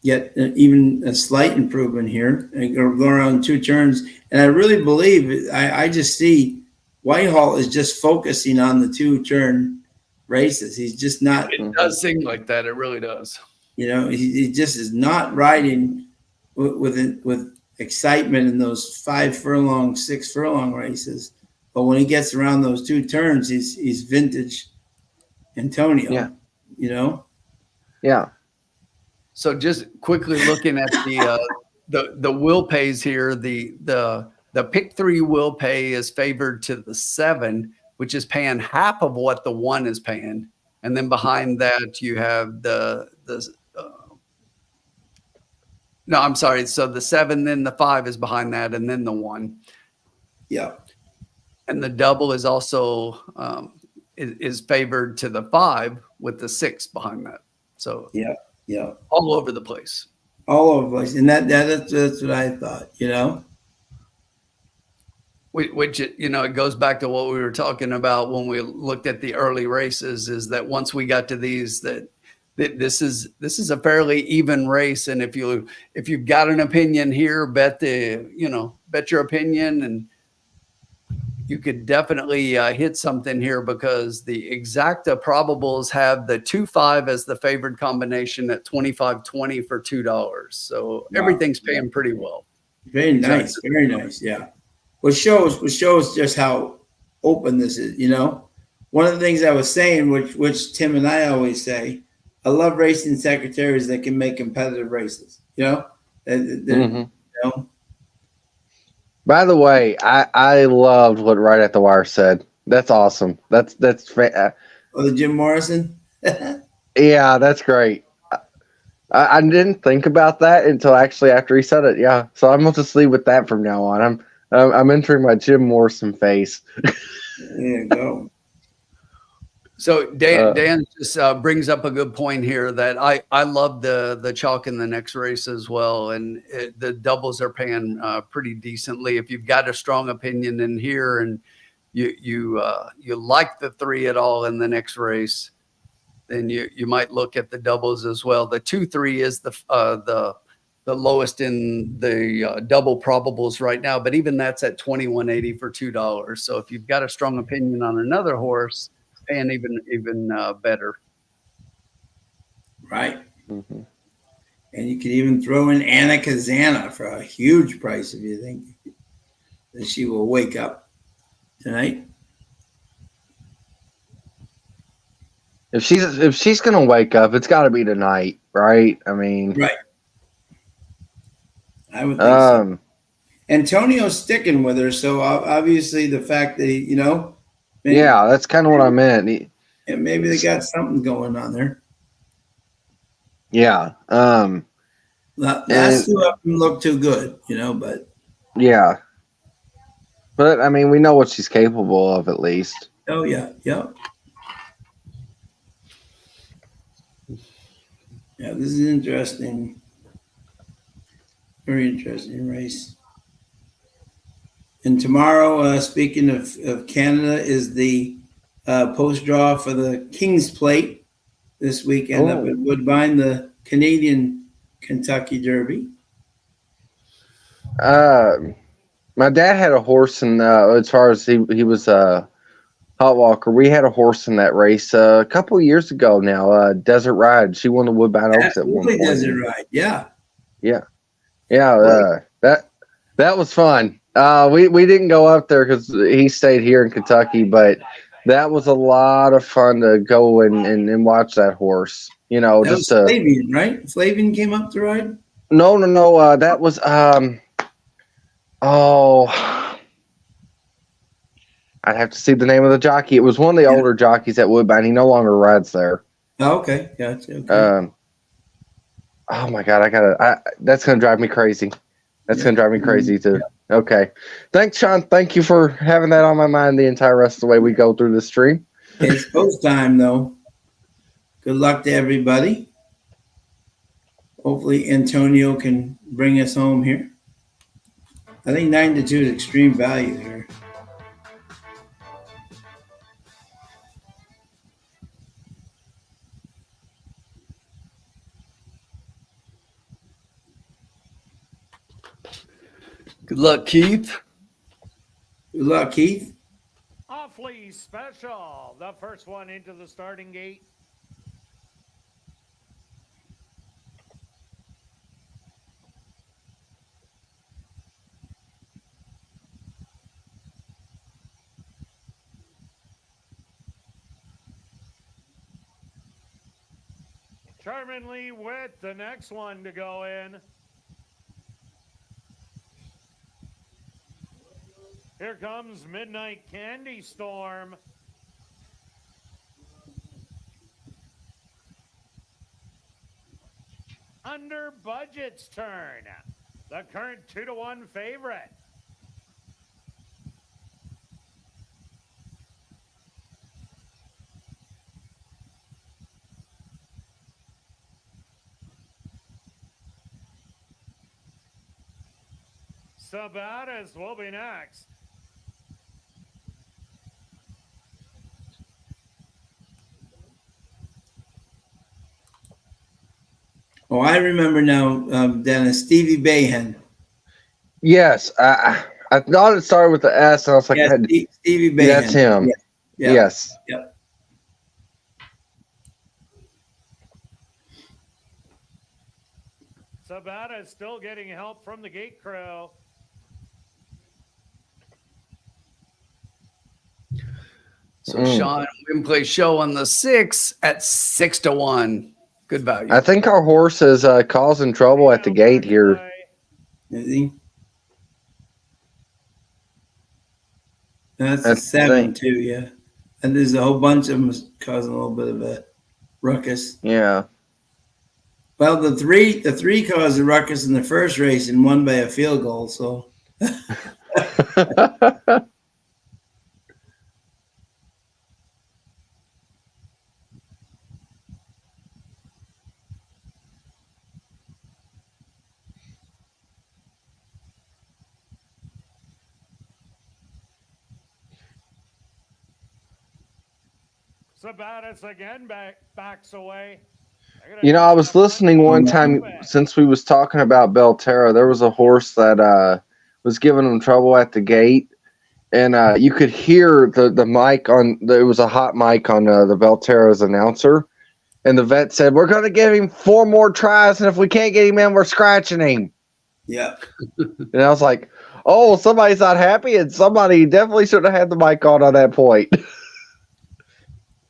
get even a slight improvement here and go around 2 turns, and I really believe I just see Whitehall is just focusing on the 2-turn races. He's just not. It does seem like that. It really does. He just is not riding with excitement in those 5 furlong, 6 furlong races. But when he gets around those 2 turns, he's vintage Antonio. Yeah. Yeah. So just quickly looking at the will pays here, the pick 3 will pay is favored to the 7, which is paying half of what the 1 is paying, and then behind that you have no, I'm sorry. So the 7, then the 5 is behind that, and then the 1. Yeah. And the double is also is favored to the 5 with the 6 behind that. So yeah, all over the place. All over the place, and that's what I thought. Which it goes back to what we were talking about when we looked at the early races. Is that once we got to these, that this is a fairly even race, and if you've got an opinion here, bet your opinion, and you could definitely hit something here, because the exacta probables have the 2-5 as the favored combination at $25.20 for $2. So everything's paying pretty well. Very nice, very nice. Yeah, which shows just how open this is. One of the things I was saying, which Tim and I always say, I love racing secretaries that can make competitive races. By the way, I loved what Right at the Wire said. That's awesome. That's the Jim Morrison. Yeah, that's great. I didn't think about that until actually after he said it. Yeah, so I'm gonna just leave with that from now on. I'm entering my Jim Morrison phase. There you go. So Dan just brings up a good point here that I love the chalk in the next race as well, and the doubles are paying pretty decently. If you've got a strong opinion in here and you like the 3 at all in the next race, then you might look at the doubles as well. The 2-3 is the lowest in the double probables right now, but even that's at $21.80 for $2. So if you've got a strong opinion on another horse, paying even better. Right. Mm-hmm. And you can even throw in Anna Kazana for a huge price if you think that she will wake up tonight. If she's gonna wake up, it's got to be tonight, right? I mean, right. I would think so. Antonio's sticking with her, so obviously the fact that he, maybe, yeah, that's kind of what I meant. And maybe they got something going on there. Yeah. Last 2 of them look too good, but. Yeah. But, I mean, we know what she's capable of, at least. Oh, yeah. Yeah, this is interesting. Very interesting race. And tomorrow, speaking of Canada, is the post draw for the King's Plate this weekend up at Woodbine, the Canadian Kentucky Derby. My dad had a horse in as far as he was a hot walker. We had a horse in that race a couple of years ago now. Desert Ride. She won the Woodbine Oaks at one point. Desert Ride. Yeah. That was fun. We didn't go up there because he stayed here in Kentucky, but that was a lot of fun to go and watch that horse. That was Flavian, right? Flavian came up to ride? No. That was I'd have to see the name of the jockey. It was one of the older jockeys at Woodbine. He no longer rides there. Oh, okay, gotcha. Okay. Oh my God, that's gonna drive me crazy. That's gonna drive me crazy too. Yeah. Okay. Thanks, Sean. Thank you for having that on my mind the entire rest of the way we go through the stream. It's post time though. Good luck to everybody. Hopefully Antonio can bring us home here. I think 9-2 is extreme value here. Good luck, Keith. Good luck, Keith. Awfully special. The first one into the starting gate. Charmingly with the next one to go in. Here comes Midnight Candy Storm. Under Budget's turn. The current 2-1 favorite. Sabatis will be next. Oh, I remember now, Dennis. Stevie Bayhen. Yes, I thought it started with the S, and I was like, Stevie Bayhen. That's him. Yeah. Yes. Yep. Sabatis still getting help from the gate crew. So Sean, we can play show on the 6 at 6-1. Good value. I think our horse is causing trouble at the gate here. Is he? That's a 7 too, yeah. And there's a whole bunch of them causing a little bit of a ruckus. Yeah. Well, the three caused a ruckus in the first race and won by a field goal. So. Sabatis again backs away. You know, I was listening one time since we was talking about Belterra. There was a horse that was giving him trouble at the gate, and you could hear the mic on. It was a hot mic on the Belterra's announcer, and the vet said, "We're going to give him 4 more tries, and if we can't get him in, we're scratching him." Yeah. And I was like, "Oh, somebody's not happy, and somebody definitely should have had the mic on that point."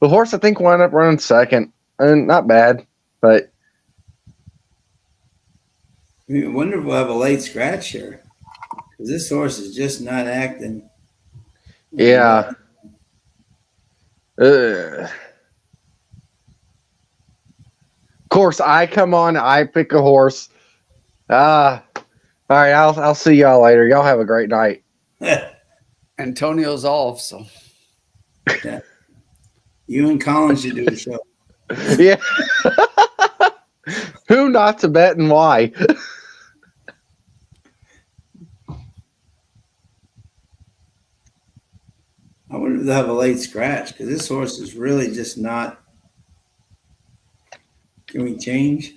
The horse, I think, wound up running second, and not bad, but I wonder if we'll have a late scratch here, because this horse is just not acting. Yeah. Of course, I come on, I pick a horse. All right, I'll see y'all later. Y'all have a great night. Antonio's off, so. Yeah. You and Colin should do a show. Yeah. Who not to bet and why? I wonder if they'll have a late scratch, because this horse is really just not. Can we change?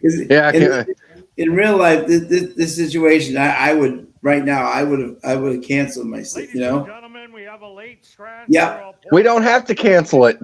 Yeah, in real life, this situation, I would right now. I would have canceled myself. Ladies and gentlemen, we have a late scratch. Yeah. We don't have to cancel it.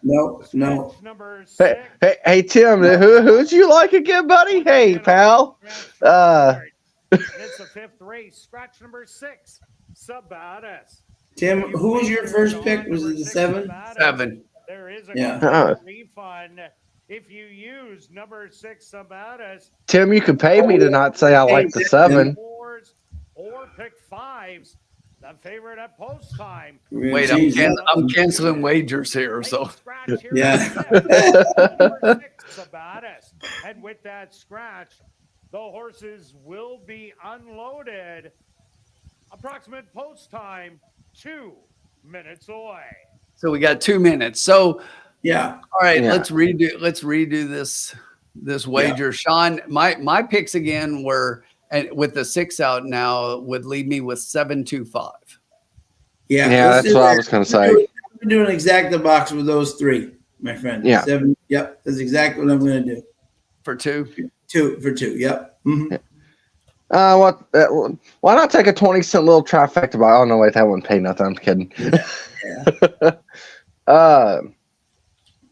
No. Number 6. Hey, Tim, who'd you like again, buddy? Hey, pal. It's the 5th race. Scratch number 6. Sabatis. Tim, who was your first pick? Was it the 7? 7. There is a refund if you use number 6 Sabatis. Tim, you could pay me to not say I like the 7. Or pick 5s. The favorite at post time. We're gonna Wait, change that. I'm canceling wagers here. So Scratch here Yeah. Number 6, the baddest. And with that scratch, the horses will be unloaded. Approximate post time, 2 minutes away. we got 2 minutes. So Yeah. all right, Yeah. let's redo this wager. Sean, my picks again were, and with the 6 out now, would leave me with 725. Yeah. Yeah, let's that's do what I that. was going to say. We're doing an exact box with those 3, my friend. Yeah. 7. Yep. That's exactly what I'm going to do. For 2. 2 for 2. Yep. Mhm. Why not take a 20-cent little trifecta buy? Oh no, wait, that wouldn't pay nothing. I'm kidding. Yeah.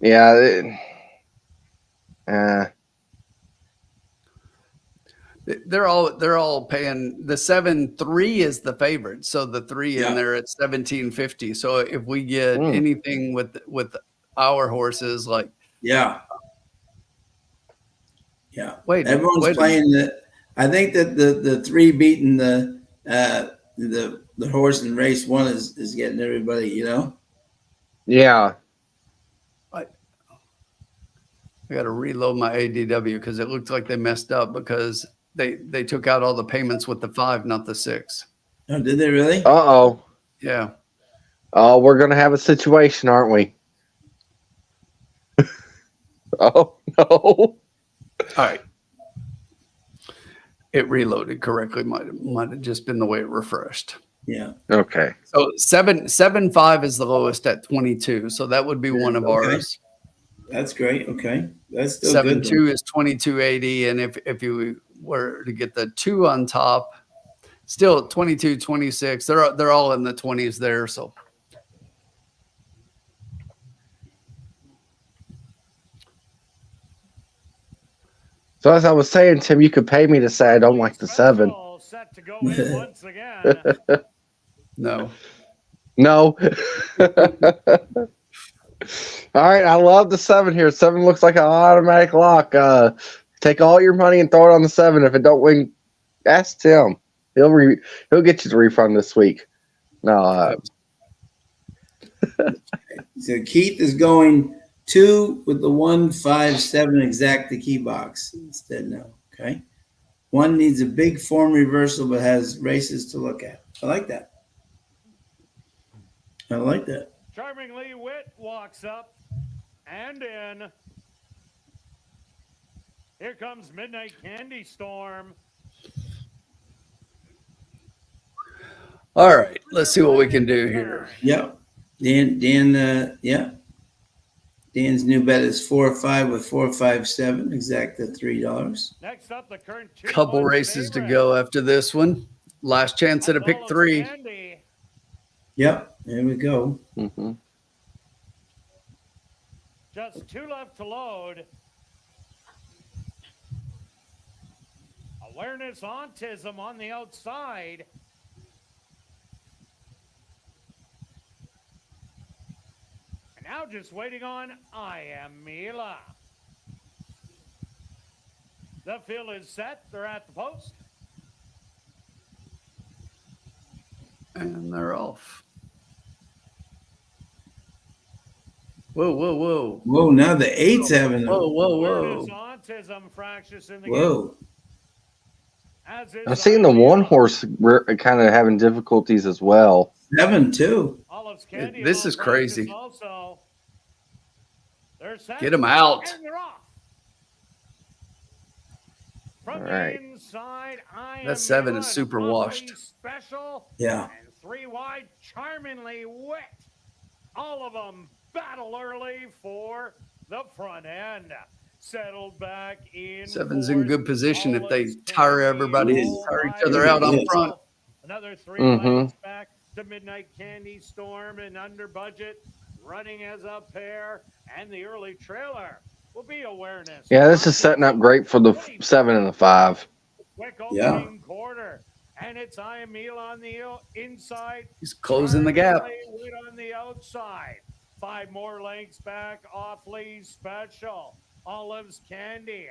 Yeah. They're all paying. The 7-3 is the favorite, so the 3 Yeah. in there at 1750. So if we get Mm. anything with our horses, like Yeah. Everyone's wait a playing the. I think that the 3 beating the horse in race 1 is getting everybody. Yeah. I got to reload my ADW because it looked like they messed up because they took out all the payments with the 5, not the 6. Oh, did they really? Uh-oh. Yeah. Oh, we're going to have a situation, aren't we? Oh, no. All right. It reloaded correctly. Might have just been the way it refreshed. Yeah. Okay. So 7.5 is the lowest at 22. So that would be one of Okay. ours. That's great. Okay. That's still good. 7.2 is 2280. And if you were to get the 2 on top, still 22, 26. They're all in the 20s there. So as I was saying, Tim, you could pay me to say I don't like the 7. Set to go in once again. no. No. All right, I love the 7 here. 7 looks like an automatic lock. Take all your money and throw it on the 7. If it don't win, ask Tim. He'll get you the refund this week. No. So Keith is going 2 with the 157 exact the key box instead now. Okay. 1 needs a big form reversal but has races to look at. I like that. Charmingly, Witt walks up and in. Here comes Midnight Candy Storm. All right. Let's see what we can do here. Yep. Dan, yeah. Dan's new bet is 4-5 with 457 exact at $3. Next up, the current Couple races to go after this one. Last chance at a pick 3. Candy. Yep. There we go. Mm-hmm. Just 2 left to load. Awareness autism on the outside. And now just waiting on I Am Mila. The field is set. They're at the post. And they're off. Whoa, whoa, whoa. Whoa, now the 8's having a Whoa, whoa, Awareness whoa. autism fractious in the whoa. game. As is I'm seeing the I Am Mila. 1 horse kind of having difficulties as well. 7 too. Olive's Candy This on is crazy. practice Also. They're set. Get 'em out. And they're off. From All the right. inside, I That Am 7 Mila is super awfully washed. Special. Yeah. And 3 wide, charmingly wet. All of them battle early for the front end. Settled back in. 7's in good position if they Olive's tire Candy, everybody, Yes. tire each other out on Yes. front. Another 3 Mhm. lengths back to Midnight Candy Storm and under budget, running as a pair, and the early trailer will be Awareness. Yeah, this is setting up great for the 7 and the 5. Quick Yeah. opening quarter, and it's I Am Mila on the inside. He's closing the gap. Wood on the outside. 5 more lengths back, awfully special. Olive's Candy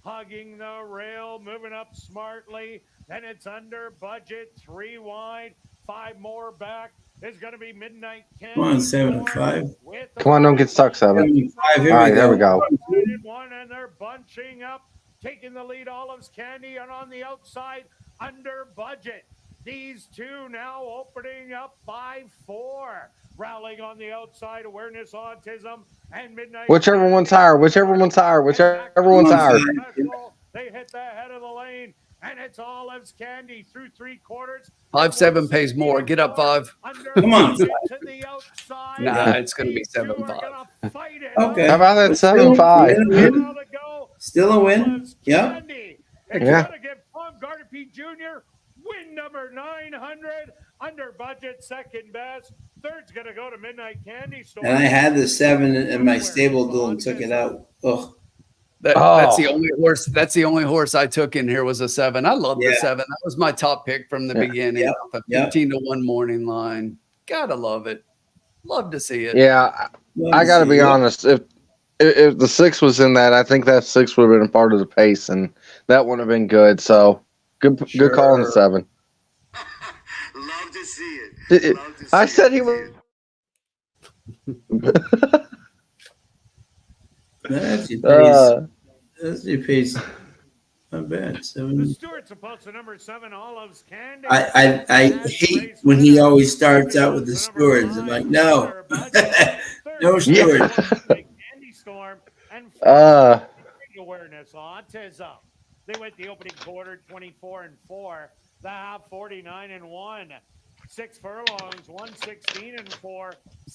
hugging the rail, moving up smartly. Then it's under budget, 3 wide. 5 more back is going to be Midnight Candy. Come on, 7 and 5. Come on, don't get stuck, 7. 7 and 5. Here All right, we there we go. go. One, and they're bunching up, taking the lead. Olives Candy, and on the outside, under budget. These two now opening up by 4. Rallying on the outside, Awareness Autism and Midnight. Whichever one's higher, whichever one's higher, whichever one's higher. They hit the head of the lane, and it's Olives Candy through 3/4. 5-7 pays more. Get up 5. Come on. To the outside. Nah, it's going to be 7-5. Okay. How about that 7-5? Still a win. Yep. Yeah. Tom Gardapi Jr. win number 900 under budget, second best. Third's going to go to Midnight Candy Store. And I had the 7 in my stable duel and took it out. Ugh. That's the only horse. That's the only horse I took in here was a 7. I love the 7. That was my top pick from the beginning. Yep. The 15-1 morning line. Gotta love it. Love to see it. Yeah, I got to be honest. If the 6 was in that, I think that 6 would have been a part of the pace, and that would have been good. So good call on the 7. Love to see it. I said he was. That's your pace. Not bad. The 7. Stewart's supposed to number 7, Olives Candy. I hate when he always starts out with the stewards. I'm like, no. No stewards. Candy Storm and Awareness Autism. They went the opening quarter 24-4, the half 49-1. 6 furlongs, 116-4.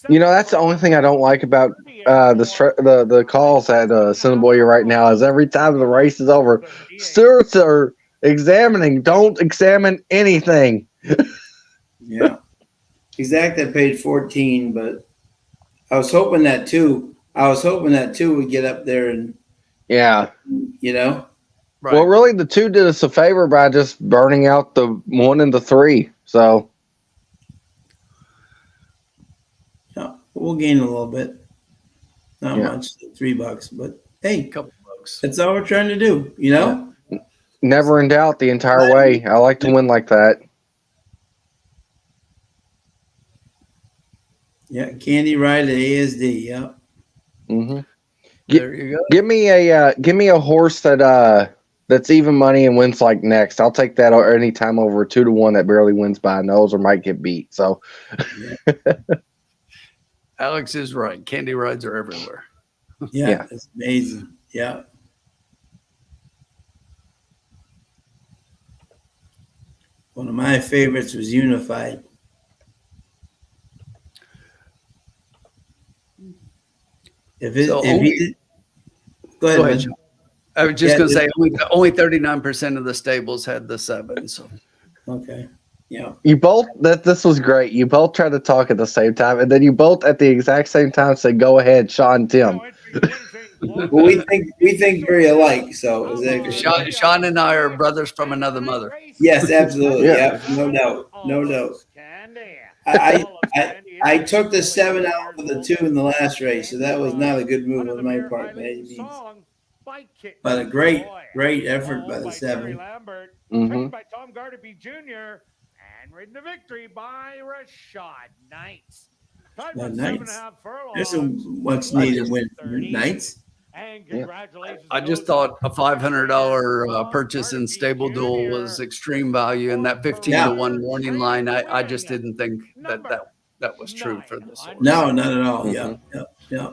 You know, that's the only thing I don't like about the calls at Assiniboia right now is every time the race is over, stewards are examining. Don't examine anything. Yeah. Exact. I paid 14, but I was hoping that 2 would get up there and Yeah. you know. Right. Well, really, the 2 did us a favor by just burning out the 1 and the 3. So. Yeah, we'll gain a little bit. Not much, $3, but hey, Couple bucks. that's all we're trying to do, you know? Never in doubt the entire way. I like to win like that. Yeah, Candy Ride at ASD, yeah. Mm-hmm. There you go. Give me a horse that's even money and wins like next. I'll take that any time over a 2-1 that barely wins by a nose or might get beat. So Alex is right. Candy rides are everywhere. Yeah, it's amazing. Yeah. One of my favorites was Unified. Go ahead. John. I was just going to say only 39% of the stables had the 7. So okay. Yeah. You both this was great. You both tried to talk at the same time, and then you both at the exact same time said, "Go ahead, Sean, Tim." Well, we think very alike. So Sean and I are brothers from another mother. Yes, absolutely. Yeah, no doubt. No doubt. I took the 7 out of the 2 in the last race, so that was not a good move on my part by any means. But a great effort by the 7. Mm-hmm. By Tom Gardapi Jr. and ridden to victory by Rashad Knights. Knights. There's a much needed win for Knights. And congratulations. I just thought a $500 purchase in Stable Duel was extreme value, and that 15-1 warning line. I just didn't think that was true for this horse. No, not at all. Mm-hmm. Yeah.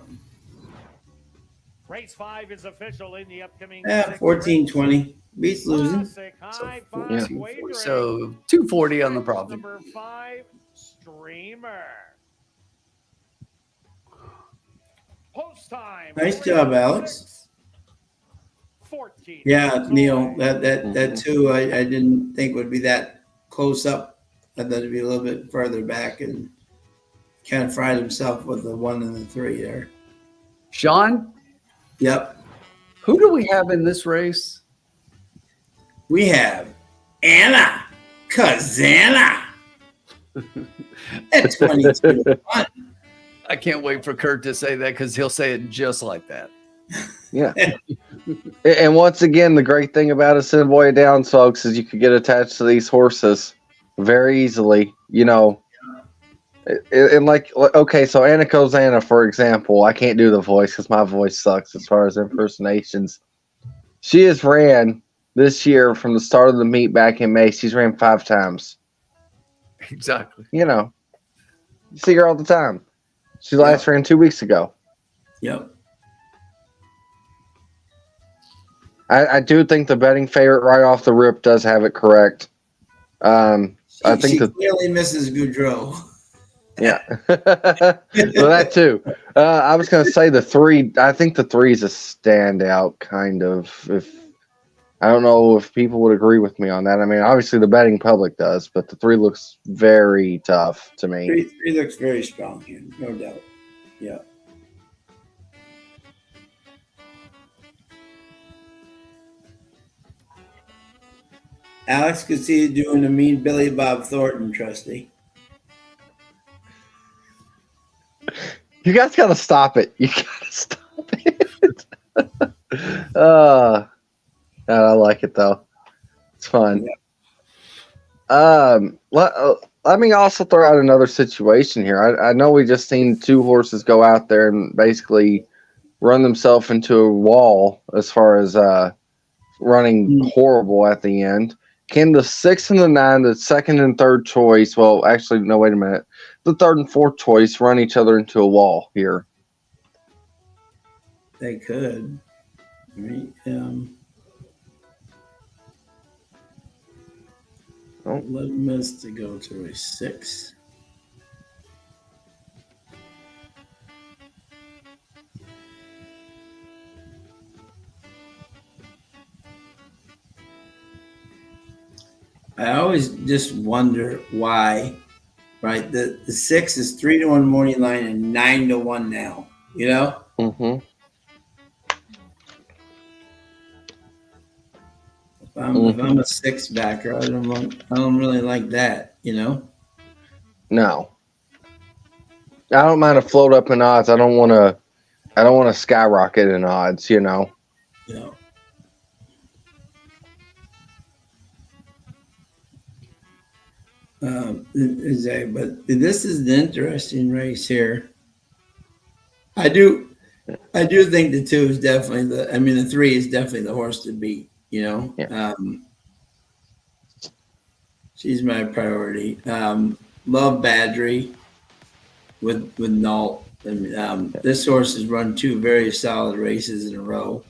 Race 5 is official in the upcoming. 14-20. Beats losing. So 240 on the profit. Number 5, Streamer. Post time. Nice job, Alex. 14. Yeah, Neil. That 2 I didn't think would be that close up. I thought it'd be a little bit further back, and kind of fried himself with the 1 and the 3 there. Sean? Yep. Who do we have in this race? We have Anna Kazana at 22-1. I can't wait for Kurt to say that because he'll say it just like that. Yeah. And once again, the great thing about Assiniboia Downs, folks, is you could get attached to these horses very easily. And like, okay, so Anna Kozana, for example, I can't do the voice because my voice sucks as far as impersonations. She has ran this year from the start of the meet back in May. She's ran 5 times. Exactly. You see her all the time. She last ran 2 weeks ago. Yep. I do think the betting favorite right off the rip does have it correct. I think she clearly misses Goudreau. Yeah. So that too. I was going to say the 3. I think the 3 is a standout, kind of. I don't know if people would agree with me on that. I mean, obviously the betting public does, but the 3 looks very tough to me. 3 looks very strong here, no doubt. Yeah. Alex could see you doing a mean Billy Bob Thornton, Trusty. You guys got to stop it. You got to stop it. I like it though. It's fun. Yeah. Let me also throw out another situation here. I know we just seen 2 horses go out there and basically run themselves into a wall as far as running horrible at the end. Can the 6 and the 9, the second and third choice? Well, actually, no. Wait a minute. The third and fourth choice run each other into a wall here. They could. Right. 11 minutes to go to a 6. I always just wonder why, right? The 6 is 3-1 morning line and 9-1 now. Mm-hmm. If I'm a 6 backer, I don't really like that. No. I don't mind a float up in odds. I don't want to skyrocket in odds. Yeah. Exactly. But this is an interesting race here. I do think the 2 is definitely the 3 is definitely the horse to beat. Yeah. She's my priority. Love Badgery with Nault. This horse has run 2 very solid races in a row.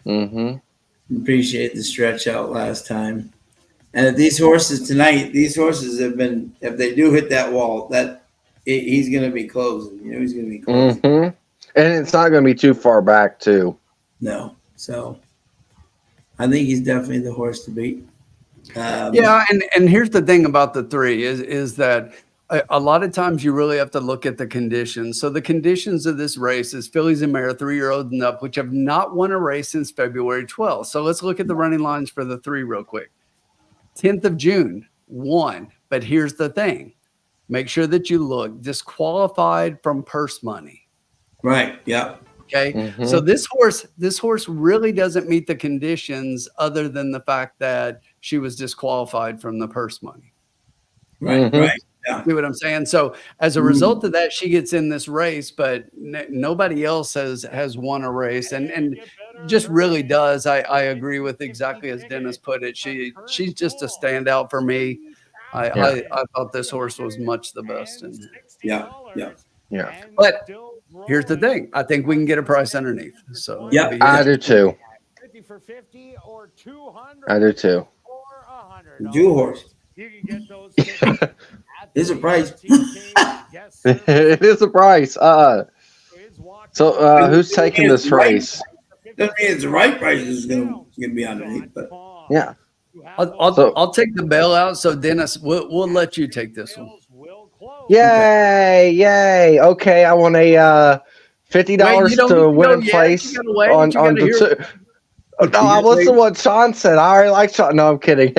Mm-hmm. Appreciate the stretch out last time. And if these horses have been, if they do hit that wall, he's going to be closing. He's going to be closing. Mm-hmm. And it's not going to be too far back, too. No. So I think he's definitely the horse to beat. And here's the thing about the 3 is that a lot of times you really have to look at the conditions. So the conditions of this race is fillies and mare, 3-year-old and up, which have not won a race since February 12th. So let's look at the running lines for the 3 real quick. 10th of June, 1. But here's the thing. Make sure that you look disqualified from purse money. Right. Yeah. Okay. Mm-hmm. So this horse really doesn't meet the conditions other than the fact that she was disqualified from the purse money. Right. Mm-hmm. Right. Yeah. See what I'm saying? So as a result of that, she gets in this race, but nobody else has won a race and just really does. I agree with exactly as Dennis put it. She's just a standout for me. I thought this horse was much the best. And yeah. But here's the thing. I think we can get a price underneath. So yeah, I do too. 50 for 50 or 200. I do too. Or 100. Dual horse. You can get those. It's a price. It is a price. So who's taking this race? Doesn't mean it's the right price. Is going to be underneath, but yeah. I'll take the bailout. So Dennis, we'll let you take this one. Yay! Okay, I want a $50 to win in place on the 2. No, I listened to what Sean said. I already like Sean. No, I'm kidding.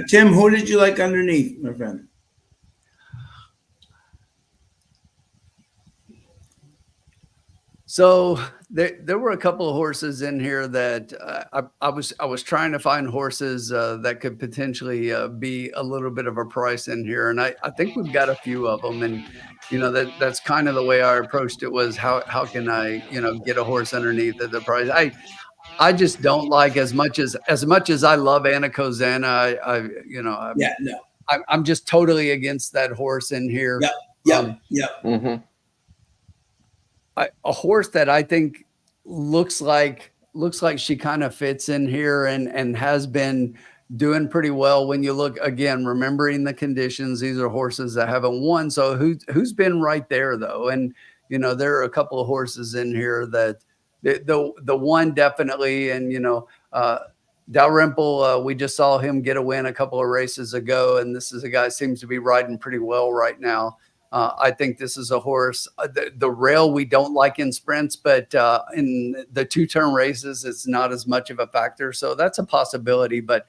Tim, who did you like underneath, my friend? So There were a couple of horses in here that I was trying to find horses that could potentially be a little bit of a price in here, and I think we've got a few of them, and that's kind of the way I approached it was how can I get a horse underneath the price. I just don't like as much as I love Anna Kozana. Yeah, no. I'm just totally against that horse in here. Yeah. Mm-hmm. A horse that I think looks like she kind of fits in here and has been doing pretty well. When you look again, remembering the conditions, these are horses that haven't won. So who's been right there though? And there are a couple of horses in here that the one definitely, and Dalrymple, we just saw him get a win a couple of races ago, and this is a guy who seems to be riding pretty well right now. I think this is a horse. The rail we don't like in sprints, but in the two-turn races, it's not as much of a factor. So that's a possibility. But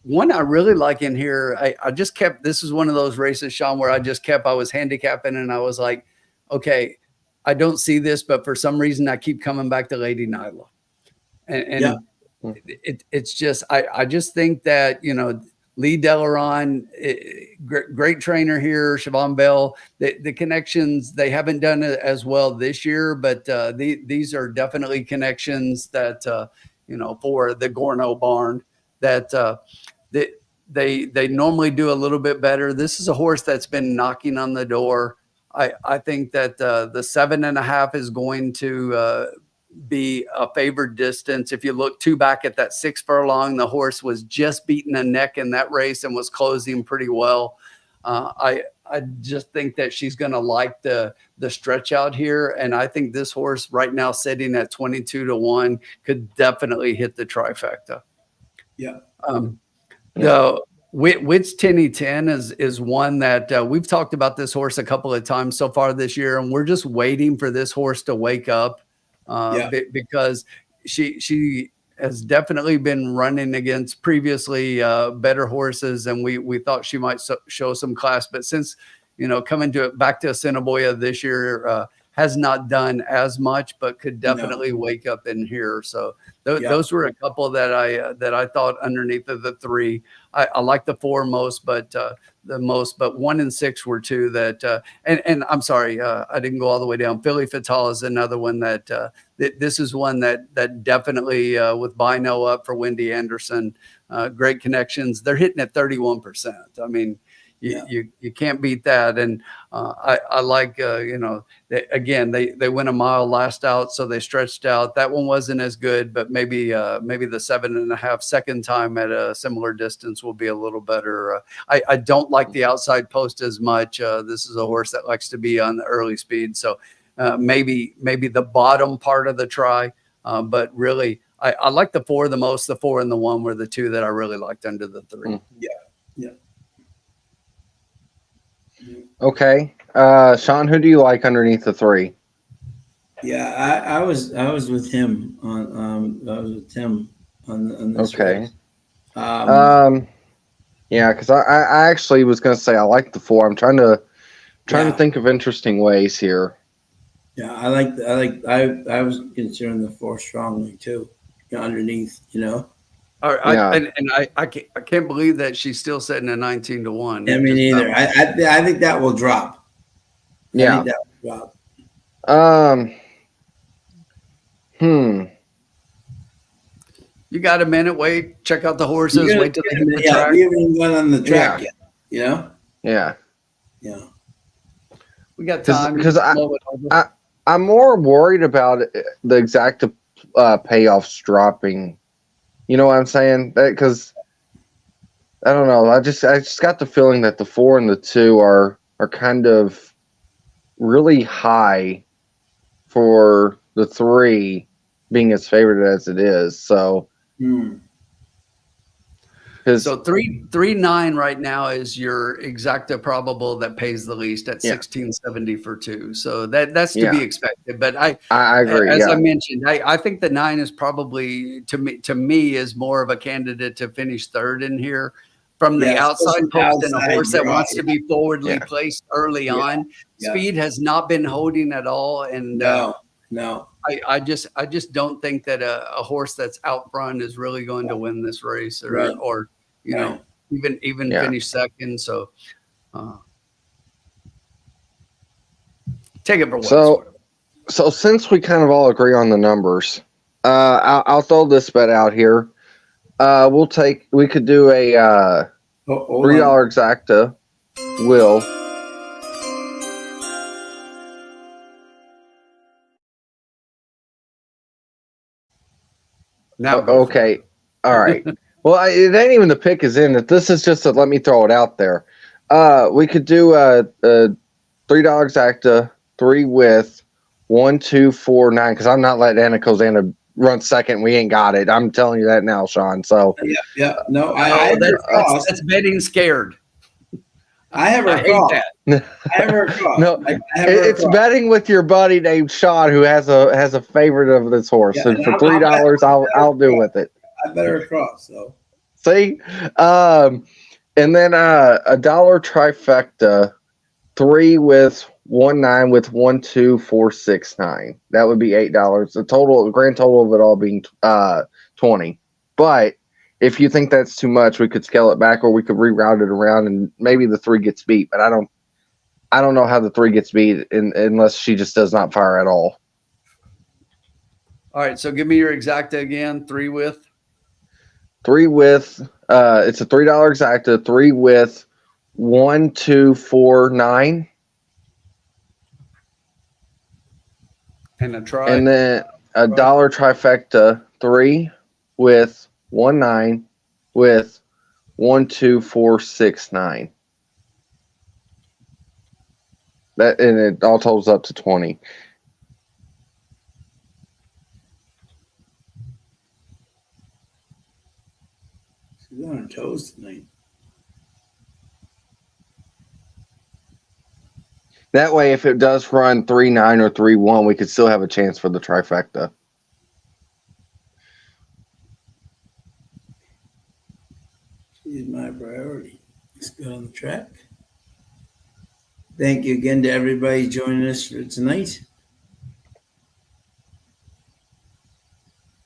one I really like in here, I just kept. This is one of those races, Sean, where I was handicapping, and I was like, okay, I don't see this, but for some reason, I keep coming back to Lady Nyla, and it's just I just think that Lee Delaron, great trainer here. Siobhan Bell, the connections, they haven't done it as well this year, but these are definitely connections that, for the Gorno barn that they normally do a little bit better. This is a horse that's been knocking on the door. I think that the 7.5 is going to be a favored distance. If you look back at that 6 furlong, the horse was just beating a neck in that race and was closing pretty well. I just think that she's going to like the stretch out here. And I think this horse right now sitting at 22-1 could definitely hit the trifecta. Yeah. The Wits Tinny 10 is one that we've talked about this horse a couple of times so far this year. And we're just waiting for this horse to wake up. Because she has definitely been running against previously better horses, and we thought she might show some class. But since coming back to Assiniboia this year, has not done as much, but could definitely wake up in here. So those were a couple that I thought underneath of the 3. I like the 4 most, but 1 and 6 were 2 that and I'm sorry, I didn't go all the way down. Philly Fatal is another one that this is one that definitely with Bino up for Wendy Anderson, great connections. They're hitting at 31%. I mean, you can't beat that. And I like, again, they went a mile last out, so they stretched out. That one wasn't as good, but maybe the 7.5 second time at a similar distance will be a little better. I don't like the outside post as much. This is a horse that likes to be on the early speed. So maybe the bottom part of the try, but really I like the 4 the most. The 4 and the 1 were the 2 that I really liked under the 3. Yeah. Okay. Sean, who do you like underneath the 3? Yeah, I was with him on this. Okay. Race. Yeah, because I actually was going to say I like the 4. I'm trying to think of interesting ways here. Yeah, I was considering the 4 strongly too. Underneath, I can't believe that she's still sitting at 19-1. I mean, either. I think that will drop. Yeah. I think that will drop. You got a minute. Wait. Check out the horses. Wait till they hit the track. We haven't even gone on the track yet. Yeah. Yeah. We got time because I'm more worried about the exact payoffs dropping. You know what I'm saying? Because I don't know. I just got the feeling that the 4 and the 2 are kind of really high for the 3 being as favored as it is. So, so 3.9 right now is your exacta probable that pays the least at 1670 for 2. So that's to be expected. But I agree. As I mentioned, I think the 9 is probably to me is more of a candidate to finish 3rd in here. From the outside post and a horse that wants to be forwardly placed early on. Speed has not been holding at all. And no. I just don't think that a horse that's out front is really going to win this race, or you know, even finish second. So take it for what it's worth. So since we kind of all agree on the numbers, I'll throw this bet out here. We could do a $3 exacta. Will. Now okay. All right. Well, it ain't even the pick is in. This is just let me throw it out there. We could do a $3 exacta, 3 with 1, 2, 4, 9. Because I'm not letting Anna Kozana run second. We ain't got it. I'm telling you that now, Sean. So no, that's betting scared. I have her cross. I have her cross. No, it's betting with your buddy named Sean, who has a favorite of this horse. Yeah, and for $3, I'll do with it. I bet her cross. So see, and then $1 trifecta, 3 with 1, 9 with 1, 2, 4, 6, 9. That would be $8. The grand total of it all being 20. But if you think that's too much, we could scale it back, or we could reroute it around, and maybe the 3 gets beat. But I don't know how the 3 gets beat unless she just does not fire at all. All right, so give me your exacta again. 3 with. It's a $3 exacta. 3 with 1, 2, 4, 9. And a try. And then $1 trifecta, 3 with 1, 9 with 1, 2, 4, 6, 9. That, and it all totals up to 20. She's on her toes tonight. That way, if it does run 3-9 or 3-1, we could still have a chance for the trifecta. She's my priority. Let's go on the track. Thank you again to everybody joining us for tonight.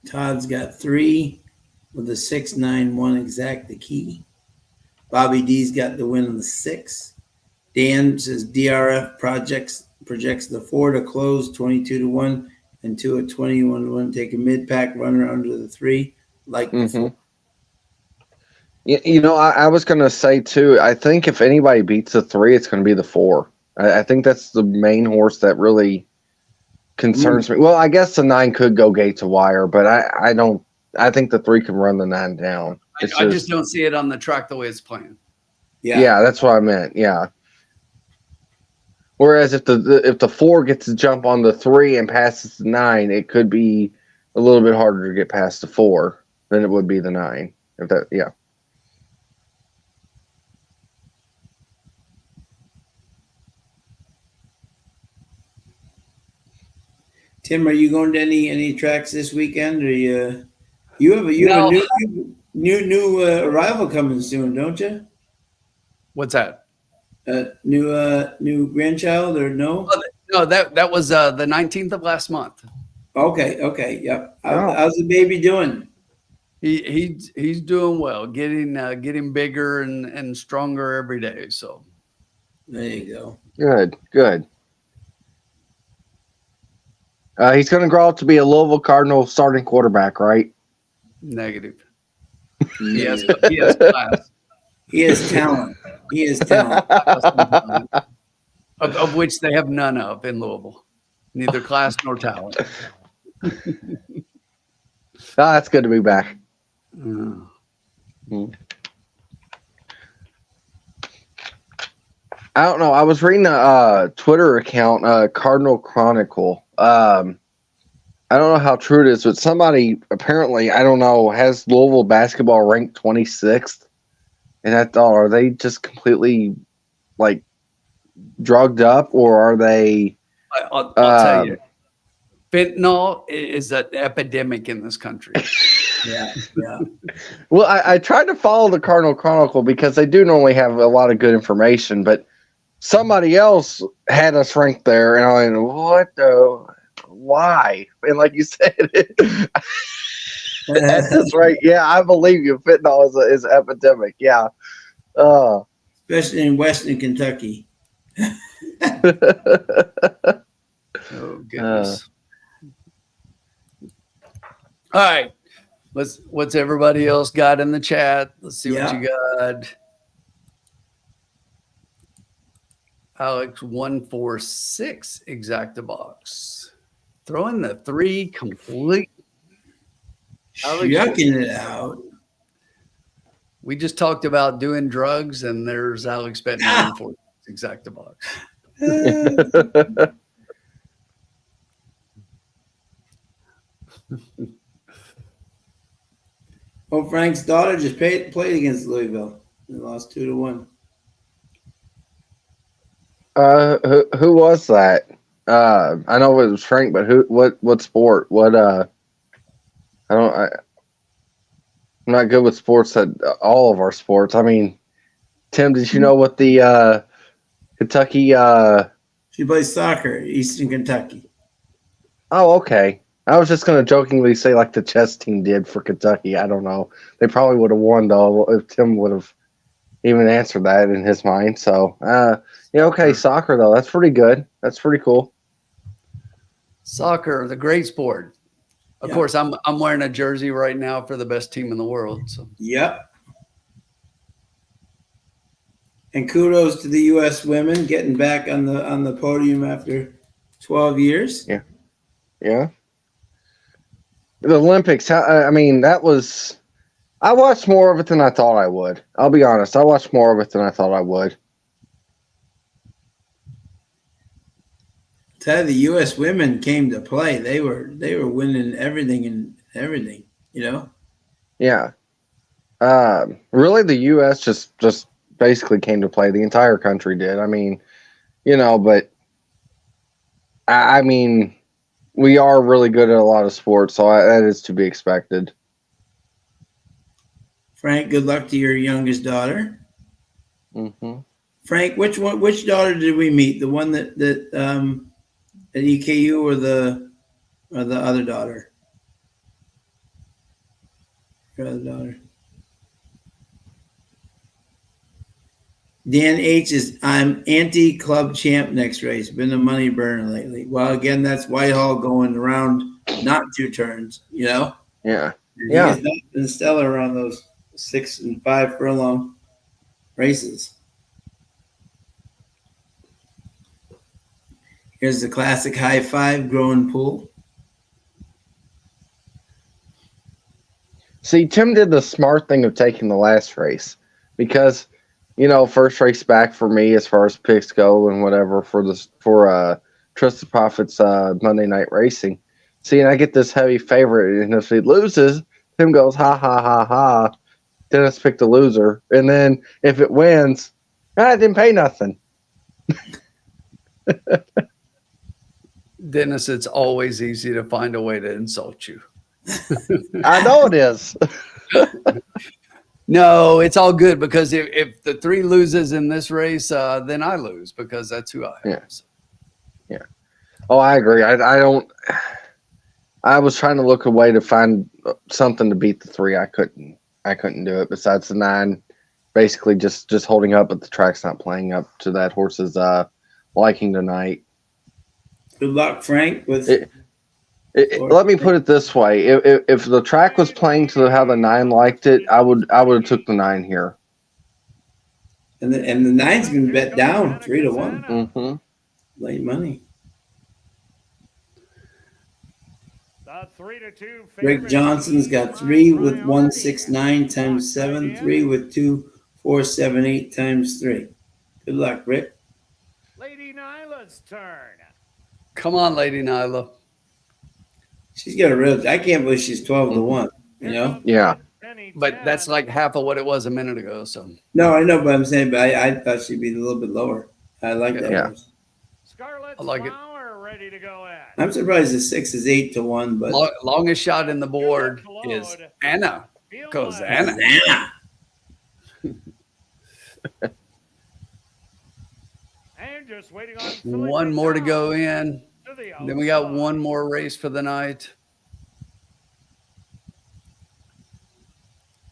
Todd's got 3 with a 6-9-1 exacta key. Bobby D's got the win on the 6. Dan says DRF projects the 4 to close 22-1 and 2 at 21-1. Take a mid-pack runner under the 3 like before. You know, I was going to say, too, I think if anybody beats the 3, it's going to be the 4. I think that's the main horse that really concerns me. Well, I guess the 9 could go gate to wire, but I don't. I think the 3 can run the 9 down. I just don't see it on the track the way it's playing. Yeah, that's what I meant. Yeah. Whereas if the 4 gets to jump on the 3 and passes the 9, it could be a little bit harder to get past the 4 than it would be the 9. If that, yeah. Tim, are you going to any tracks this weekend? Or you have a new arrival coming soon, don't you? What's that? New grandchild or no? No, that was the 19th of last month. Okay, yep. How's the baby doing? He's doing well, getting bigger and stronger every day. So there you go. Good. He's going to grow up to be a Louisville Cardinal starting quarterback, right? Negative. He has class. He has talent. Of which they have none of in Louisville. Neither class nor talent. That's good to be back. I don't know. I was reading a Twitter account, Cardinal Chronicle. I don't know how true it is, but somebody apparently, I don't know, has Louisville basketball ranked 26th. And I thought, are they just completely like drugged up, or are they? I'll tell you, fentanyl is an epidemic in this country. Yeah. Well, I tried to follow the Cardinal Chronicle because they do normally have a lot of good information, but somebody else had us ranked there, and I went, why? And like you said, at this rate, yeah, I believe you. Fentanyl is an epidemic. Yeah. Especially in Western Kentucky. Oh goodness. All right. What's everybody else got in the chat? Let's see what you got. Alex 146 Exactabox. Throwing the 3 complete. Yucking it out. We just talked about doing drugs, and there's Alex betting 146 Exactabox. Oh, Frank's daughter just played against Louisville. They lost 2-1. Who was that? I know it was Frank, but what sport? I'm not good with sports at all of our sports. I mean, Tim, did you know what the Kentucky She plays soccer, Eastern Kentucky. Oh, okay. I was just gonna jokingly say like the chess team did for Kentucky. I don't know. They probably would have won though if Tim would have even answered that in his mind. So yeah, okay, soccer though. That's pretty good. That's pretty cool. Soccer, the great sport. Of course, I'm wearing a jersey right now for the best team in the world. So yep. And kudos to the U.S. women getting back on the podium after 12 years. Yeah. Yeah. The Olympics, I mean, I watched more of it than I thought I would. I'll be honest. I watched more of it than I thought I would. Tell you, the U.S. women came to play. They were winning everything, you know? Yeah. Really, the U.S. just basically came to play. The entire country did. I mean, you know, but I mean, we are really good at a lot of sports, so that is to be expected. Frank, good luck to your youngest daughter. Mm-hmm. Frank, which daughter did we meet? The one that at EKU or the other daughter? Your other daughter. Dan H is, I'm anti-club champ next race. Been a money burner lately. Well, again, that's Whitehall going around not 2 turns, you know? Yeah. Yeah. He's not been stellar around those 6 and 5 furlong races. Here's the classic high 5 growing pool. See, Tim did the smart thing of taking the last race because, you know, first race back for me as far as picks go and whatever for Trusted Profits Monday Night Racing. See, and I get this heavy favorite, and if he loses, Tim goes ha ha ha ha. Dennis picked the loser, and then if it wins, I didn't pay nothing. Dennis, it's always easy to find a way to insult you. I know it is. No, it's all good because if the 3 loses in this race, then I lose because that's who I am. Yeah. Yeah. Oh, I agree. I was trying to look a way to find something to beat the 3. I couldn't do it. Besides the 9, basically just holding up, but the track's not playing up to that horse's liking tonight. Good luck, Frank. Let me put it this way: if the track was playing to how the 9 liked it, I would have took the 9 here. And the 9's been bet down 3-1. Mm-hmm. Late money. The 3-2 Rick Johnson's got 3 with 169 times 7, 3 with 2,478 times 3. Good luck, Rick. Lady Nyla's turn. Come on, Lady Nyla. She's got a real. I can't believe she's 12-1. You know. Yeah. But that's like half of what it was a minute ago. So no, I know, but I'm saying, but I thought she'd be a little bit lower. I like that. Yeah. Horse. Scarlet I like it. Flower ready to go in. I'm surprised the 6 is 8-1, but longest shot in the board is Anna. Goes Anna. And just waiting on One more to go in. the Then we got outside. one more race for the night.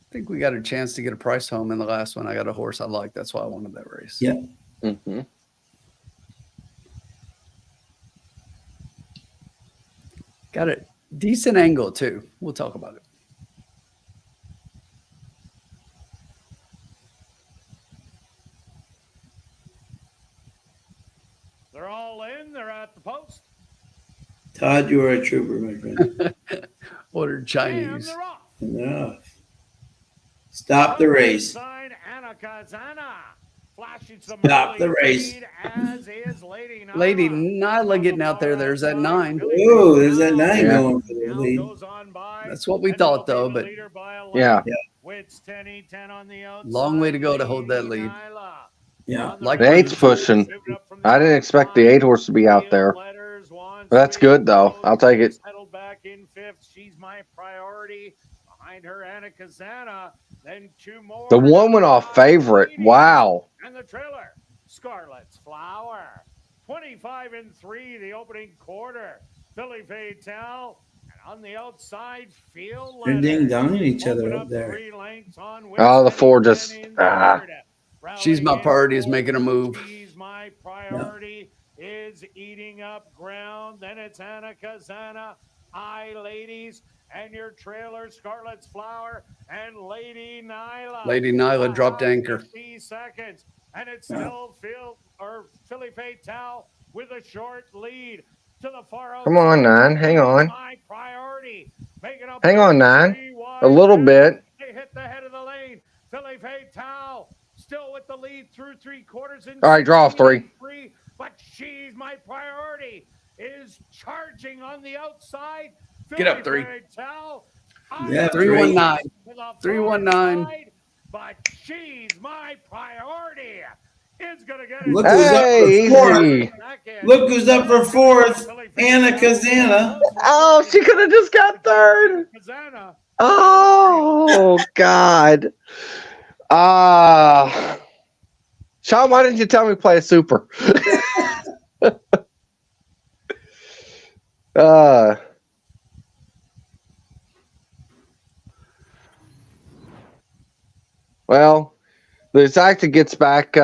I think we got a chance to get a price home in the last one. I got a horse I like. That's why I wanted that race. Yeah. Mm-hmm. Got a decent angle too. We'll talk about it. They're all in. They're at the post. Todd, you are a trooper, my friend. Ordered And Chinese. they're off. No. Stop the race. Inside Anakazana. Flashing some Stop early the race. speed, as is Lady Nyla. Lady Nyla getting out there. There's that 9. Oh, there's that 9 Yeah. going for the Now lead. goes on by, That's what we and thought, they'll though, be the but leader by a Yeah. length. Yeah. With 10 on the outside. long way to go to hold that lead. Nyla. Yeah. On the Like The right, 8's pushing. moving up from the I didn't expect the 8 horse to be out there. Letters, one, But that's three, good, though. I'll take it. Settled back in 5th. She's my priority. Behind her, Anna Kazana. Then 2 more. The one went off favorite. Wow. And the trailer, Scarlet's Flower. 25-3, the opening quarter. Philly Fatale. And on the outside, Field They're ding donging each Open other up there. 3 lengths on Oh, the Winston 4 just. in Ah. third. She's my Rallying priority is in making a move. She's my priority is eating up ground. Then it's Anna Kazana. Ladies. And your trailer, Scarlet's Flower and Lady Nyla. Lady Nyla dropped anchor. 50 seconds. And it's still Philly Fatale with a short lead to the far outside. Come on, 9. Hang on. My priority. Making up Hang on, 9. 3 wide. A little bit. They hit the head of the lane. Philly Fatale still with the lead through 3/4. All right, draw 3. But she's my priority. Is charging on the outside. Get up, 3. Fatale, Yeah, 319. to the 319. far side, but she's my priority. Is gonna get Look it. who's up Hey, for 4th. easy. Look who's up for 4th. Anna Kazana. Oh, she could have just got 3rd. Kazana. Oh, God. Sean, why didn't you tell me to play a super? Well, the exacta gets back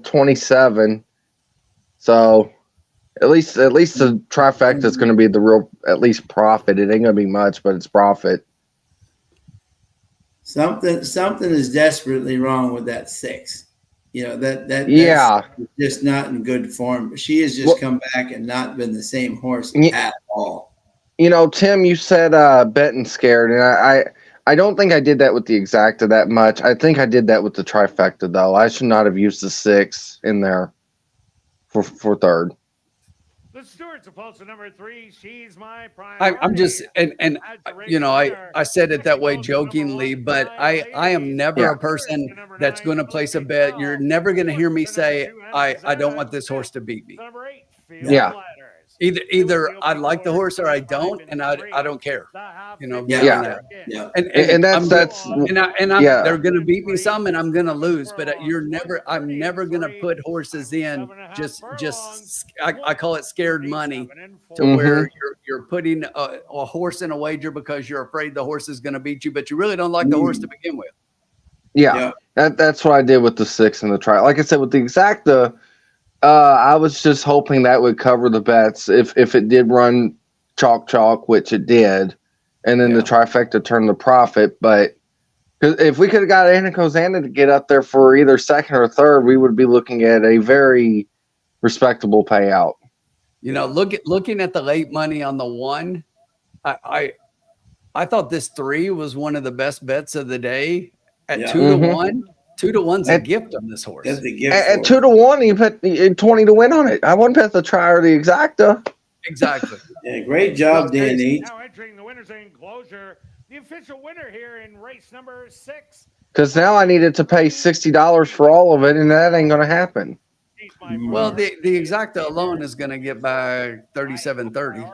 27. So at least the trifecta is going to be the real at least profit. It ain't going to be much, but it's profit. Something is desperately wrong with that 6. You know, that's just not in good form. She has just come back and not been the same horse at all. You know, Tim, you said betting scared, and I don't think I did that with the exacta that much. I think I did that with the trifecta, though. I should not have used the 6 in there for 3rd. The Stewart's opposed to number 3. She's my priority. I'm just and you know I said it that way jokingly, but I am never a person that's going to place a bet. You're never going to hear me say I don't want this horse to beat me. Number 8. Yeah. Either I like the horse or I don't, and I don't care. You know. Yeah. And that's they're going to beat me some, and I'm going to lose. But I'm never going to put horses in just I call it scared money to where you're putting a horse in a wager because you're afraid the horse is going to beat you, but you really don't like the horse to begin with. Yeah. That's what I did with the 6 and the try. Like I said, with the exacta, I was just hoping that would cover the bets if it did run chalk, which it did, and then the trifecta turned the profit. But because if we could have got Anna Kazana to get up there for either 2nd or 3rd, we would be looking at a very respectable payout. You know, looking at the late money on the 1, I thought this 3 was one of the best bets of the day at 2 to 1. 2 to 1's a gift on this horse. That's a gift. At 2 to 1, you put 20 to win on it. I wouldn't bet the try or the exacta. Exactly. Yeah, great job, Danny. Now entering the winner's enclosure, the official winner here in race number 6. Because now I needed to pay $60 for all of it, and that ain't going to happen. Well, the exacta alone is going to get back 37.30.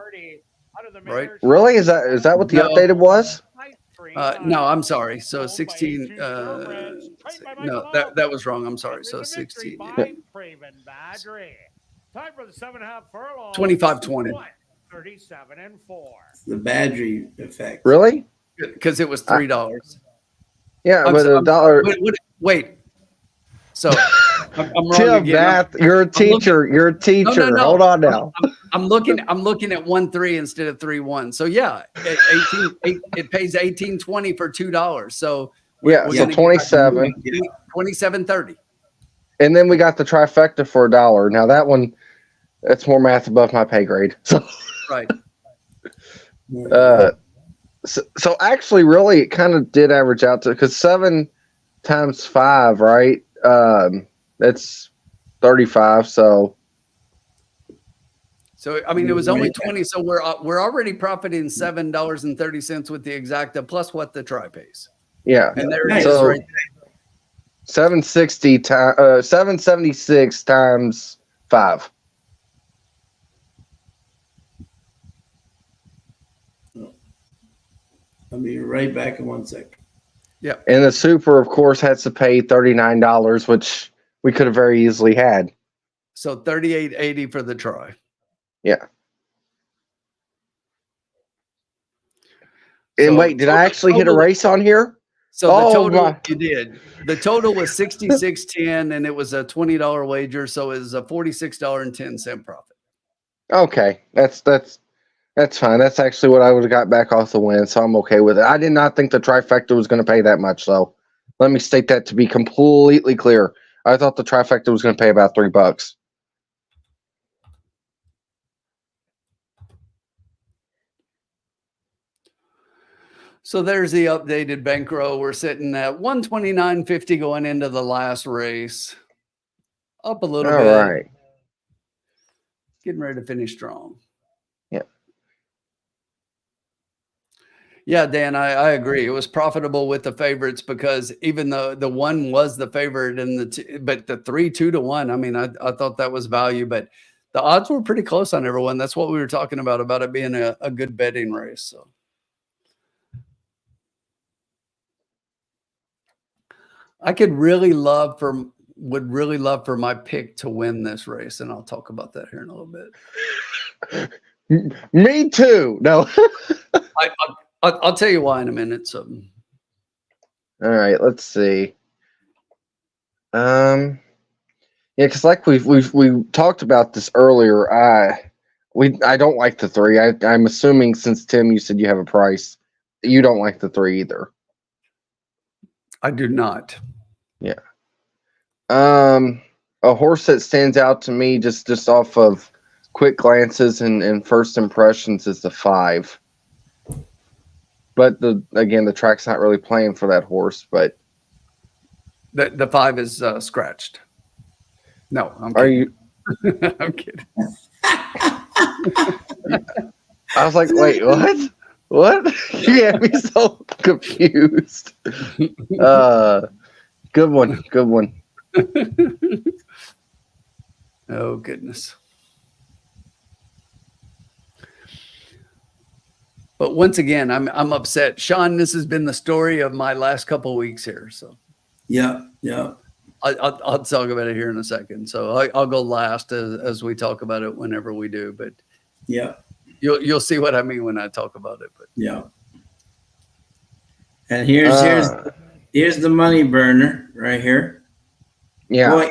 Right? Really? Is that what the updated was? No, I'm sorry. So 16. No, that was wrong. I'm sorry. So 16. Time for the 7.5 furlong. 25-20. 37-4. The Badger effect. Really? Because it was $3. Yeah, but a dollar. Wait. So I'm wrong Tim, again. math. You're a teacher. You're a teacher. No. Hold on now. I'm looking at 1.3 instead of 3.1. So yeah, it pays $18.20 for $2. So Yeah, so 27. 27.30. And then we got the trifecta for $1. Now that one, that's more math above my pay grade. So Right. So actually, really, it kind of did average out to, because 7 times 5, right? That's 35. So I mean, it was only 20. So we're already profiting $7.30 with the exacta plus what the tri pays. yeah, And there it so is right there. 776 times 5. I'll be right back in 1 second. Yeah. And the super, of course, has to pay $39, which we could have very easily had. So $38.80 for the tri. Yeah. And wait, did I actually hit a race on here? So the total you did. The total was $66.10, and it was a $20 wager, so it was a $46.10 profit. Okay, that's fine. That's actually what I would have got back off the win, so I'm okay with it. I did not think the trifecta was going to pay that much, though. Let me state that to be completely clear. I thought the trifecta was going to pay about $3. So there's the updated bankroll. We're sitting at 129.50 going into the last race. Up a little bit. All right. Getting ready to finish strong. Yeah. Yeah, Dan, I agree. It was profitable with the favorites because even though the one was the favorite and but the 3-2-1, I mean, I thought that was value, but the odds were pretty close on everyone. That's what we were talking about it being a good betting race. So I would really love for my pick to win this race, and I'll talk about that here in a little bit. Me too. No. I'll tell you why in a minute. So, all right, let's see. Yeah, because like we talked about this earlier. I don't like the 3. I'm assuming since Tim, you said you have a price, you don't like the 3 either. I do not. Yeah. A horse that stands out to me just off of quick glances and first impressions is the 5. But the track's not really playing for that horse. But the 5 is scratched. No, I'm are kidding. you? I'm kidding. I was like, wait, what? What? You had me so confused. Good one. Good one. Oh goodness. But once again, I'm upset. Sean, this has been the story of my last couple of weeks here. So Yeah. I'll talk about it here in a second. So I'll go last as we talk about it whenever we do. But Yeah. You'll see what I mean when I talk about it. But Yeah. And here's the money burner right here. Yeah. Boy,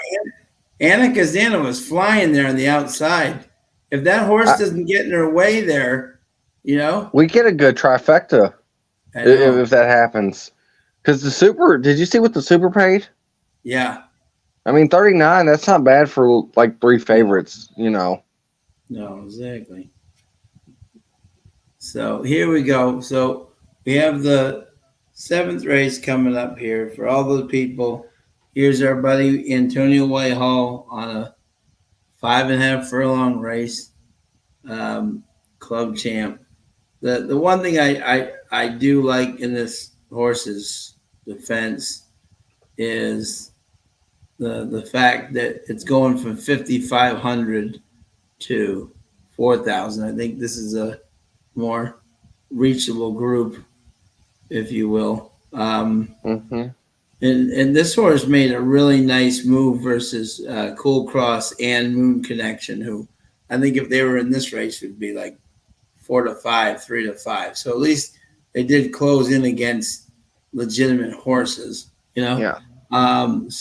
Anna Kazana was flying there on the outside. If that horse doesn't get in her way there, we get a good trifecta if that happens. Because the super, did you see what the super paid? Yeah. I mean, 39, that's not bad for like 3 favorites, No, exactly. So here we go. So we have the 7th race coming up here for all the people. Here's our buddy Antonio Whitehall on a 5.5 furlong race, club champ. The one thing I do like in this horse's defense is the fact that it's going from 5,500 to 4,000. I think this is a more reachable group, if you will. And this horse made a really nice move versus Cool Cross and Moon Connection, who I think if they were in this race would be like 4-5, 3-5. So at least they did close in against legitimate horses, Yeah. And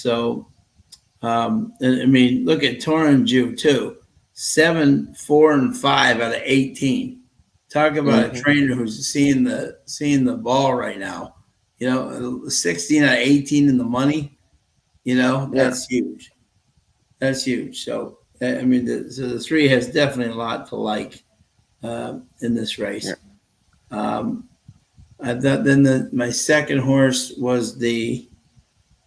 I mean, look at Torrin Jew too. 7, 4, and 5 out of 18. Talk about a trainer who's seeing the ball right now. 16 out of 18 in the money. That's huge. That's huge. So I mean, the 3 has definitely a lot to like in this race. Yeah. I thought then my second horse was the.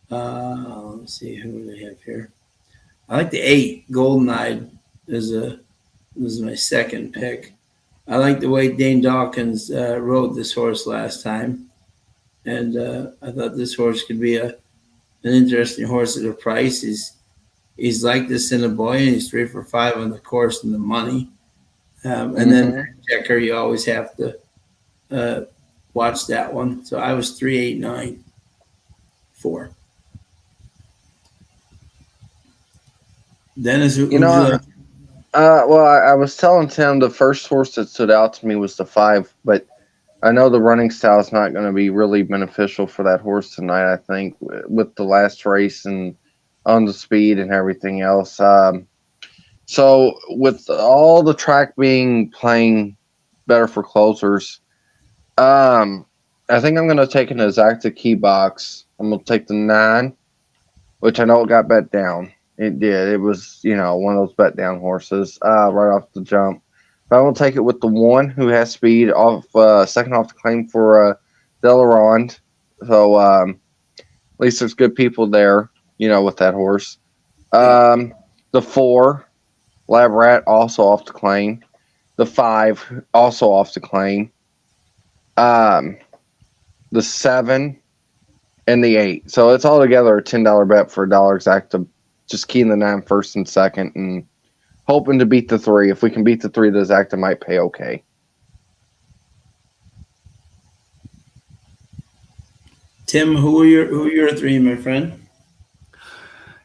Let's see who do they have here. I like the 8 Golden Eyed was my second pick. I like the way Dane Dawkins rode this horse last time, and I thought this horse could be an interesting horse at a price. He's like the Assiniboia, and he's 3 for 5 on the course and the money. And then Checker, you always have to watch that one. So I was 3, 8, 9, 4. Dennis, well, I was telling Tim the first horse that stood out to me was the 5, but I know the running style is not going to be really beneficial for that horse tonight, I think, with the last race and on the speed and everything else. So with all the track playing better for closers, I think I'm going to take an exacta key box. I'm going to take the 9, which I know it got bet down. It did. It was, one of those bet down horses right off the jump. But I will take it with the 1 who has speed off second off the claim for Delarond. So at least there's good people there, with that horse. The 4, Lab Rat, also off the claim. The 5, also off the claim. The 7 and the 8. So it's all together a $10 bet for $1 exacta. Just keying the 9 first and second and hoping to beat the 3. If we can beat the 3, the exacta might pay okay. Tim, who are your 3, my friend?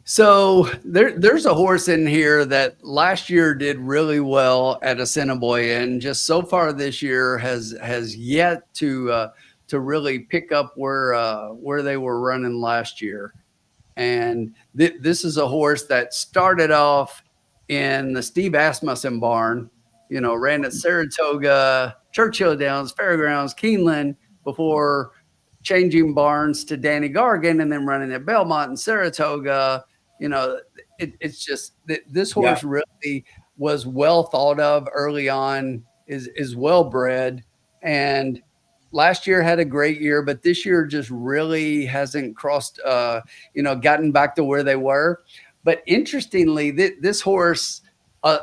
So there's a horse in here that last year did really well at Assiniboia, and just so far this year has yet to really pick up where they were running last year. And this is a horse that started off in the Steve Asmussen barn, ran at Saratoga, Churchill Downs, Fairgrounds, Keeneland before changing barns to Danny Gargan and then running at Belmont and Saratoga. It's just this horse really was well thought of early on, is well bred, and last year had a great year, but this year just really hasn't crossed, gotten back to where they were. But interestingly, this horse,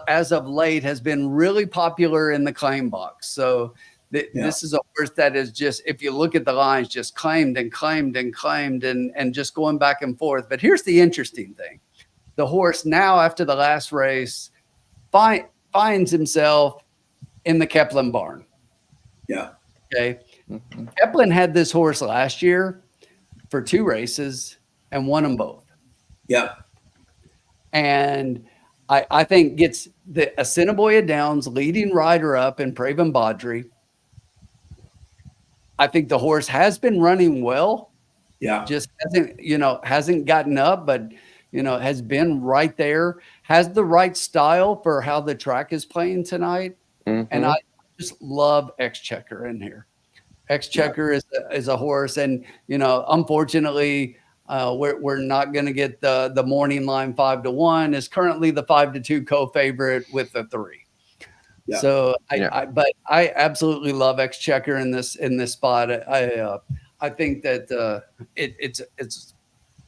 as of late, has been really popular in the claim box. So this is a horse that is just, if you look at the lines, just claimed and claimed and claimed and just going back and forth. But here's the interesting thing. The horse now, after the last race, finds himself in the Kepplin barn. Yeah. Okay. Kepplin had this horse last year for 2 races and won them both. Yeah. And I think gets the Assiniboia Downs leading rider up in Praven Badri. I think the horse has been running well. Yeah. Just hasn't gotten up, but has been right there, has the right style for how the track is playing tonight. And I just love Exchequer in here. Exchequer is a horse, and unfortunately, we're not going to get the morning line 5-1. Is currently the 5-2 co-favorite with the 3. Yeah. So but I absolutely love Exchequer in this spot. I think that it's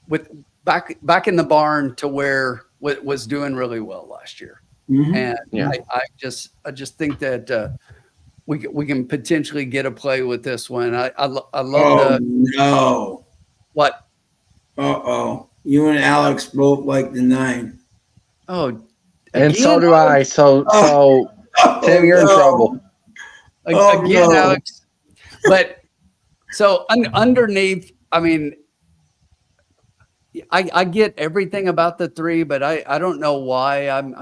with back in the barn to where it was doing really well last year, and I just think that. We can potentially get a play with this one. I love no. What? You and Alex both like the 9. Oh, and so do I. So Tim, you're in trouble. Again, Alex. But so underneath, I mean, I get everything about the 3, but I don't know why I'm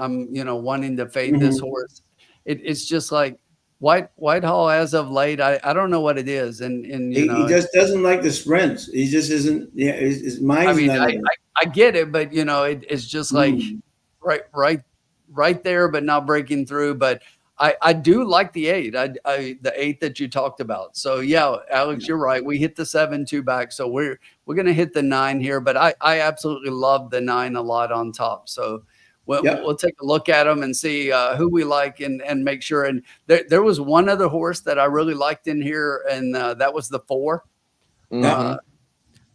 wanting to fade this horse. It's just like Whitehall as of late. I don't know what it is, and He just doesn't like the sprints. He just isn't. Yeah, his I mind's mean, not in it. I get it, but it's just like right there, but not breaking through. But I do like the 8. The 8 that you talked about. So yeah, Alex, you're right. We hit the 7 2 back, so we're gonna hit the 9 here. But I absolutely love the 9 a lot on top. So we'll take a look at them and see who we like and make sure. And there was one other horse that I really liked in here, and that was the 4.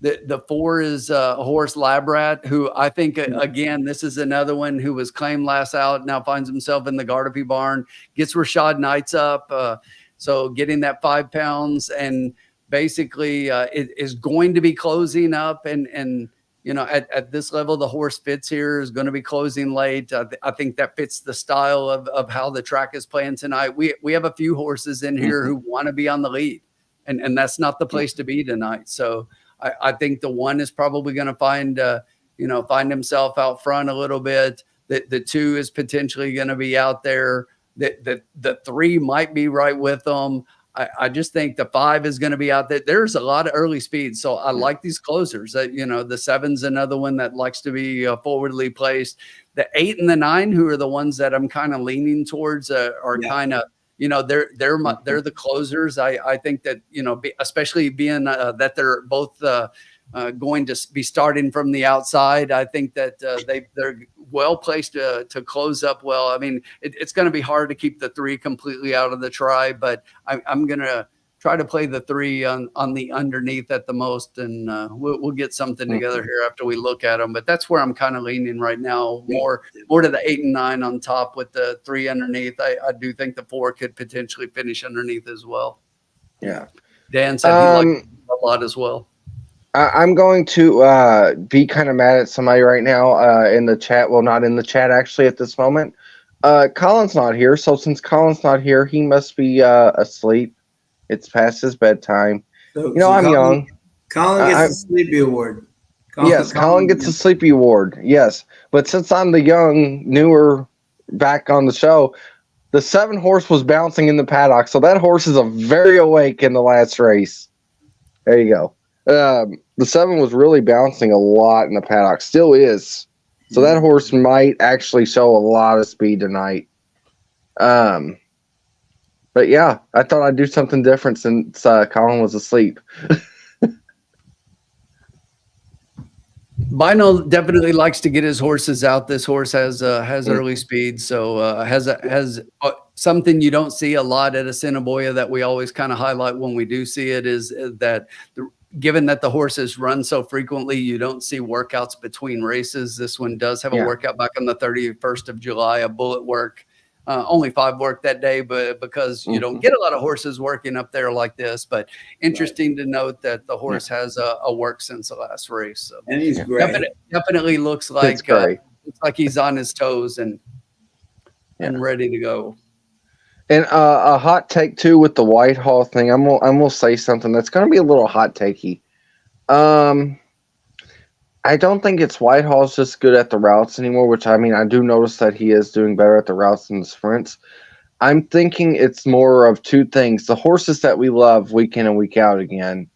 The 4 is a horse Labrat, who I think, again, this is another one who was claimed last out, now finds himself in the Gardapi barn, gets Rashad Knights up. So getting that 5 pounds, and basically it is going to be closing up. And at this level, the horse fits here, is going to be closing late. I think that fits the style of how the track is playing tonight. We have a few horses in here who want to be on the lead, and that's not the place to be tonight. So I think the 1 is probably going to find himself out front a little bit. The 2 is potentially going to be out there. The 3 might be right with them. I just think the 5 is going to be out there. There's a lot of early speed, so I like these closers. The 7's another one that likes to be forwardly placed. The 8 and the 9, who are the ones that I'm kind of leaning towards, are kind of. They're the closers. I think that, especially being that they're both going to be starting from the outside. I think that they're well placed to close up well. I mean, it's going to be hard to keep the 3 completely out of the try, but I'm going to try to play the 3 on the underneath at the most, and we'll get something together here after we look at them. But that's where I'm kind of leaning right now, more to the 8 and 9 on top with the 3 underneath. I do think the 4 could potentially finish underneath as well. Yeah. Dan said he liked a lot as well. I'm going to be kind of mad at somebody right now in the chat. Well, not in the chat actually at this moment. Colin's not here, so since Colin's not here, he must be asleep. It's past his bedtime. So I'm young. Colin gets the Sleepy Award. Colin gets the Sleepy Award. Yes. But since I'm the young, newer back on the show, the 7 horse was bouncing in the paddock. So that horse is very awake in the last race. There you go. The 7 was really bouncing a lot in the paddock. Still is. So that horse might actually show a lot of speed tonight. But yeah, I thought I'd do something different since Colin was asleep. Bino definitely likes to get his horses out. This horse has early speed, so has something you don't see a lot at Assiniboia that we always kind of highlight when we do see it is that given that the horses run so frequently, you don't see workouts between races. This one does have a workout back on the 31st of July, a bullet work. Only 5 worked that day, but because you don't get a lot of horses working up there like this. But interesting to note that the horse has a work since the last race. So and he's great. Definitely looks like he's on his toes and ready to go. And a hot take too with the Whitehall thing. I'm gonna say something that's gonna be a little hot takey. I don't think it's Whitehall's just good at the routes anymore, which I mean, I do notice that he is doing better at the routes than the sprints. I'm thinking it's more of 2 things. The horses that we love week in and week out again,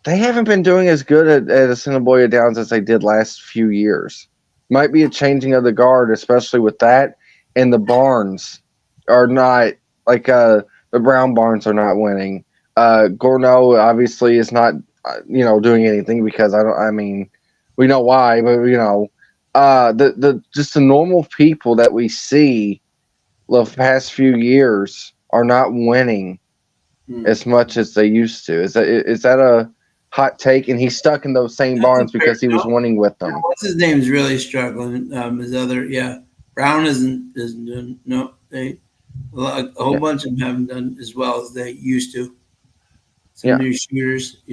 they haven't been doing as good at Assiniboia Downs as they did last few years. Might be a changing of the guard, especially with that. And the barns are not, like the Brown barns are not winning. Gourneau obviously is not doing anything because we know why, but the just the normal people that we see the past few years are not winning as much as they used to. Is that a hot take? And he's stuck in those same barns because he was winning with them. What's his name's really struggling. His other Brown isn't doing a whole bunch of them haven't done as well as they used to. Some new shooters,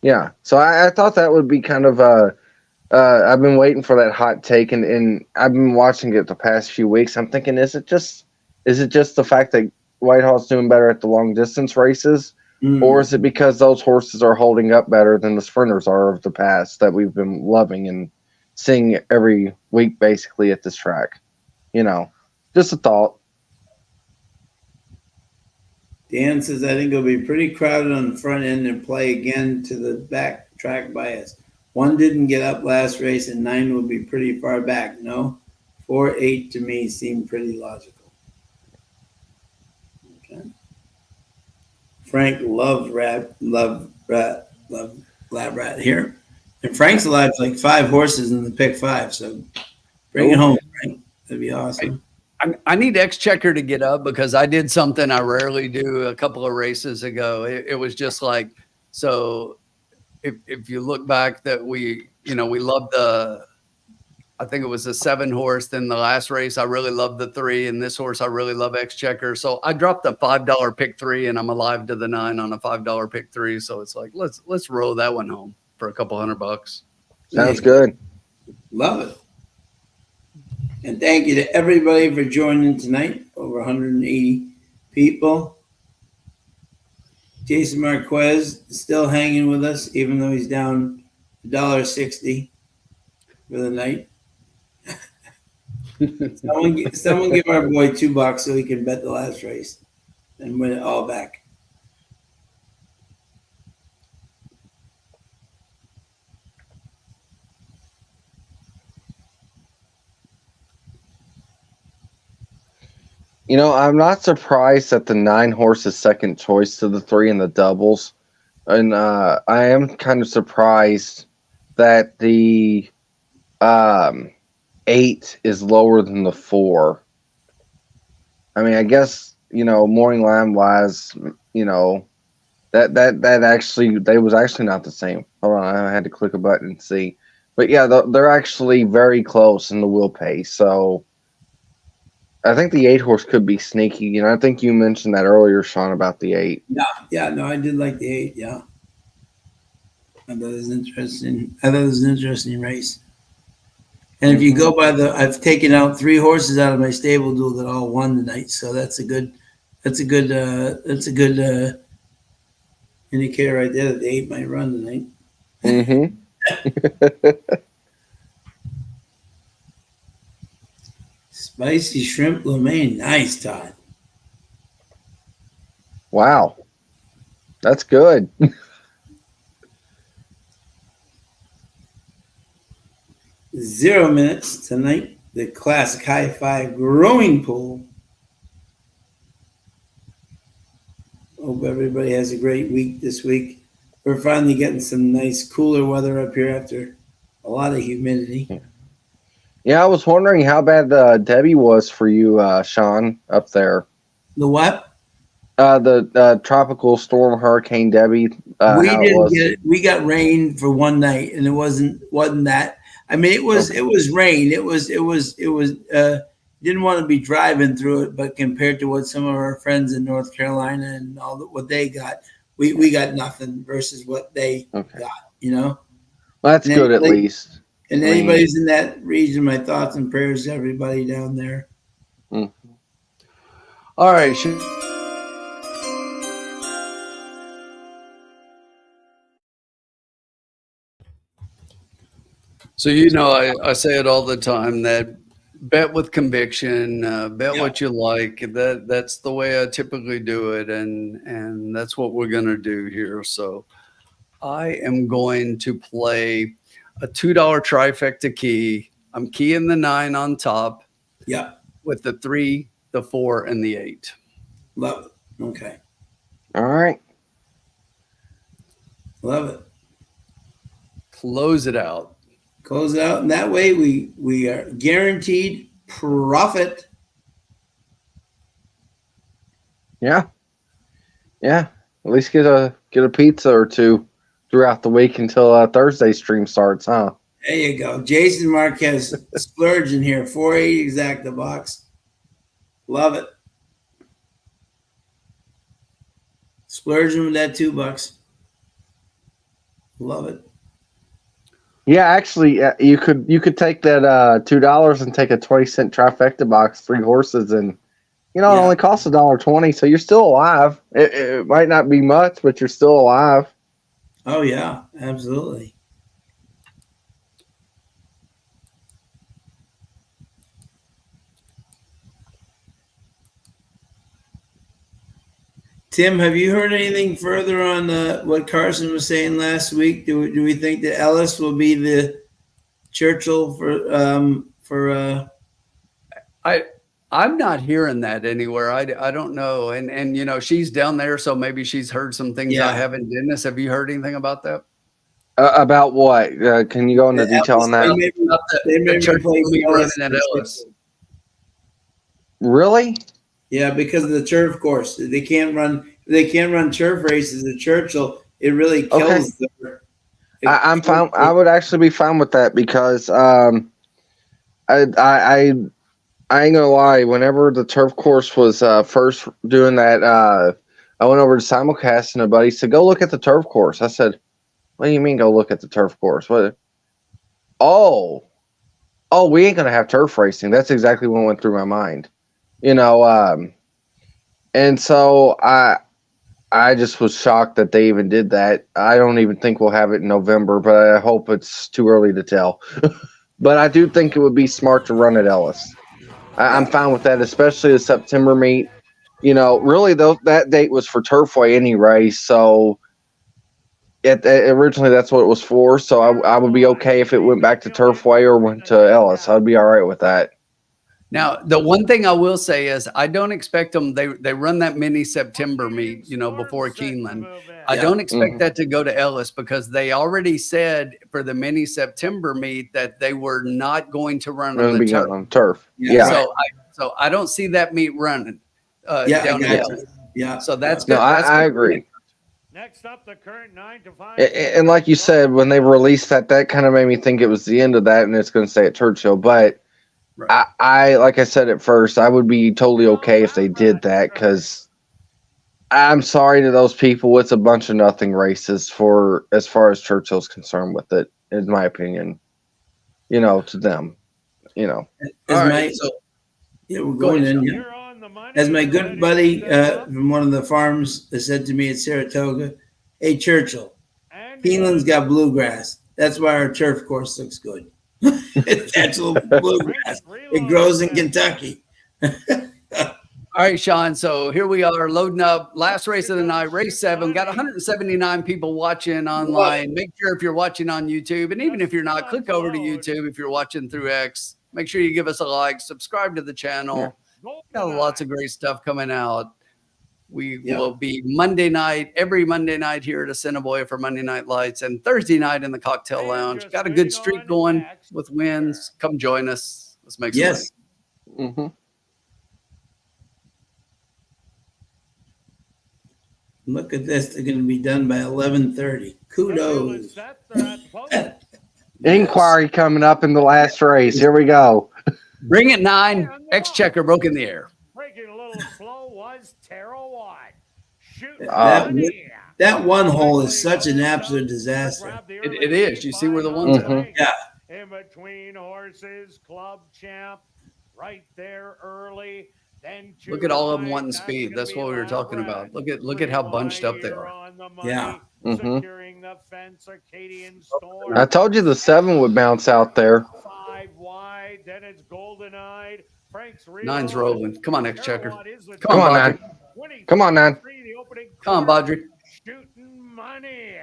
Yeah, so I thought that would be kind of I've been waiting for that hot take, and I've been watching it the past few weeks. I'm thinking, is it just the fact that Whitehall's doing better at the long distance races, Or is it because those horses are holding up better than the sprinters are of the past that we've been loving and seeing every week basically at this track? Just a thought. Dan says, I think it'll be pretty crowded on the front end and play again to the back track bias. 1 didn't get up last race and 9 will be pretty far back. No, 4, 8 to me seemed pretty logical. Okay. Frank loved lab rat here. And Frank's alive like 5 horses in the pick 5. So bring it home, Frank. That'd be awesome. I need Exchequer to get up because I did something I rarely do a couple of races ago. It was just like, so if you look back that we loved I think it was the 7 horse. Then the last race, I really loved the 3, and this horse, I really love Exchequer. So I dropped a $5 pick 3 and I'm alive to the 9 on a $5 pick 3. So it's like, let's roll that one home for a couple $100. Sounds good. Love it. And thank you to everybody for joining tonight. Over 180 people. Jason Marquez still hanging with us, even though he's down $1.60 for the night. someone give our boy $2 so he can bet the last race and win it all back. I'm not surprised that the 9 horse is second choice to the 3 in the doubles. And I am kind of surprised that the 8 is lower than the 4. I mean, I guess, morning line wise, that actually, they was actually not the same. Hold on, I had to click a button and see. But yeah, they're actually very close in the wheel pace. So I think the 8 horse could be sneaky. I think you mentioned that earlier, Sean, about the 8. Yeah, no, I did like the 8, yeah. I thought it was interesting. I thought it was an interesting race. And if you go by I've taken out 3 horses out of my stable duel that all won tonight. So that's a good indicator right there that the 8 might run tonight. Mm-hmm. Spicy shrimp lo mein. Nice, Todd. Wow. That's good. 0 minutes tonight. The classic high 5 growing pool. Hope everybody has a great week this week. We're finally getting some nice cooler weather up here after a lot of humidity. Yeah, I was wondering how bad Debbie was for you, Sean, up there. The what? The tropical storm Hurricane Debbie. We didn't get it. We got rain for one night, and it wasn't that. I mean, it was rain. It was didn't want to be driving through it, but compared to what some of our friends in North Carolina and what they got, we got nothing versus what they got. Well, that's good at least. And anybody's in that region, my thoughts and prayers to everybody down there. Mm-hmm. All right. So, I say it all the time that bet with conviction, bet what you like. That's the way I typically do it. And that's what we're going to do here. So I am going to play a $2 trifecta key. I'm keying the 9 on top. Yeah. With the 3, the 4, and the 8. Love it. Okay. All right. Love it. Close it out. Close it out. And that way we are guaranteed profit. Yeah. Yeah. At least get a pizza or 2 throughout the week until Thursday stream starts, huh? There you go. Jason Marquez splurging here. 480 exact the box. Love it. Splurging with that $2. Love it. Yeah, actually, you could take that $2 and take a 20-cent trifecta box, 3 horses, and It only costs $1.20, so you're still alive. It might not be much, but you're still alive. Oh yeah, absolutely. Tim, have you heard anything further on what Carson was saying last week? Do we think that Ellis will be the Churchill for? I'm not hearing that anywhere. I don't know. And she's down there, so maybe she's heard some things I haven't. Dennis, have you heard anything about that? About what? Can you go into detail on that? They may replace Ellis at Ellis. Really? Yeah, because of the turf course, they can't run turf races at Churchill. It really kills them. I'm fine. I would actually be fine with that because I ain't gonna lie. Whenever the turf course was first doing that, I went over to simulcast and a buddy said, "Go look at the turf course." I said, "What do you mean, go look at the turf course?" What? Oh, we ain't gonna have turf racing. That's exactly what went through my mind, and so I just was shocked that they even did that. I don't even think we'll have it in November, but I hope it's too early to tell. But I do think it would be smart to run at Ellis. I'm fine with that, especially the September meet. Really, that date was for Turfway anyway, so originally that's what it was for. So I would be okay if it went back to Turfway or went to Ellis. I'd be all right with that. Now, the one thing I will say is I don't expect them. They run that mini September meet, before Keeneland. I don't expect that to go to Ellis because they already said for the mini September meet that they were not going to run on the turf. Yeah. So I don't see that meet running. Down to Ellis. Yeah. So that's good. No, I agree. Next up, the current 9 to 5. And like you said, when they released that kind of made me think it was the end of that, and it's going to stay at Churchill, but. Right. I like I said at first, I would be totally okay if they did that because I'm sorry to those people. It's a bunch of nothing races for as far as Churchill's concerned with it, in my opinion. To them, we're going in. Yeah. As my good buddy from one of the farms said to me at Saratoga, "Hey Churchill, Keeneland's got bluegrass. That's why our turf course looks good." It's natural bluegrass. It grows in Kentucky. All right, Sean. So here we are loading up last race of the night, race 7. Got 179 people watching online. Make sure if you're watching on YouTube, and even if you're not, click over to YouTube. If you're watching through X, make sure you give us a like, subscribe to the channel. Got lots of great stuff coming out. We will be every Monday night here at Assiniboia for Monday Night Lights, and Thursday night in the Cocktail Lounge. Got a good streak going with wins. Come join us. Let's make some money. Mm-hmm. Look at this. They're going to be done by 11:30. Kudos. Inquiry coming up in the last race. Here we go. Bring it 9. X-Checker broke in the air. Breaking a little slow was Terrell White. That one hole is such an absolute disaster. It is. You see where the one's at? Yeah. In between horses, Club Champ, right there early. Then look at all of them wanting speed. That's what we were talking about. Look at how bunched up they are. Yeah. Securing the fence, Arcadian Storm. I told you the 7 would bounce out there. 5 wide, then it's Golden Eyed. 9's rolling. Come on, X-Checker. Come on, 9. Come on, 9. Come on, Badri. Shooting money.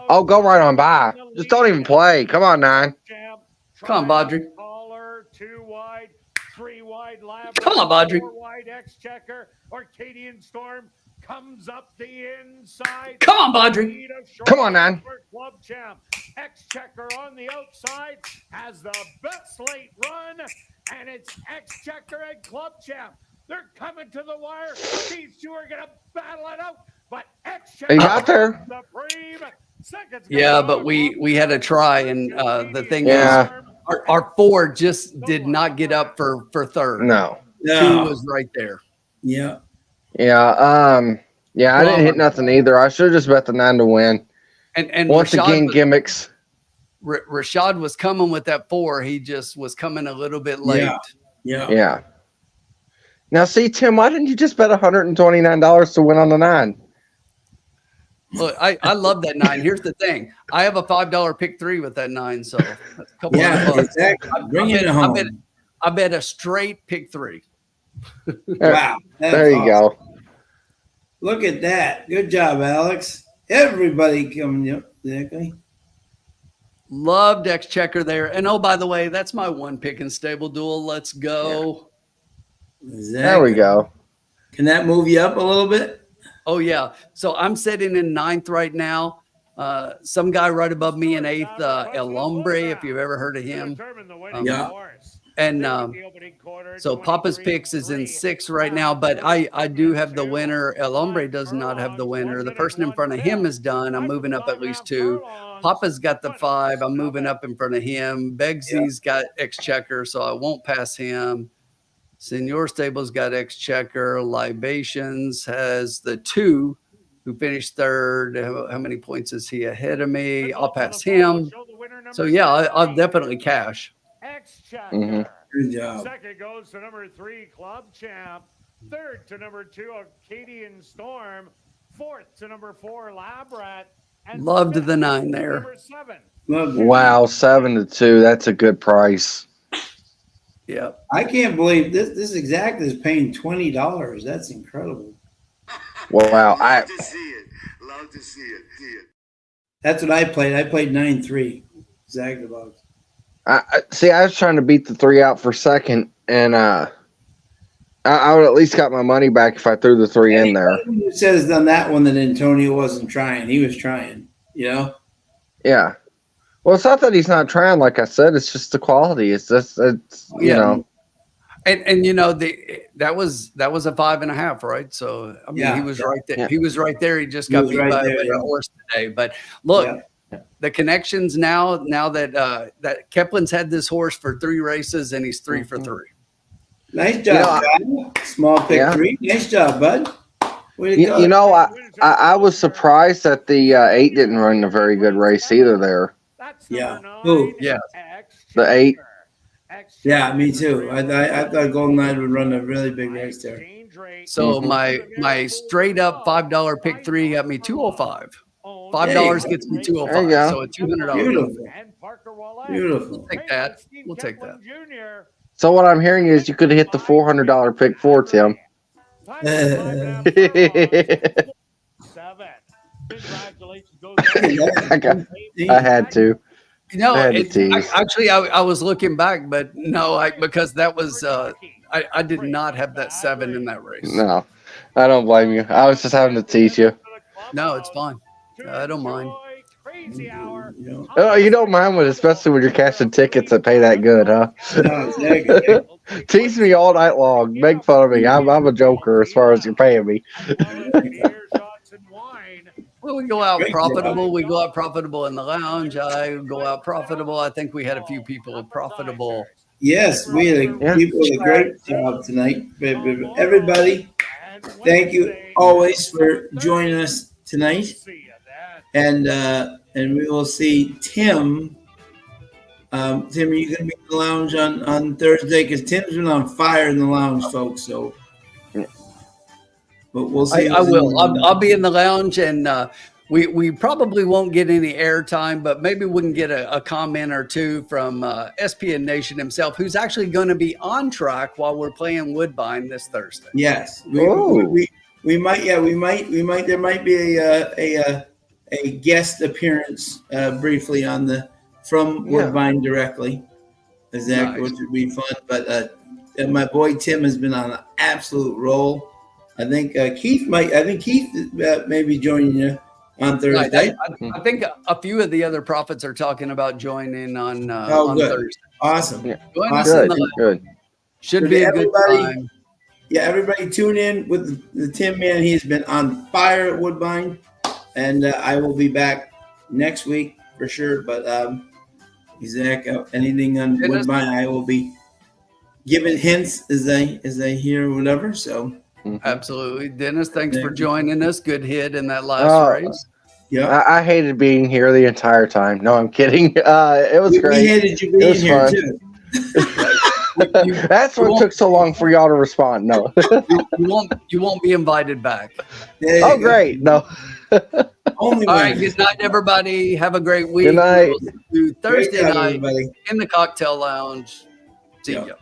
Oh, go right on by. Just don't even play. Come on, 9. Come on, Badri. 2 wide, 3 wide. Come on, Badri. 4 wide X-Checker. Arcadian Storm comes up the inside. Come on, Badri. Come on, 9. Club Champ. X-Checker on the outside has the best late run, and it's X-Checker and Club Champ. They're coming to the wire. These two are going to battle it out, but X-Checker got there. Yeah, but we had a try, and the thing is, our 4 just did not get up for 3rd. No. 2 was right there. Yeah. Yeah. I didn't hit nothing either. I should have just bet the 9 to win. And once again, gimmicks. Rashad was coming with that 4. He just was coming a little bit late. Yeah. Now, see, Tim, why didn't you just bet $129 to win on the 9? Look, I love that 9. Here's the thing. I have a $5 pick 3 with that 9 . So that's a couple $100 bucks. Exactly. Bringing it home. I bet a straight pick 3. Wow. There you go. Look at that. Good job, Alex. Everybody coming up. Exactly. Loved Exchequer there. And oh, by the way, that's my one pick and stable duel. Let's go. Exactly. There we go. Can that move you up a little bit? Oh, yeah. So I'm sitting in 9th right now. Some guy right above me in 8th, El Hombre, if you've ever heard of him. Yeah. And so Papa's Picks is in 6th right now, but I do have the winner. El Hombre does not have the winner. The person in front of him is done. I'm moving up at least 2. Papa's got the 5. I'm moving up in front of him. Begsy's got Exchequer, so I won't pass him. Senor Stable's got Exchequer. Libations has the 2, who finished 3rd. How many points is he ahead of me? I'll pass him. So, yeah, I'll definitely cash. Good job. Second goes to number 3, Club Champ. 3rd to number 2, Acadian Storm. 4th to number 4, Labrat. Loved the 9 there. Wow, 7-2. That's a good price. Yeah. I can't believe this exact is paying $20. That's incredible. Wow. Love to see it. Love to see it. That's what I played. I played 9-3. Exact about. I was trying to beat the 3 out for second, and I would at least got my money back if I threw the 3 in there. Who says on that one that Antonio wasn't trying? He was trying, you know? Yeah. Well, it's not that he's not trying, like I said. It's just the quality. It's just, you know. And you know, that was a 5.5, right? So I mean, he was right there. Yeah. He was right there. He just got beat by a better horse today. But look, the connections now that that Keplin's had this horse for 3 races and he's 3 for 3. Nice job, bud. Small pick 3. Nice job, bud. Way to go. You know, I was surprised that the 8 didn't run a very good race either there. Yeah. Who? Yeah. The 8. Yeah, me too. I thought Golden Knight would run a really big race there. So my straight up $5 pick 3 got me $205. $5 gets me $205. So a $200. Beautiful. We'll take that. We'll take that. So what I'm hearing is you could have hit the $400 pick 4, Tim. I had to. No, I was looking back, but no, because that was I did not have that 7 in that race. No, I don't blame you. I was just having to tease you. No, it's fine. I don't mind. Oh, you don't mind when, especially when you're cashing tickets that pay that good, huh? Tease me all night long. Make fun of me. I'm a joker as far as you're paying me. Well, we go out profitable. We go out profitable in the lounge. I go out profitable. I think we had a few people profitable. Yes, we had people did a great job tonight. Everybody, thank you always for joining us tonight. And we will see Tim. Tim, are you going to be in the lounge on Thursday? Because Tim's been on fire in the lounge, folks. So. But we'll see. I will. I'll be in the lounge, and we probably won't get any airtime, but maybe we can get a comment or two from SPN Nation himself, who's actually going to be on track while we're playing Woodbine this Thursday. Yes, we might. Yeah, we might. There might be a guest appearance briefly from Woodbine directly, exactly, nice. Which would be fun. But my boy Tim has been on an absolute roll. I think Keith may be joining you on Thursday. I think a few of the other prophets are talking about joining on good. Thursday. Awesome. Yeah. Good. Should be a good time. Yeah, everybody tune in with the Tim man. He's been on fire at Woodbine, and I will be back next week for sure. But Zach, anything on Woodbine, I will be giving hints as I hear whatever. So. Absolutely. Dennis, thanks for joining us. Good hit in that last race. Yeah, I hated being here the entire time. No, I'm kidding. It was great. We hated you being here too. That's what took so long for y'all to respond. No. you won't be invited back. Oh, great. No. Only All right. winners. Good night, everybody. Have a great week. Good night. We'll see you Thursday Great job, night everybody. in the cocktail lounge. See ya.